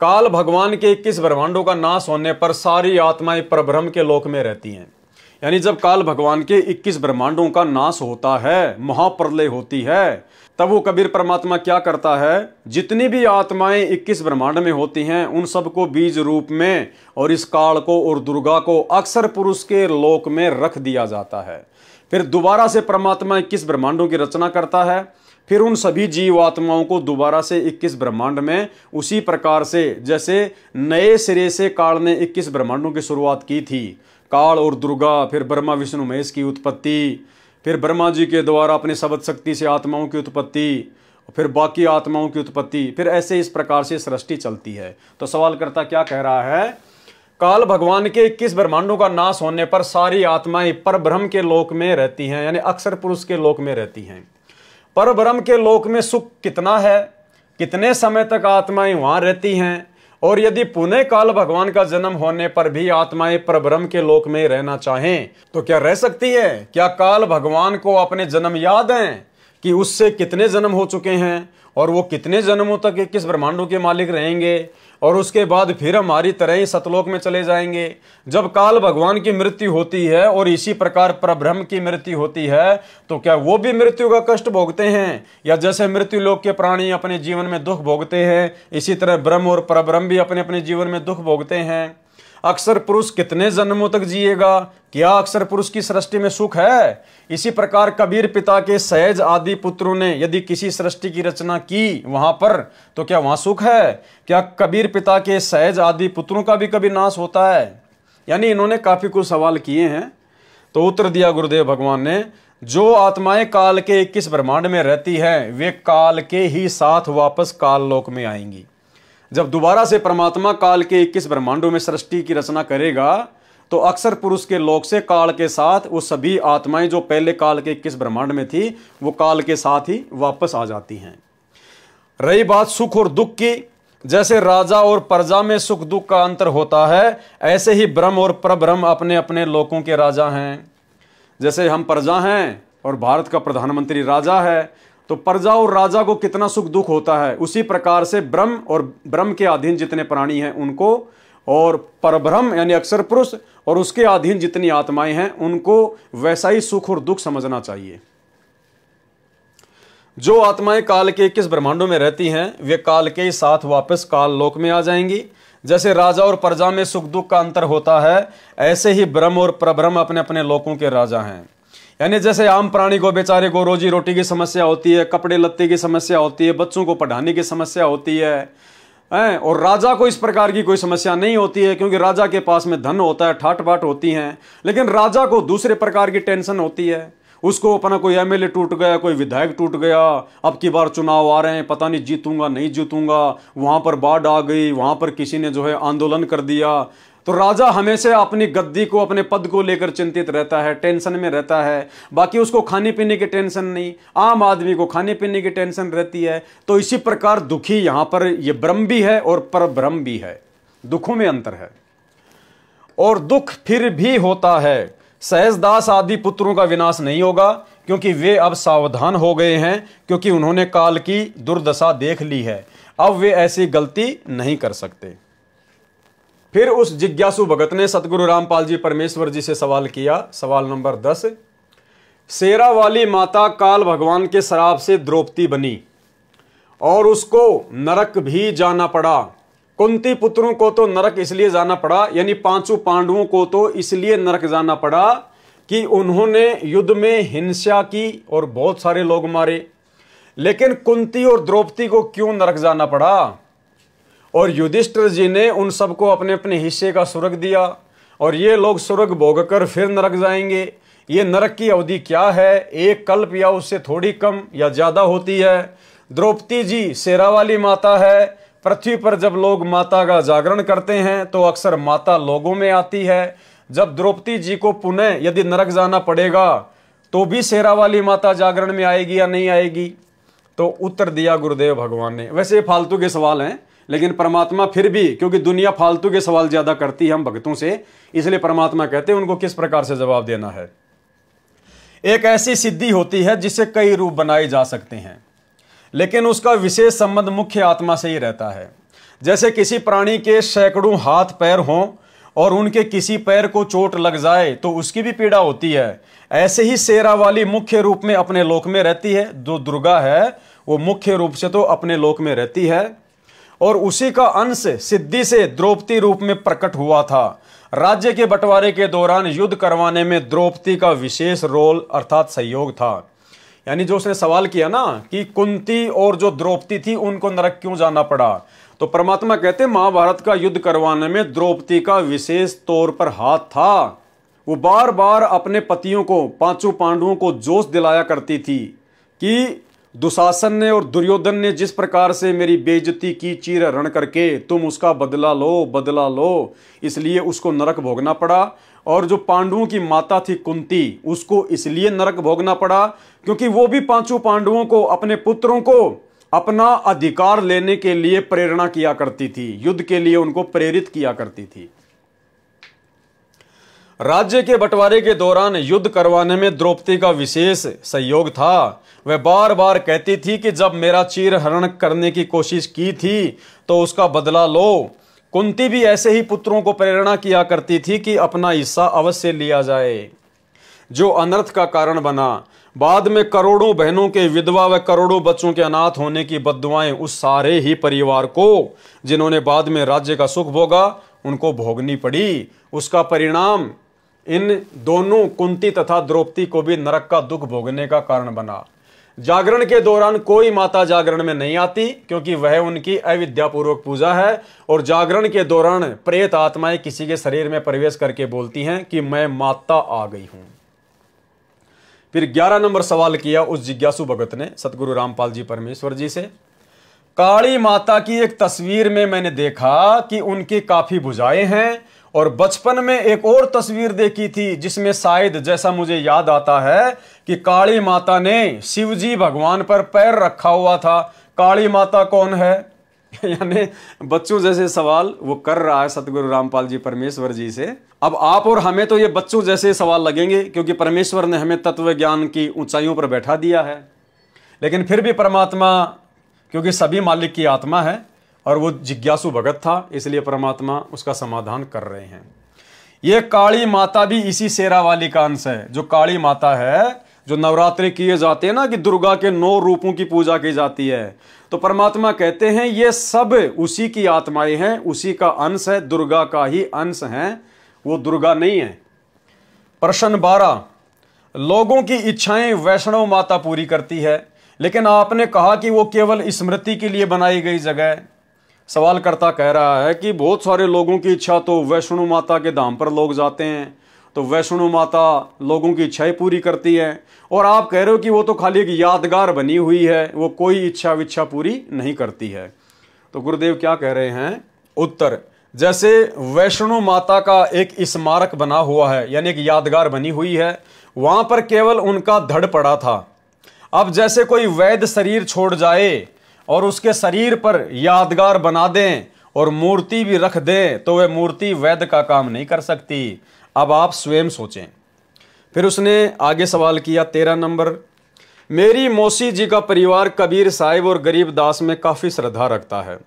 काल भगवान के 21 ब्रह्मांडों का नाश होने पर सारी आत्माएं परब्रह्म के लोक में रहती हैं। यानी जब काल भगवान के 21 ब्रह्मांडों का नाश होता है, महाप्रलय होती है, तब वो कबीर परमात्मा क्या करता है, जितनी भी आत्माएं 21 ब्रह्मांड में होती हैं उन सबको बीज रूप में और इस काल को और दुर्गा को अक्षर पुरुष के लोक में रख दिया जाता है। फिर दोबारा से परमात्मा 21 ब्रह्मांडों की रचना करता है, फिर उन सभी जीव आत्माओं को दोबारा से 21 ब्रह्मांड में उसी प्रकार से जैसे नए सिरे से काल ने 21 ब्रह्मांडों की शुरुआत की थी, काल और दुर्गा, फिर ब्रह्मा विष्णु महेश की उत्पत्ति, फिर ब्रह्मा जी के द्वारा अपने शब्द शक्ति से आत्माओं की उत्पत्ति, फिर बाकी आत्माओं की उत्पत्ति, फिर ऐसे इस प्रकार से सृष्टि चलती है। तो सवालकर्ता क्या कह रहा है, काल भगवान के 21 ब्रह्मांडों का नाश होने पर सारी आत्माएं परब्रह्म के लोक में रहती हैं, यानी अक्षर पुरुष के लोक में रहती हैं। परब्रह्म के लोक में सुख कितना है, कितने समय तक आत्माएं वहां रहती हैं, और यदि पुनः काल भगवान का जन्म होने पर भी आत्माएं परब्रह्म के लोक में रहना चाहें तो क्या रह सकती है? क्या काल भगवान को अपने जन्म याद हैं कि उससे कितने जन्म हो चुके हैं और वो कितने जन्मों तक 21 ब्रह्मांडों के मालिक रहेंगे और उसके बाद फिर हमारी तरह ही सतलोक में चले जाएंगे? जब काल भगवान की मृत्यु होती है और इसी प्रकार परब्रह्म की मृत्यु होती है तो क्या वो भी मृत्यु का कष्ट भोगते हैं? या जैसे मृत्यु लोक के प्राणी अपने जीवन में दुख भोगते हैं, इसी तरह ब्रह्म और परब्रह्म भी अपने अपने जीवन में दुख भोगते हैं। अक्षर पुरुष कितने जन्मों तक जिएगा? क्या अक्षर पुरुष की सृष्टि में सुख है? इसी प्रकार कबीर पिता के सहज आदि पुत्रों ने यदि किसी सृष्टि की रचना की वहां पर तो क्या वहां सुख है? क्या कबीर पिता के सहज आदि पुत्रों का भी कभी नाश होता है? यानी इन्होंने काफी कुछ सवाल किए हैं। तो उत्तर दिया गुरुदेव भगवान ने, जो आत्माएं काल के 21 ब्रह्मांड में रहती है वे काल के ही साथ वापस काल लोक में आएंगी। जब दोबारा से परमात्मा काल के 21 ब्रह्मांडों में सृष्टि की रचना करेगा तो अक्षर पुरुष के लोक से काल के साथ वो सभी आत्माएं जो पहले काल के 21 ब्रह्मांड में थी वो काल के साथ ही वापस आ जाती हैं। रही बात सुख और दुख की, जैसे राजा और प्रजा में सुख दुख का अंतर होता है ऐसे ही ब्रह्म और परब्रह्म अपने अपने लोकों के राजा हैं। जैसे हम प्रजा हैं और भारत का प्रधानमंत्री राजा है तो प्रजा और राजा को कितना सुख दुख होता है, उसी प्रकार से ब्रह्म और ब्रह्म के अधीन जितने प्राणी हैं उनको और परब्रह्म यानी अक्षर पुरुष और उसके अधीन जितनी आत्माएं हैं उनको वैसा ही सुख और दुख समझना चाहिए। जो आत्माएं काल के 21 ब्रह्मांडों में रहती हैं वे काल के ही साथ वापस काल लोक में आ जाएंगी। जैसे राजा और प्रजा में सुख दुख का अंतर होता है ऐसे ही ब्रह्म और परब्रह्म अपने अपने लोकों के राजा हैं। यानी जैसे आम प्राणी को बेचारे को रोजी रोटी की समस्या होती है, कपड़े लत्ते की समस्या होती है, बच्चों को पढ़ाने की समस्या होती है और राजा को इस प्रकार की कोई समस्या नहीं होती है क्योंकि राजा के पास में धन होता है, ठाट बाट होती हैं। लेकिन राजा को दूसरे प्रकार की टेंशन होती है, उसको अपना कोई एमएलए टूट गया, कोई विधायक टूट गया, अब की बार चुनाव आ रहे हैं, पता नहीं जीतूंगा नहीं जीतूंगा, वहां पर बाढ़ आ गई, वहां पर किसी ने जो है आंदोलन कर दिया। तो राजा हमेशा अपनी गद्दी को अपने पद को लेकर चिंतित रहता है, टेंशन में रहता है। बाकी उसको खाने पीने की टेंशन नहीं, आम आदमी को खाने पीने की टेंशन रहती है। तो इसी प्रकार दुखी यहां पर ये ब्रह्म भी है और परब्रह्म भी है। दुखों में अंतर है। और दुख फिर भी होता है, सहजदास आदि पुत्रों का विनाश नहीं होगा, क्योंकि वे अब सावधान हो गए हैं, क्योंकि उन्होंने काल की दुर्दशा देख ली है। अब वे ऐसी गलती नहीं कर सकते। फिर उस जिज्ञासु भगत ने सतगुरु रामपाल जी परमेश्वर जी से सवाल किया। सवाल नंबर 10, शेरा वाली माता काल भगवान के श्राप से द्रौपदी बनी और उसको नरक भी जाना पड़ा। कुंती पुत्रों को तो नरक इसलिए जाना पड़ा, यानी पांचों पांडवों को तो इसलिए नरक जाना पड़ा कि उन्होंने युद्ध में हिंसा की और बहुत सारे लोग मारे। लेकिन कुंती और द्रौपदी को क्यों नरक जाना पड़ा? और युधिष्ठिर जी ने उन सबको अपने अपने हिस्से का स्वर्ग दिया, और ये लोग स्वर्ग भोग कर फिर नरक जाएंगे। ये नरक की अवधि क्या है? एक कल्प या उससे थोड़ी कम या ज्यादा होती है। द्रौपदी जी शेरा वाली माता है। पृथ्वी पर जब लोग माता का जागरण करते हैं तो अक्सर माता लोगों में आती है। जब द्रौपदी जी को पुनः यदि नरक जाना पड़ेगा तो भी शेरा वाली माता जागरण में आएगी या नहीं आएगी? तो उत्तर दिया गुरुदेव भगवान ने। वैसे ये फालतू के सवाल हैं, लेकिन परमात्मा फिर भी, क्योंकि दुनिया फालतू के सवाल ज्यादा करती है हम भक्तों से, इसलिए परमात्मा कहते हैं उनको किस प्रकार से जवाब देना है। एक ऐसी सिद्धि होती है जिससे कई रूप बनाए जा सकते हैं, लेकिन उसका विशेष संबंध मुख्य आत्मा से ही रहता है। जैसे किसी प्राणी के सैकड़ों हाथ पैर हों और उनके किसी पैर को चोट लग जाए तो उसकी भी पीड़ा होती है। ऐसे ही शेरा वाली मुख्य रूप में अपने लोक में रहती है। जो दुर्गा है वो मुख्य रूप से तो अपने लोक में रहती है, और उसी का अंश सिद्धि से द्रौपदी रूप में प्रकट हुआ था। राज्य के बंटवारे के दौरान युद्ध करवाने में द्रौपदी का विशेष रोल अर्थात सहयोग था। यानी जो उसने सवाल किया ना कि कुंती और जो द्रौपदी थी उनको नरक क्यों जाना पड़ा, तो परमात्मा कहते महाभारत का युद्ध करवाने में द्रौपदी का विशेष तौर पर हाथ था। वो बार बार अपने पतियों को, पांचों पांडवों को जोश दिलाया करती थी कि दुशासन ने और दुर्योधन ने जिस प्रकार से मेरी बेइज्जती की चीर हरण करके, तुम उसका बदला लो, इसलिए उसको नरक भोगना पड़ा। और जो पांडवों की माता थी कुंती, उसको इसलिए नरक भोगना पड़ा क्योंकि वो भी पांचों पांडवों को, अपने पुत्रों को अपना अधिकार लेने के लिए प्रेरणा किया करती थी, युद्ध के लिए उनको प्रेरित किया करती थी। राज्य के बंटवारे के दौरान युद्ध करवाने में द्रौपदी का विशेष सहयोग था। वह बार बार कहती थी कि जब मेरा चीर हरण करने की कोशिश की थी तो उसका बदला लो। कुंती भी ऐसे ही पुत्रों को प्रेरणा किया करती थी कि अपना हिस्सा अवश्य लिया जाए, जो अनर्थ का कारण बना। बाद में करोड़ों बहनों के विधवा व करोड़ों बच्चों के अनाथ होने की बद्दुआएं उस सारे ही परिवार को, जिन्होंने बाद में राज्य का सुख भोगा, उनको भोगनी पड़ी। उसका परिणाम इन दोनों कुंती तथा द्रौपदी को भी नरक का दुख भोगने का कारण बना। जागरण के दौरान कोई माता जागरण में नहीं आती क्योंकि वह उनकी अविद्यापूर्वक पूजा है, और जागरण के दौरान प्रेत आत्माएं किसी के शरीर में प्रवेश करके बोलती हैं कि मैं माता आ गई हूं। फिर 11 नंबर सवाल किया उस जिज्ञासु भगत ने सतगुरु रामपाल जी परमेश्वर जी से। काली माता की एक तस्वीर में मैंने देखा कि उनकी काफी भुजाएं हैं, और बचपन में एक और तस्वीर देखी थी जिसमें शायद, जैसा मुझे याद आता है, कि काली माता ने शिवजी भगवान पर पैर रखा हुआ था। काली माता कौन है? यानी बच्चों जैसे सवाल वो कर रहा है सतगुरु रामपाल जी परमेश्वर जी से। अब आप और हमें तो ये बच्चों जैसे सवाल लगेंगे क्योंकि परमेश्वर ने हमें तत्व ज्ञान की ऊंचाइयों पर बैठा दिया है, लेकिन फिर भी परमात्मा, क्योंकि सभी मालिक की आत्मा है और वो जिज्ञासु भगत था, इसलिए परमात्मा उसका समाधान कर रहे हैं। ये काली माता भी इसी शेरा वाली का अंश है। जो काली माता है, जो नवरात्रि किए जाते हैं ना कि दुर्गा के 9 रूपों की पूजा की जाती है, तो परमात्मा कहते हैं ये सब उसी की आत्माएं हैं, उसी का अंश है, दुर्गा का ही अंश है, वो दुर्गा नहीं है। प्रश्न 12, लोगों की इच्छाएं वैष्णव माता पूरी करती है, लेकिन आपने कहा कि वो केवल स्मृति के लिए बनाई गई जगह है। सवालकर्ता कह रहा है कि बहुत सारे लोगों की इच्छा तो वैष्णो माता के धाम पर लोग जाते हैं, तो वैष्णो माता लोगों की इच्छाएं पूरी करती है, और आप कह रहे हो कि वो तो खाली एक यादगार बनी हुई है, वो कोई इच्छा विच्छा पूरी नहीं करती है। तो गुरुदेव क्या कह रहे हैं? उत्तर, जैसे वैष्णो माता का एक स्मारक बना हुआ है, यानी एक यादगार बनी हुई है, वहां पर केवल उनका धड़ पड़ा था। अब जैसे कोई वैद्य शरीर छोड़ जाए और उसके शरीर पर यादगार बना दें और मूर्ति भी रख दें तो वह मूर्ति वैद्य का काम नहीं कर सकती। अब आप स्वयं सोचें। फिर उसने आगे सवाल किया 13 नंबर, मेरी मौसी जी का परिवार कबीर साहिब और गरीबदास में काफ़ी श्रद्धा रखता है।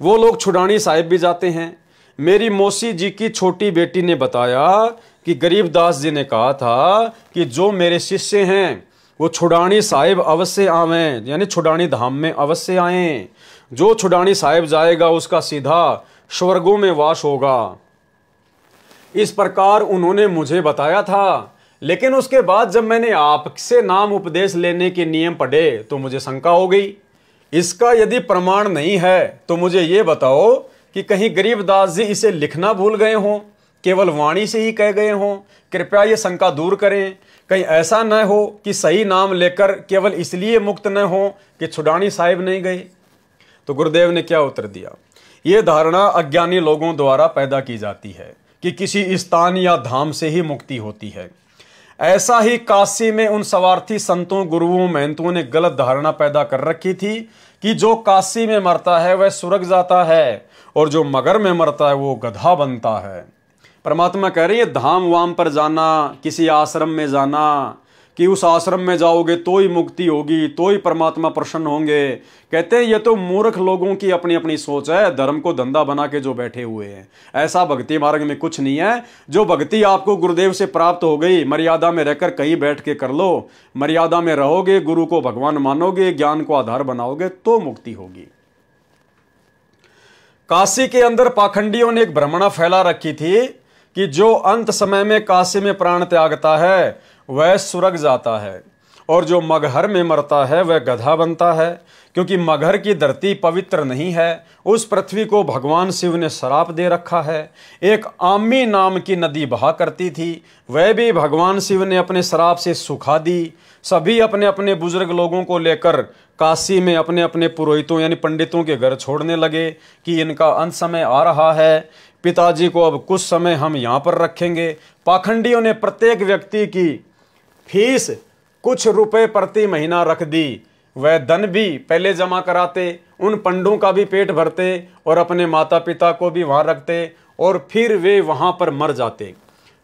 वो लोग छुड़ानी साहिब भी जाते हैं। मेरी मौसी जी की छोटी बेटी ने बताया कि गरीबदास जी ने कहा था कि जो मेरे शिष्य हैं वो छुड़ानी साहिब अवश्य आवें, यानी छुड़ानी धाम में अवश्य आएं। जो छुड़ानी साहिब जाएगा उसका सीधा स्वर्गों में वास होगा। इस प्रकार उन्होंने मुझे बताया था। लेकिन उसके बाद जब मैंने आपसे नाम उपदेश लेने के नियम पढ़े तो मुझे शंका हो गई। इसका यदि प्रमाण नहीं है तो मुझे ये बताओ कि कहीं गरीबदास जी इसे लिखना भूल गए हों, केवल वाणी से ही कह गए हों। कृपया ये शंका दूर करें। कहीं ऐसा न हो कि सही नाम लेकर केवल इसलिए मुक्त न हो कि छुड़ानी साहिब नहीं गए। तो गुरुदेव ने क्या उत्तर दिया, ये धारणा अज्ञानी लोगों द्वारा पैदा की जाती है कि किसी स्थान या धाम से ही मुक्ति होती है। ऐसा ही काशी में उन स्वार्थी संतों, गुरुओं, महंतों ने गलत धारणा पैदा कर रखी थी कि जो काशी में मरता है वह स्वर्ग जाता है और जो मगर में मरता है वो गधा बनता है। परमात्मा कह रही है धाम वाम पर जाना, किसी आश्रम में जाना कि उस आश्रम में जाओगे तो ही मुक्ति होगी, तो ही परमात्मा प्रसन्न होंगे। कहते हैं ये तो मूर्ख लोगों की अपनी अपनी सोच है, धर्म को धंधा बना के जो बैठे हुए हैं। ऐसा भक्ति मार्ग में कुछ नहीं है। जो भक्ति आपको गुरुदेव से प्राप्त हो गई, मर्यादा में रहकर कहीं बैठ के कर लो। मर्यादा में रहोगे, गुरु को भगवान मानोगे, ज्ञान को आधार बनाओगे तो मुक्ति होगी। काशी के अंदर पाखंडियों ने एक भ्रमणा फैला रखी थी कि जो अंत समय में काशी में प्राण त्यागता है वह स्वर्ग जाता है और जो मगहर में मरता है वह गधा बनता है, क्योंकि मगहर की धरती पवित्र नहीं है। उस पृथ्वी को भगवान शिव ने श्राप दे रखा है। एक आमी नाम की नदी बहा करती थी, वह भी भगवान शिव ने अपने श्राप से सुखा दी। सभी अपने अपने बुजुर्ग लोगों को लेकर काशी में अपने अपने पुरोहितों यानी पंडितों के घर छोड़ने लगे कि इनका अंत समय आ रहा है, पिताजी को अब कुछ समय हम यहाँ पर रखेंगे। पाखंडियों ने प्रत्येक व्यक्ति की फीस कुछ रुपए प्रति महीना रख दी। वह धन भी पहले जमा कराते, उन पंडों का भी पेट भरते और अपने माता पिता को भी वहां रखते और फिर वे वहां पर मर जाते।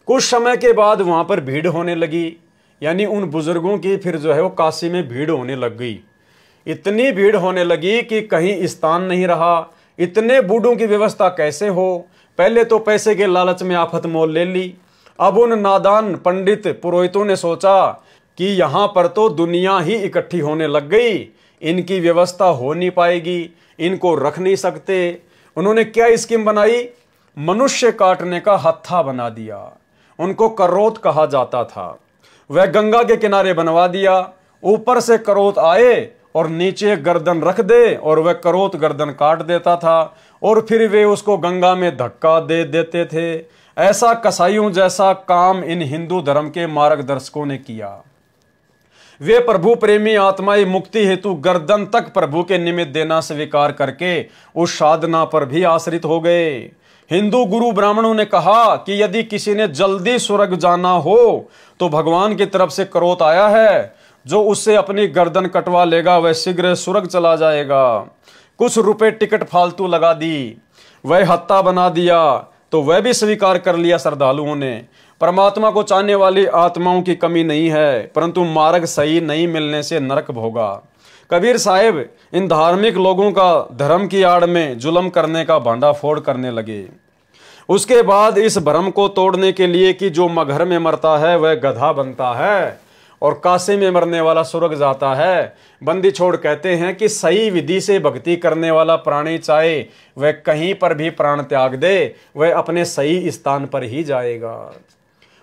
कुछ समय के बाद वहां पर भीड़ होने लगी, यानी उन बुजुर्गों की फिर जो है वो काशी में भीड़ होने लग गई। इतनी भीड़ होने लगी कि कहीं स्थान नहीं रहा। इतने बूढ़ों की व्यवस्था कैसे हो। पहले तो पैसे के लालच में आफत मोल ले ली। अब उन नादान पंडित पुरोहितों ने सोचा कि यहां पर तो दुनिया ही इकट्ठी होने लग गई, इनकी व्यवस्था हो नहीं पाएगी, इनको रख नहीं सकते। उन्होंने क्या स्कीम बनाई, मनुष्य काटने का हत्था बना दिया। उनको करोत कहा जाता था। वह गंगा के किनारे बनवा दिया। ऊपर से करोत आए और नीचे गर्दन रख दे और वह करोत गर्दन काट देता था और फिर वे उसको गंगा में धक्का दे देते थे। ऐसा कसाईयों जैसा काम इन हिंदू धर्म के मार्गदर्शकों ने किया। वे प्रभु प्रेमी आत्माएं मुक्ति हेतु गर्दन तक प्रभु के निमित्त देना स्वीकार करके उस साधना पर भी आश्रित हो गए। हिंदू गुरु ब्राह्मणों ने कहा कि यदि किसी ने जल्दी स्वर्ग जाना हो तो भगवान की तरफ से करोत आया है, जो उससे अपनी गर्दन कटवा लेगा वह शीघ्र स्वर्ग चला जाएगा। कुछ रुपए टिकट फालतू लगा दी, वह हत्ता बना दिया तो वह भी स्वीकार कर लिया श्रद्धालुओं ने। परमात्मा को चाहने वाली आत्माओं की कमी नहीं है, परंतु मार्ग सही नहीं मिलने से नरक भोगा। कबीर साहिब इन धार्मिक लोगों का धर्म की आड़ में जुल्म करने का भांडाफोड़ करने लगे। उसके बाद इस भ्रम को तोड़ने के लिए कि जो मगहर में मरता है वह गधा बनता है और काशी में मरने वाला स्वर्ग जाता है, बंदी छोड़ कहते हैं कि सही विधि से भक्ति करने वाला प्राणी चाहे वह कहीं पर भी प्राण त्याग दे, वह अपने सही स्थान पर ही जाएगा।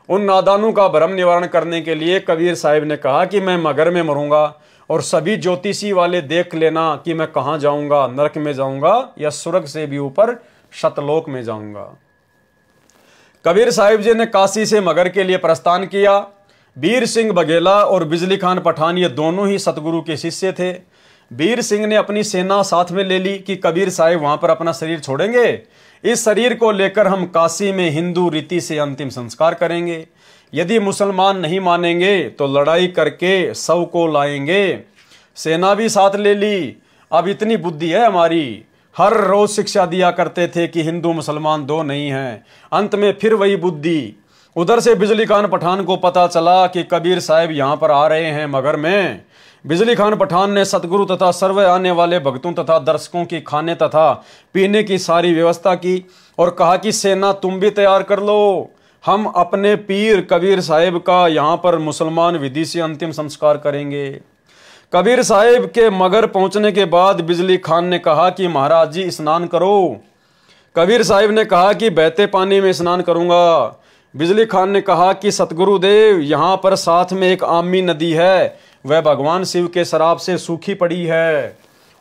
उन नादानों का भ्रम निवारण करने के लिए कबीर साहिब ने कहा कि मैं मगर में मरूंगा और सभी ज्योतिषी वाले देख लेना कि मैं कहाँ जाऊंगा, नरक में जाऊंगा या स्वर्ग से भी ऊपर शतलोक में जाऊंगा। कबीर साहिब जी ने काशी से मगर के लिए प्रस्थान किया। बीर सिंह बघेला और बिजली खान पठान ये दोनों ही सतगुरु के शिष्य थे। बीर सिंह ने अपनी सेना साथ में ले ली कि कबीर साहिब वहां पर अपना शरीर छोड़ेंगे, इस शरीर को लेकर हम काशी में हिंदू रीति से अंतिम संस्कार करेंगे। यदि मुसलमान नहीं मानेंगे तो लड़ाई करके शव को लाएंगे। सेना भी साथ ले ली। अब इतनी बुद्धि है हमारी, हर रोज शिक्षा दिया करते थे कि हिंदू मुसलमान दो नहीं हैं। अंत में फिर वही बुद्धि। उधर से बिजली खान पठान को पता चला कि कबीर साहब यहाँ पर आ रहे हैं मगर में। बिजली खान पठान ने सतगुरु तथा सर्व आने वाले भक्तों तथा दर्शकों की खाने तथा पीने की सारी व्यवस्था की और कहा कि सेना तुम भी तैयार कर लो, हम अपने पीर कबीर साहब का यहाँ पर मुसलमान विधि से अंतिम संस्कार करेंगे। कबीर साहब के मगर पहुंचने के बाद बिजली खान ने कहा कि महाराज जी स्नान करो। कबीर साहब ने कहा कि बहते पानी में स्नान करूंगा। बिजली खान ने कहा कि सतगुरुदेव यहाँ पर साथ में एक आमी नदी है, वह भगवान शिव के शराब से सूखी पड़ी है,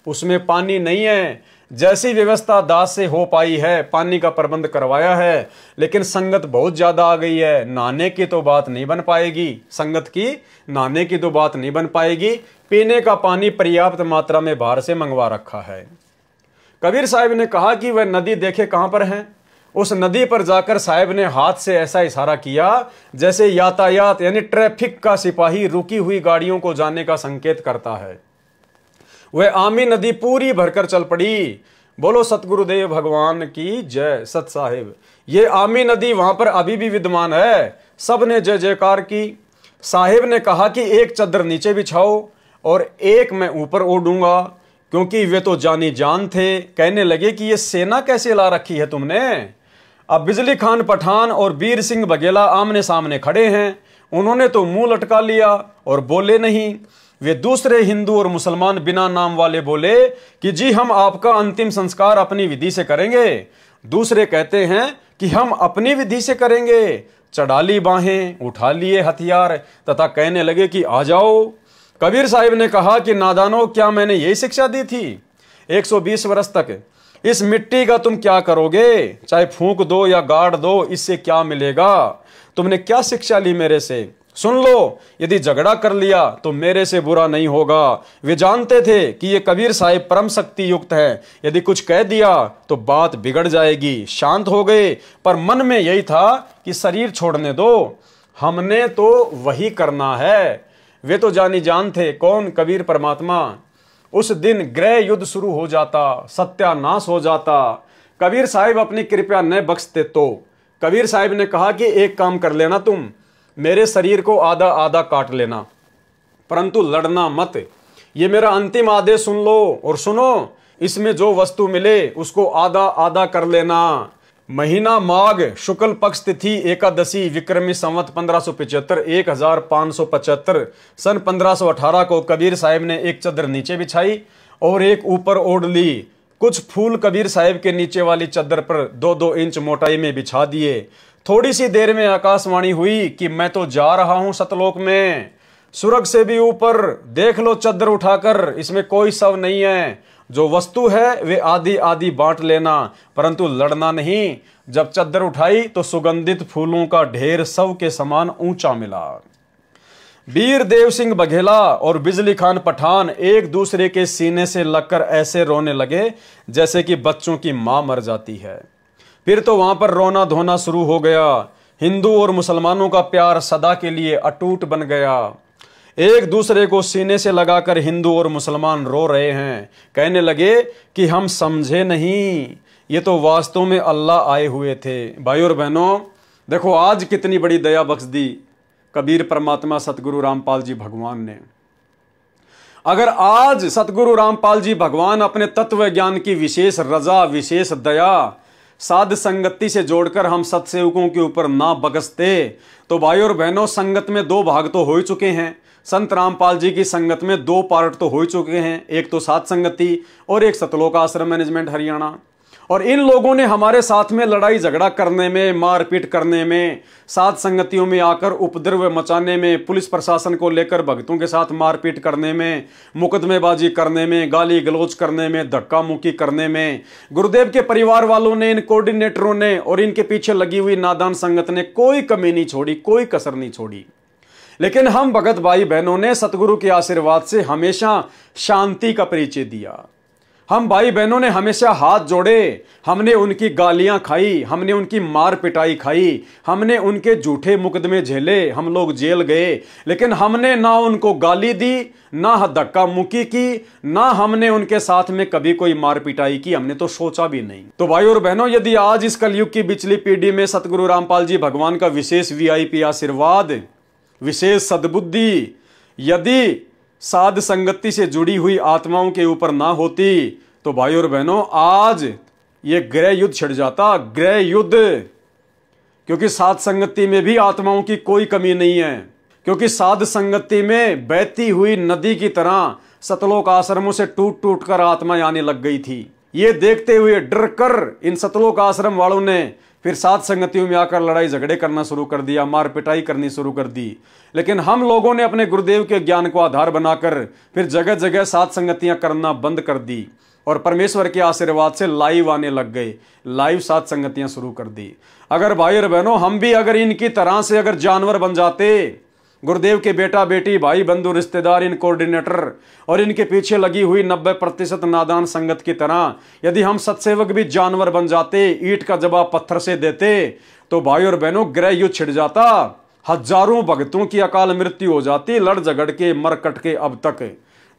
उसमें पानी नहीं है। जैसी व्यवस्था दास से हो पाई है पानी का प्रबंध करवाया है, लेकिन संगत बहुत ज्यादा आ गई है, नहाने की तो बात नहीं बन पाएगी। संगत की नहाने की तो बात नहीं बन पाएगी। पीने का पानी पर्याप्त मात्रा में बाहर से मंगवा रखा है। कबीर साहब ने कहा कि वह नदी देखे कहां पर है। उस नदी पर जाकर साहब ने हाथ से ऐसा इशारा किया जैसे यातायात यानी ट्रैफिक का सिपाही रुकी हुई गाड़ियों को जाने का संकेत करता है। वह आमी नदी पूरी भरकर चल पड़ी। बोलो सतगुरुदेव भगवान की जय। सत साहिब, ये आमी नदी वहां पर अभी भी विद्यमान है। सब ने जय जयकार की। साहिब ने कहा कि एक चद्दर नीचे बिछाओ और एक मैं ऊपर ओढ़ूंगा, क्योंकि वे तो जानी जान थे। कहने लगे कि ये सेना कैसे ला रखी है तुमने। अब बिजली खान पठान और वीर सिंह बघेला आमने सामने खड़े हैं। उन्होंने तो मुंह लटका लिया और बोले नहीं। वे दूसरे हिंदू और मुसलमान बिना नाम वाले बोले कि जी हम आपका अंतिम संस्कार अपनी विधि से करेंगे। दूसरे कहते हैं कि हम अपनी विधि से करेंगे। चढ़ा ली बाहें, उठा लिए हथियार तथा कहने लगे कि आ जाओ। कबीर साहिब ने कहा कि नादानो, क्या मैंने यही शिक्षा दी थी 120 वर्ष तक? इस मिट्टी का तुम क्या करोगे? चाहे फूंक दो या गाड़ दो, इससे क्या मिलेगा? तुमने क्या शिक्षा ली मेरे से? सुन लो, यदि झगड़ा कर लिया तो मेरे से बुरा नहीं होगा। वे जानते थे कि ये कबीर साहिब परम शक्ति युक्त है, यदि कुछ कह दिया तो बात बिगड़ जाएगी। शांत हो गए, पर मन में यही था कि शरीर छोड़ने दो, हमने तो वही करना है। वे तो जानी जान थे। कौन? कबीर परमात्मा। उस दिन गृह युद्ध शुरू हो जाता, सत्यानाश हो जाता। कबीर साहिब अपनी कृपया न बख्शते तो कबीर साहिब ने कहा कि एक काम कर लेना, तुम मेरे शरीर को आधा आधा काट लेना, परंतु लड़ना मत। ये मेरा अंतिम आदेश सुन लो और सुनो, इसमें जो वस्तु मिले उसको आधा आधा कर लेना। महीना माघ शुक्ल पक्ष तिथि एकादशी विक्रमी संवत 1575 1575 सन 1518 को कबीर साहिब ने एक चद्दर नीचे बिछाई और एक ऊपर ओढ़ ली। कुछ फूल कबीर साहिब के नीचे वाली चद्दर पर 2-2 इंच मोटाई में बिछा दिए। थोड़ी सी देर में आकाशवाणी हुई कि मैं तो जा रहा हूं सतलोक में, स्वर्ग से भी ऊपर। देख लो चद्दर उठाकर, इसमें कोई शव नहीं है। जो वस्तु है वे आधी आधी बांट लेना, परंतु लड़ना नहीं। जब चद्दर उठाई तो सुगंधित फूलों का ढेर शव के समान ऊंचा मिला। वीर देव सिंह बघेला और बिजली खान पठान एक दूसरे के सीने से लगकर ऐसे रोने लगे जैसे कि बच्चों की मां मर जाती है। फिर तो वहां पर रोना धोना शुरू हो गया। हिंदू और मुसलमानों का प्यार सदा के लिए अटूट बन गया। एक दूसरे को सीने से लगाकर हिंदू और मुसलमान रो रहे हैं। कहने लगे कि हम समझे नहीं, ये तो वास्तव में अल्लाह आए हुए थे। भाइयों और बहनों, देखो आज कितनी बड़ी दया बख्श दी कबीर परमात्मा सतगुरु रामपाल जी भगवान ने। अगर आज सतगुरु रामपाल जी भगवान अपने तत्व ज्ञान की विशेष रजा, विशेष दया, साध संगति से जोड़कर हम सत्सेवकों के ऊपर ना बगसते, तो भाइयों और बहनों संगत में 2 भाग तो हो ही चुके हैं। संत रामपाल जी की संगत में 2 पार्ट तो हो ही चुके हैं, एक तो साध संगति और एक सतलोक आश्रम मैनेजमेंट हरियाणा। और इन लोगों ने हमारे साथ में लड़ाई झगड़ा करने में, मारपीट करने में, साध संगतियों में आकर उपद्रव मचाने में, पुलिस प्रशासन को लेकर भक्तों के साथ मारपीट करने में, मुकदमेबाजी करने में, गाली गलौज करने में, धक्का मुक्की करने में, गुरुदेव के परिवार वालों ने, इन कोऑर्डिनेटरों ने और इनके पीछे लगी हुई नादान संगत ने कोई कमी नहीं छोड़ी, कोई कसर नहीं छोड़ी। लेकिन हम भगत भाई बहनों ने सतगुरु के आशीर्वाद से हमेशा शांति का परिचय दिया। हम भाई बहनों ने हमेशा हाथ जोड़े, हमने उनकी गालियां खाई, हमने उनकी मार पिटाई खाई, हमने उनके झूठे मुकदमे झेले, हम लोग जेल गए, लेकिन हमने ना उनको गाली दी, ना धक्का मुक्की की, ना हमने उनके साथ में कभी कोई मार पिटाई की, हमने तो सोचा भी नहीं। तो भाई और बहनों, यदि आज इस कलयुग की बिचली पीढ़ी में सतगुरु रामपाल जी भगवान का विशेष VIP आशीर्वाद, विशेष सद्बुद्धि यदि साध संगति से जुड़ी हुई आत्माओं के ऊपर ना होती, तो भाई और बहनों आज ये गृह युद्ध छिड़ जाता, गृह युद्ध। क्योंकि साध संगति में भी आत्माओं की कोई कमी नहीं है, क्योंकि साध संगति में बहती हुई नदी की तरह सतलोक आश्रमों से टूट टूट कर आत्माएं आने लग गई थी। ये देखते हुए डर कर इन सतलोक आश्रम वालों ने फिर साध संगतियों में आकर लड़ाई झगड़े करना शुरू कर दिया, मार पिटाई करनी शुरू कर दी। लेकिन हम लोगों ने अपने गुरुदेव के ज्ञान को आधार बनाकर फिर जगह जगह साध संगतियां करना बंद कर दी और परमेश्वर के आशीर्वाद से लाइव आने लग गए, लाइव साध संगतियां शुरू कर दी। अगर भाई और बहनों हम भी अगर इनकी तरह से अगर जानवर बन जाते, गुरुदेव के बेटा बेटी भाई बंधु रिश्तेदार इन कोऑर्डिनेटर और इनके पीछे लगी हुई 90% नादान संगत की तरह यदि हम सत्सेवक भी जानवर बन जाते, ईंट का जवाब पत्थर से देते, तो भाई और बहनों गृह युद्ध छिड़ जाता, हजारों भक्तों की अकाल मृत्यु हो जाती, लड़ झगड़ के मर कट के अब तक।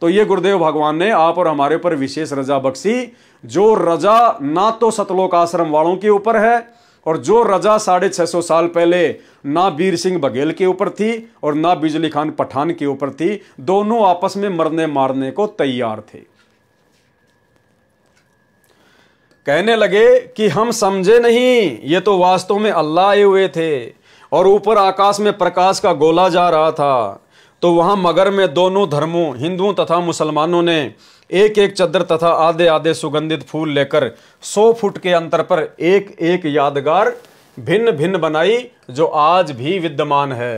तो ये गुरुदेव भगवान ने आप और हमारे ऊपर विशेष रजा बख्शी, जो रजा ना तो सतलोक आश्रम वालों के ऊपर है और जो रजा 650 साल पहले ना वीर सिंह बघेल के ऊपर थी और ना बिजली खान पठान के ऊपर थी। दोनों आपस में मरने मारने को तैयार थे। कहने लगे कि हम समझे नहीं, ये तो वास्तव में अल्लाह आए हुए थे और ऊपर आकाश में प्रकाश का गोला जा रहा था। तो वहां मगर में दोनों धर्मों हिंदुओं तथा मुसलमानों ने एक एक चद्दर तथा आधे आधे सुगंधित फूल लेकर 100 फुट के अंतर पर एक एक यादगार भिन्न भिन्न बनाई, जो आज भी विद्यमान है।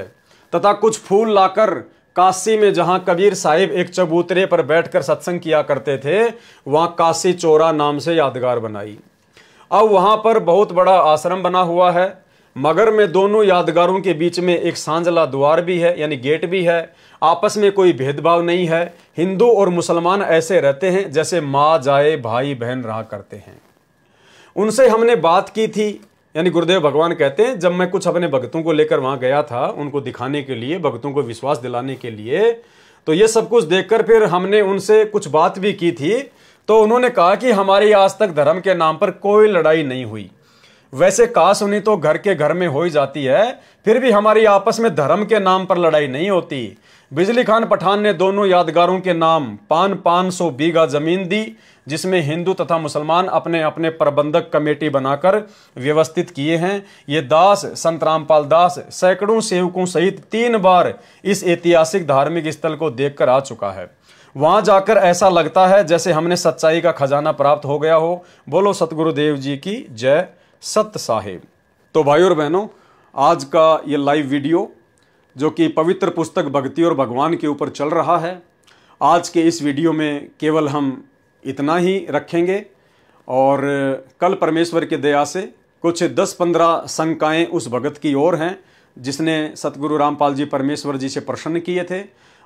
तथा कुछ फूल लाकर काशी में जहां कबीर साहिब एक चबूतरे पर बैठकर सत्संग किया करते थे, वहां काशी चौरा नाम से यादगार बनाई। अब वहां पर बहुत बड़ा आश्रम बना हुआ है। मगर में दोनों यादगारों के बीच में एक सांझला द्वार भी है, यानी गेट भी है। आपस में कोई भेदभाव नहीं है। हिंदू और मुसलमान ऐसे रहते हैं जैसे माँ जाए भाई बहन रहा करते हैं। उनसे हमने बात की थी, यानी गुरुदेव भगवान कहते हैं जब मैं कुछ अपने भक्तों को लेकर वहां गया था, उनको दिखाने के लिए, भक्तों को विश्वास दिलाने के लिए, तो ये सब कुछ देखकर फिर हमने उनसे कुछ बात भी की थी। तो उन्होंने कहा कि हमारी आज तक धर्म के नाम पर कोई लड़ाई नहीं हुई। वैसे कहा सुनी तो घर के घर में हो ही जाती है, फिर भी हमारी आपस में धर्म के नाम पर लड़ाई नहीं होती। बिजली खान पठान ने दोनों यादगारों के नाम 500 बीघा जमीन दी, जिसमें हिंदू तथा मुसलमान अपने अपने प्रबंधक कमेटी बनाकर व्यवस्थित किए हैं। ये दास संत रामपाल दास सैकड़ों सेवकों सहित 3 बार इस ऐतिहासिक धार्मिक स्थल को देखकर आ चुका है। वहां जाकर ऐसा लगता है जैसे हमने सच्चाई का खजाना प्राप्त हो गया हो। बोलो सतगुरुदेव जी की जय सत्य साहेब। तो भाई और बहनों, आज का ये लाइव वीडियो जो कि पवित्र पुस्तक भक्ति और भगवान के ऊपर चल रहा है, आज के इस वीडियो में केवल हम इतना ही रखेंगे और कल परमेश्वर की दया से कुछ 10-15 शंकाएं उस भगत की ओर हैं जिसने सतगुरु रामपाल जी परमेश्वर जी से प्रसन्न किए थे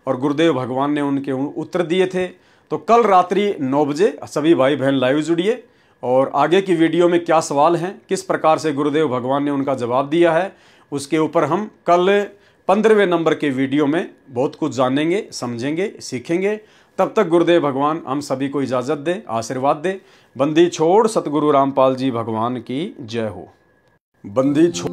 और गुरुदेव भगवान ने उनके उत्तर दिए थे। तो कल रात्रि 9 बजे सभी भाई बहन लाइव जुड़िए और आगे की वीडियो में क्या सवाल हैं, किस प्रकार से गुरुदेव भगवान ने उनका जवाब दिया है, उसके ऊपर हम कल 15वें नंबर के वीडियो में बहुत कुछ जानेंगे, समझेंगे, सीखेंगे। तब तक गुरुदेव भगवान हम सभी को इजाज़त दे, आशीर्वाद दे। बंदी छोड़ सतगुरु रामपाल जी भगवान की जय हो। बंदी छोड़